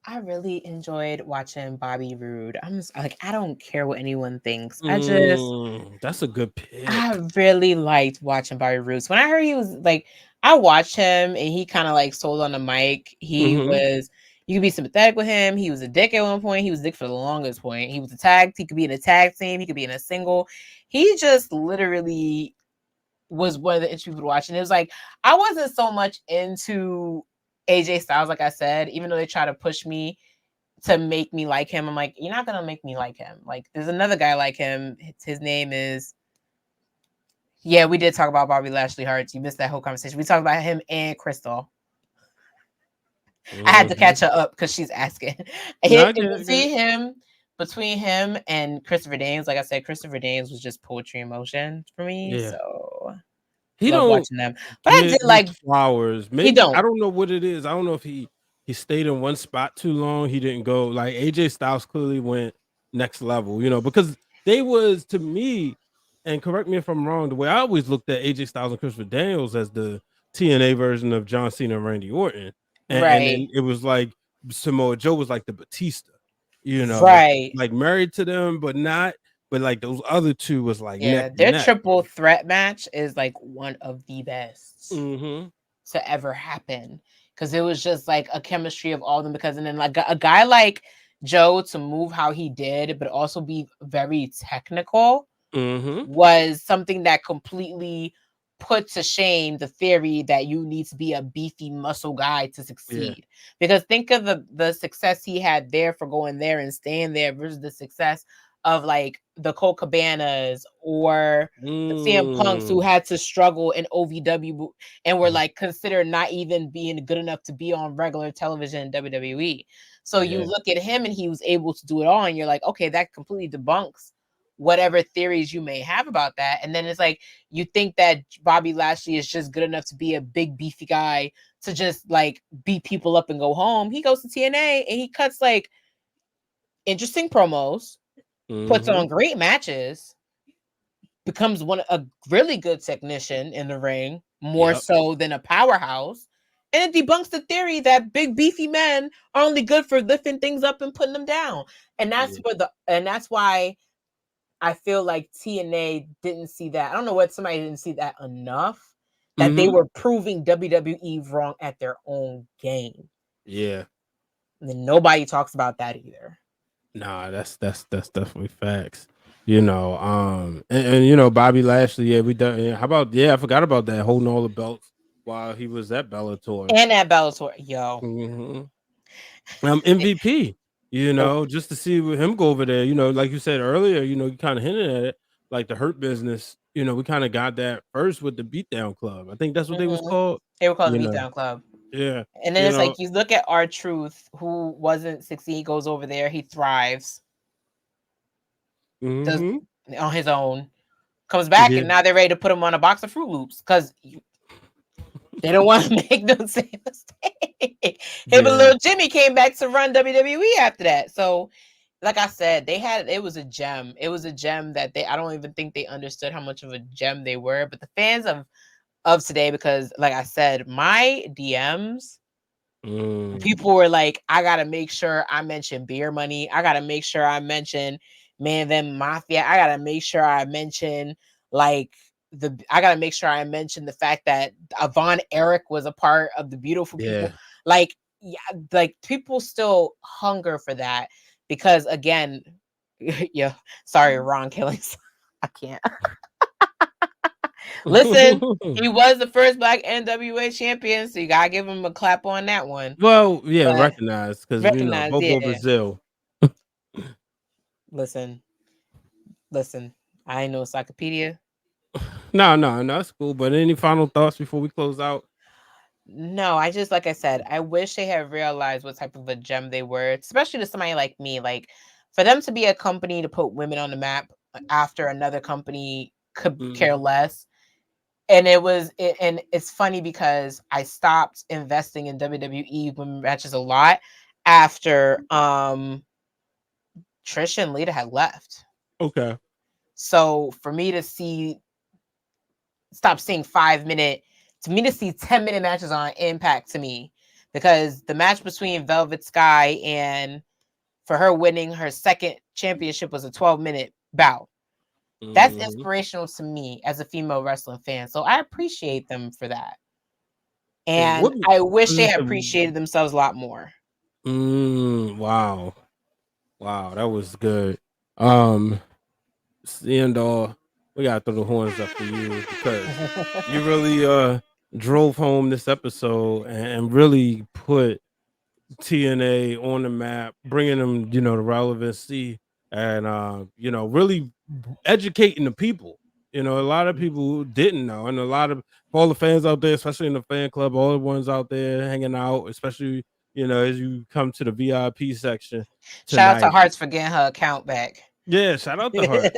I really enjoyed watching Bobby Roode. I'm just like, I don't care what anyone thinks. That's a good pick. I really liked watching Bobby Roode. When I heard he was like, I watched him and he kind of like sold on the mic. He was, you could be sympathetic with him. He was a dick at one point. He was a dick for the longest point. He was he could be in a tag team. He could be in a single. He just literally was one of the interesting people to watch. And it was like, I wasn't so much into AJ Styles, like I said, even though they try to push me to make me like him. I'm like, you're not gonna make me like him. Like, there's another guy like him. His name is. Yeah, we did talk about Bobby Lashley Hart. You missed that whole conversation. We talked about him and Crystal. I had to catch her up because she's asking. Between him and Christopher Daniels, like I said, Christopher Daniels was just poetry in motion for me. Yeah. So he love don't watching them. But I did like flowers. Maybe he don't. I don't know what it is. I don't know if he stayed in one spot too long. He didn't go like AJ Styles clearly went next level, because they was to me, and correct me if I'm wrong, the way I always looked at AJ Styles and Christopher Daniels as the TNA version of John Cena and Randy Orton. And then it was like Samoa Joe was like the Batista, like married to them, but not. But like those other two was like their triple threat match is like one of the best to ever happen because it was just like a chemistry of all of them. Because and then like a guy like Joe to move how he did, but also be very technical was something that completely put to shame the theory that you need to be a beefy muscle guy to succeed. Because think of the success he had there for going there and staying there versus the success of like the Colt Cabanas or the CM Punks who had to struggle in OVW and were like considered not even being good enough to be on regular television in WWE. So you look at him and he was able to do it all and you're like, okay, that completely debunks whatever theories you may have about that. And then it's like, you think that Bobby Lashley is just good enough to be a big beefy guy to just like beat people up and go home. He goes to TNA and he cuts like interesting promos, puts on great matches, becomes a really good technician in the ring, more so than a powerhouse. And it debunks the theory that big beefy men are only good for lifting things up and putting them down. And that's that's why I feel like TNA didn't see that. I don't know what somebody didn't see that enough that they were proving WWE wrong at their own game. Yeah. And then nobody talks about that either. Nah, that's definitely facts. And Bobby Lashley, we done. How about I forgot about that, holding all the belts while he was at Bellator. And at Bellator, yo. MVP, just to see him go over there, like you said earlier, you kind of hinted at it, like the Hurt Business, we kind of got that first with the Beatdown Club. I think that's what they was called. They were called the Beatdown Club. Yeah. And then it's like you look at R-Truth, who wasn't 16, he goes over there, he thrives. Does on his own, comes back, and now they're ready to put him on a box of Fruit Loops because They don't want to make no same mistake. Him and little Jimmy came back to run WWE after that. So, like I said, it was a gem. It was a gem that I don't even think they understood how much of a gem they were. But the fans of today, because like I said, my DMs, people were like, I gotta make sure I mention Beer Money. I gotta make sure I mention Man Them Mafia. I gotta make sure I mention I gotta make sure I mention the fact that Von Erich was a part of the Beautiful People. Like people still hunger for that because again, yeah. Sorry, Ron Killings. I can't. Listen, he was the first Black NWA champion, so you gotta give him a clap on that one. Well, yeah, recognized because Bobo Brazil. Listen. I ain't no encyclopedia. No, it's cool. But any final thoughts before we close out? No, I just like I said, I wish they had realized what type of a gem they were, especially to somebody like me. Like for them to be a company to put women on the map after another company could care less. And and it's funny because I stopped investing in WWE women matches a lot after Trish and Lita had left. Okay. So for me to stop seeing 5-minute, to me to see 10-minute matches on Impact to me, because the match between Velvet Sky and for her winning her second championship was a 12-minute bout. That's inspirational to me as a female wrestling fan. So I appreciate them for that. And I wish they had appreciated themselves a lot more. Wow, that was good. Seindole, we gotta throw the horns up for you because you really drove home this episode and really put TNA on the map, bringing them, the relevancy and really educating the people. A lot of people didn't know, and a lot of all the fans out there, especially in the fan club, all the ones out there hanging out, especially as you come to the VIP section tonight. Shout out to Hearts for getting her account back. Yeah, shout out to Hearts.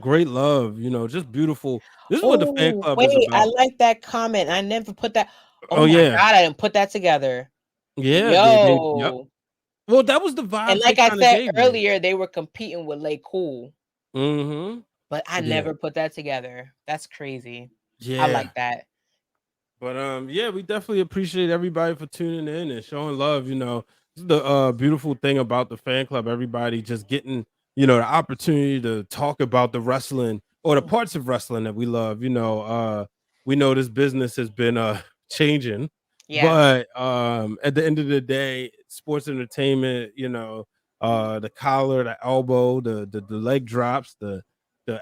Great love. Just beautiful. This is what the fan club is about. I like that comment. I never put that. Oh my God, I didn't put that together. Yeah. Yep. Well, that was the vibe. And like I said earlier, they were competing with Lay Cool. But I never put that together. That's crazy. Yeah. I like that. But we definitely appreciate everybody for tuning in and showing love. This is the beautiful thing about the fan club. Everybody just getting, the opportunity to talk about the wrestling or the parts of wrestling that we love. We know this business has been changing. Yeah. But at the end of the day, sports entertainment, the collar, the elbow, the leg drops, the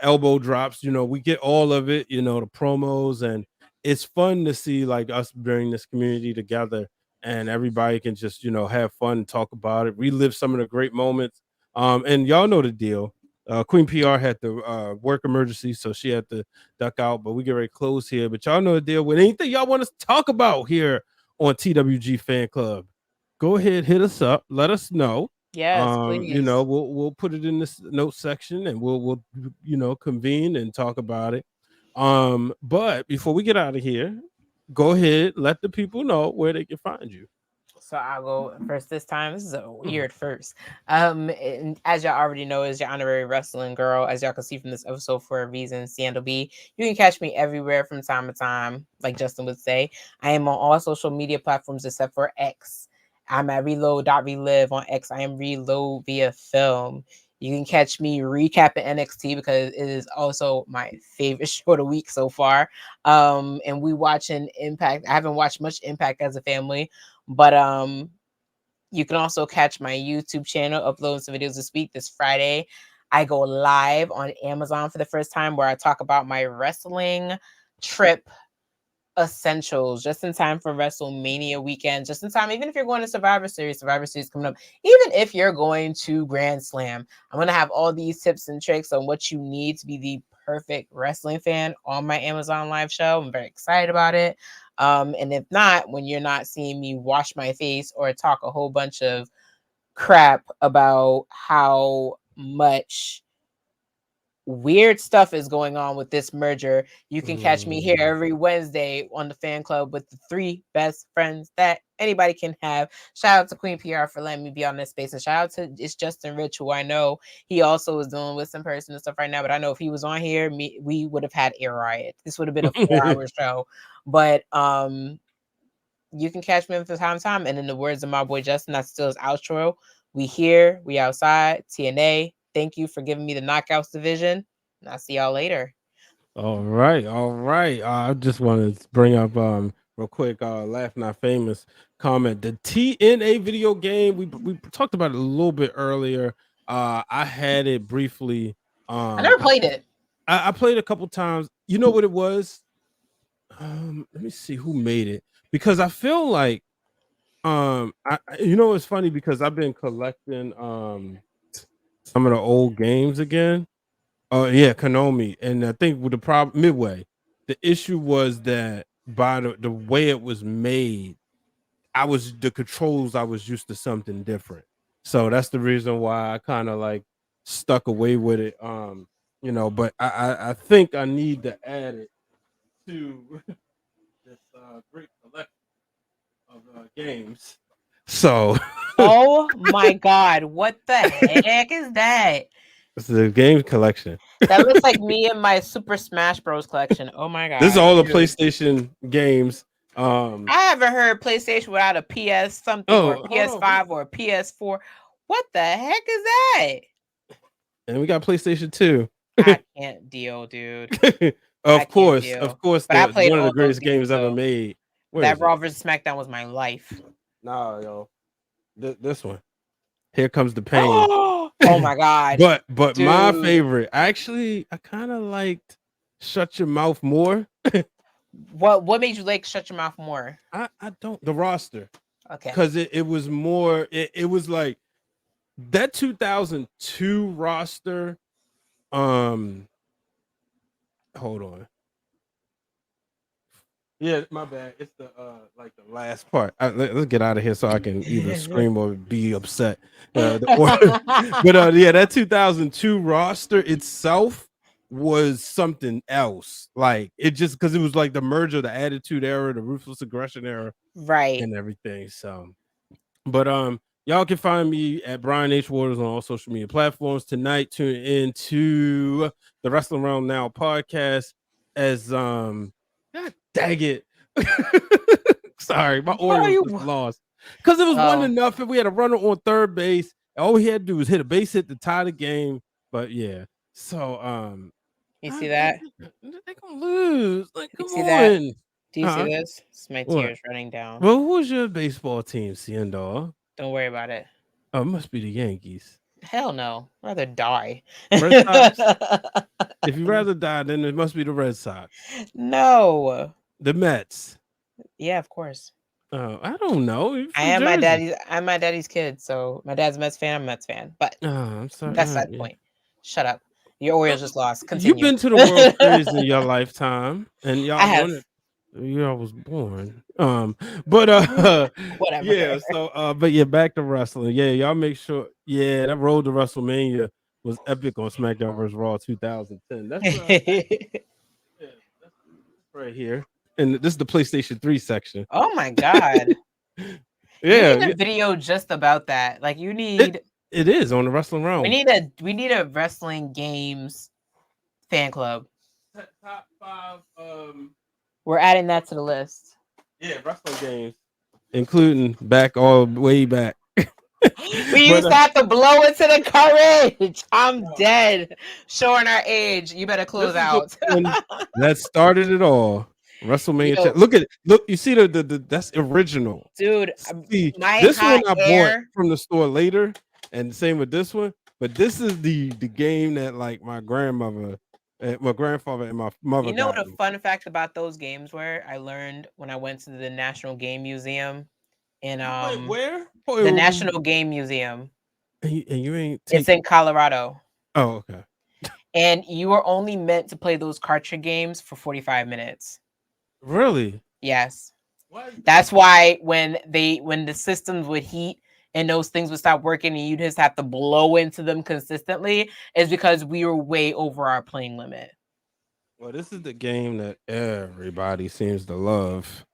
elbow drops, we get all of it, the promos, and it's fun to see like us bring this community together and everybody can just, have fun and talk about it, relive some of the great moments. And y'all know the deal. Queen PR had the work emergency, so she had to duck out, but we get ready to close here. But y'all know the deal. With anything y'all want us to talk about here on TWG Fan Club, go ahead, hit us up, let us know. Yes, please. We'll put it in this note section and we'll convene and talk about it. But before we get out of here, go ahead, let the people know where they can find you. So I'll go first this time. This is a weird first. And as y'all already know, is your honorary wrestling girl. As y'all can see from this episode for a reason, Seindole B. You can catch me everywhere from time to time, like Justin would say. I am on all social media platforms except for X. I'm at reload.relive on X. I am reload via film. You can catch me recapping NXT because it is also my favorite show of the week so far. And we watching Impact. I haven't watched much Impact as a family, but you can also catch my YouTube channel, uploading some videos this week. This Friday, I go live on Amazon for the first time where I talk about my wrestling trip essentials just in time for WrestleMania weekend, just in time, even if you're going to Survivor Series coming up, even if you're going to Grand Slam, I'm going to have all these tips and tricks on what you need to be the perfect wrestling fan on my Amazon live show. I'm very excited about it. And if not, when you're not seeing me wash my face or talk a whole bunch of crap about how much weird stuff is going on with this merger. You can catch me here every Wednesday on the fan club with the 3 best friends that anybody can have. Shout out to Queen PR for letting me be on this space, and shout out to it's Justin Rich, who I know he also is dealing with some personal stuff right now. But I know if he was on here, we would have had a riot. This would have been a 4-hour show. But you can catch me from time to time. And in the words of my boy Justin, that's still his outro. We here, we outside. TNA, thank you for giving me the Knockouts division. And I'll see y'all later. All right. I just want to bring up real quick, Laugh Not Famous comment. The TNA video game, we talked about it a little bit earlier. I had it briefly. I never played it. I played a couple times. You know what it was? Let me see who made it, because I feel like it's funny because I've been collecting some of the old games again. Oh yeah, Konami. And I think with the problem Midway, the issue was that by the way it was made, the controls I was used to something different. So that's the reason why I kind of like stuck away with it. But I think I need to add it to this great collection of games. So oh my god, what the heck is that? It's the game collection. That looks like me and my Super Smash Bros collection. Oh my god. This is all the PlayStation games. I haven't heard PlayStation without a PS something or PS5 or a PS4. What the heck is that? And we got PlayStation 2. I can't deal, dude. Of course. But I played one of all the greatest those games ever made. That Raw vs. SmackDown was my life. Nah, yo. This one. Here Comes the Pain. Oh my god. But dude, my favorite, actually, I kind of liked Shut Your Mouth more. What made you like Shut Your Mouth more? I don't, the roster. Okay. Because it was more, it was like that 2002 roster. Hold on. Yeah, my bad. It's the like the last part. Let's get out of here so I can either scream or be upset. But that 2002 roster itself was something else. Like it just because it was like the merger, the Attitude Era, the Ruthless Aggression Era, right, and everything. So, but y'all can find me at Brian H. Waters on all social media platforms. Tonight, tune in to the Wrestling Around Now podcast as God dang it. Sorry, my Orioles was lost. Because it was 1-0. We had a runner on third base. All we had to do was hit a base hit to tie the game. But yeah. So you see that? They're gonna lose. Like, come on. That? Do you see this? It's my tears running down. Well, who's your baseball team, Seindole? Don't worry about it. Oh, it must be the Yankees. Hell no. I'd rather die. Red Sox? If you'd rather die, then it must be the Red Sox. No. The Mets. Yeah, of course. Oh, I don't know. I'm my daddy's kid, so my dad's a Mets fan, I'm a Mets fan. But I'm sorry. That's that point. Shut up. Your Orioles just lost. Continue. You've been to the World Series in your lifetime, and y'all I have. Y'all was born. Whatever. Yeah, so but yeah, back to wrestling. Yeah, y'all make sure. Yeah, that road to WrestleMania was epic on SmackDown vs. Raw 2010. That's that's right here. And this is the PlayStation 3 section. Oh my god. Yeah. You need a video just about that. Like you need it is on the Wrestling Realm. We need a wrestling games fan club. Top 5 We're adding that to the list. Yeah, wrestling games. Including way back. We used to have to blow into the courage. I'm dead. Showing our age. You better close out. That started it all. WrestleMania. Look at it. Look, you see the that's original. Dude, see, this one I bought from the store later, and same with this one. But this is the game that like my grandfather and my mother. You know what a fun fact about those games were? I learned when I went to the National Game Museum in where? The National Game Museum. And you ain't. It's in Colorado. Oh, okay. And you were only meant to play those cartridge games for 45 minutes. Really? Yes. What? That's why when the systems would heat and those things would stop working and you just have to blow into them consistently, is because we were way over our playing limit. Well, this is the game that everybody seems to love.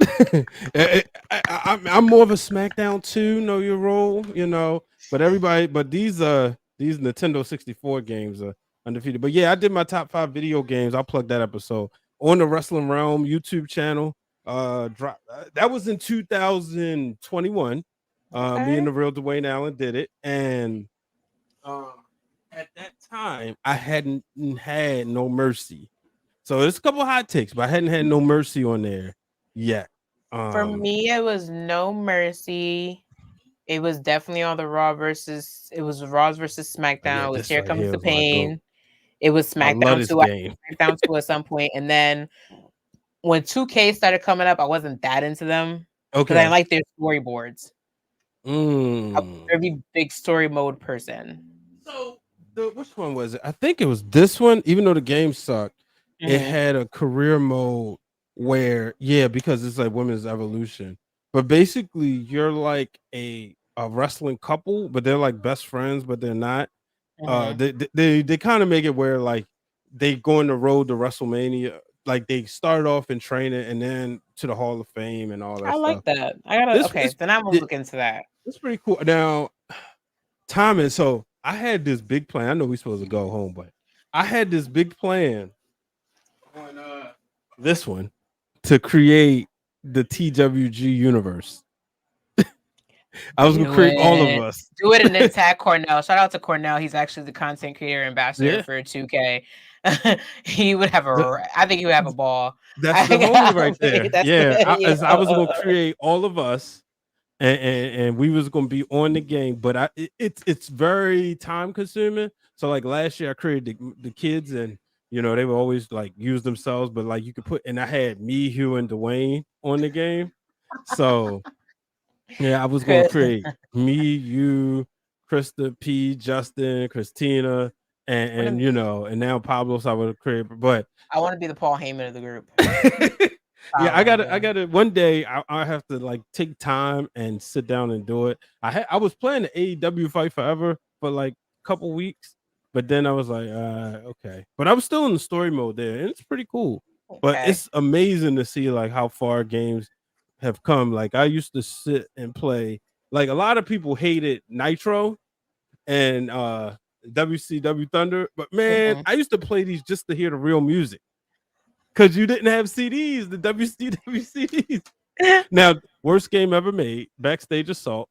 I'm more of a SmackDown 2, know your role, but these Nintendo 64 games are undefeated. But yeah, I did my top 5 video games. I'll plug that episode on the Wrestling Realm YouTube channel. That was in 2021. Me and the real Dwayne Allen did it, and at that time I hadn't had No Mercy. So there's a couple of hot takes, but I hadn't had No Mercy on there yet. For me, it was No Mercy. It was definitely on the Raw versus SmackDown. It was Here Comes the Pain. It was SmackDown 2. SmackDown 2 at some point. And then when 2K started coming up, I wasn't that into them. Because I like their storyboards. I'm a very big story mode person. So which one was it? I think it was this one, even though the game sucked. It had a career mode where, because it's like Women's Evolution, but basically you're like a wrestling couple, but they're like best friends, but they're not. They kind of make it where like they go on the road to WrestleMania, like they started off in training and then to the Hall of Fame and all that. I like that. I gotta then I'm gonna look into that. It's pretty cool. Now, Thomas, so I had this big plan. I know we're supposed to go home, but I had this big plan on this one to create the TWG universe. I was gonna create all of us. Do it and then tag Cornell. Shout out to Cornell. He's actually the content creator ambassador for 2K. He would have I think he would have a ball. That's the homie right there. I was gonna create all of us, and we was gonna be on the game, but it's very time consuming. So like last year, I created the kids, and they would always like use themselves, but like you could put, and I had me, Hugh, and Dwayne on the game. So yeah, I was gonna create me, you, KRISTA, P, Justin, CRISTINA, and and now Pablo's I would create, but I want to be the Paul Heyman of the group. I gotta one day I have to like take time and sit down and do it. I was playing the AEW Fight Forever for like a couple weeks, but then I was like, okay. But I was still in the story mode there, and it's pretty cool. But it's amazing to see like how far games have come. Like I used to sit and play. Like a lot of people hated Nitro and WCW Thunder, but man, I used to play these just to hear the real music. Because you didn't have CDs, the WCW CDs. Now, worst game ever made, Backstage Assault.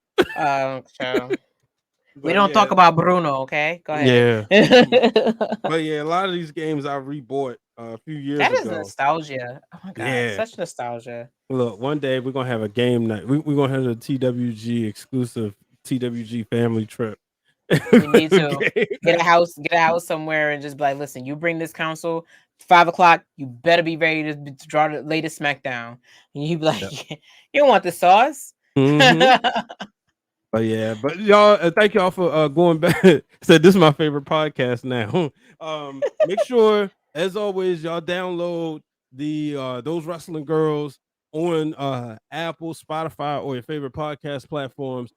We don't talk about Bruno, okay? Go ahead. Yeah. But yeah, a lot of these games I rebought a few years ago. That is nostalgia. Oh my God, such nostalgia. Look, one day we're going to have a game night. We're going to have a TWG exclusive TWG family trip. We need to get a house somewhere and just be like, listen, you bring this console 5 o'clock, you better be ready to draw the latest SmackDown. And you be like, you don't want the sauce. But yeah, but y'all, thank y'all for going back. Said this is my favorite podcast now. Make sure, as always, y'all download the Those Wrestling Girls on Apple, Spotify, or your favorite podcast platforms.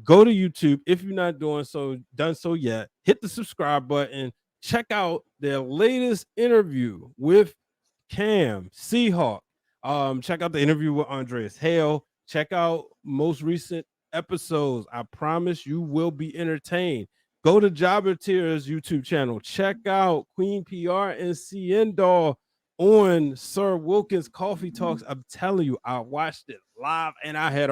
Go to YouTube if you're not done so yet. Hit the subscribe button. Check out their latest interview with Cam Seahawk. Check out the interview with Andreas Hale. Check out most recent episodes. I promise you will be entertained. Go to Jobber Tears YouTube channel. Check out Queen PR and Seindole on Sir Wilkins Coffee Talks. I'm telling you, I watched it live and I had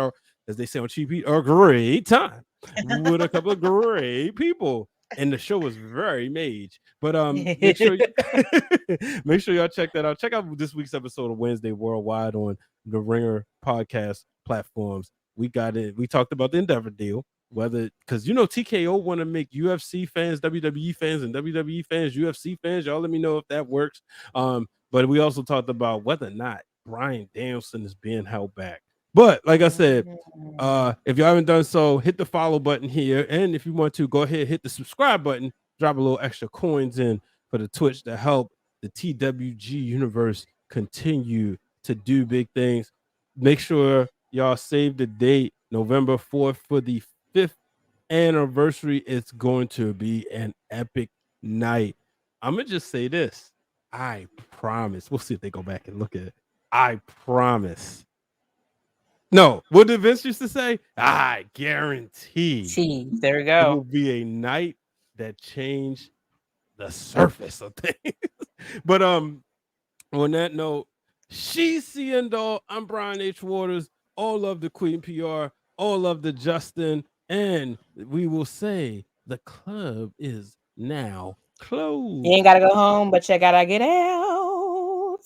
as they say on Cheap Heat, a great time with a couple of great people. And the show was very mage. But make sure y'all check that out. Check out this week's episode of Wednesday Worldwide on the Ringer podcast platforms. We got it. We talked about the Endeavor deal, whether because TKO want to make UFC fans, WWE fans, and WWE fans, UFC fans. Y'all let me know if that works. But we also talked about whether or not Bryan Danielson is being held back. But like I said, if y'all haven't done so, hit the follow button here. And if you want to, go ahead, hit the subscribe button, drop a little extra coins in for the Twitch to help the TWG universe continue to do big things. Make sure y'all save the date November 4th for the 5th anniversary. It's going to be an epic night. I'm gonna just say this. I promise. We'll see if they go back and look at it. I promise. No, what did Vince used to say? I guarantee. There we It go. will be a night that changed the surface of things. But on that note, she's Seindole. I'm Brian H. Waters. All love the Queen PR. All love the Justin. And we will say the club is now closed. You ain't gotta go home, but you gotta get out.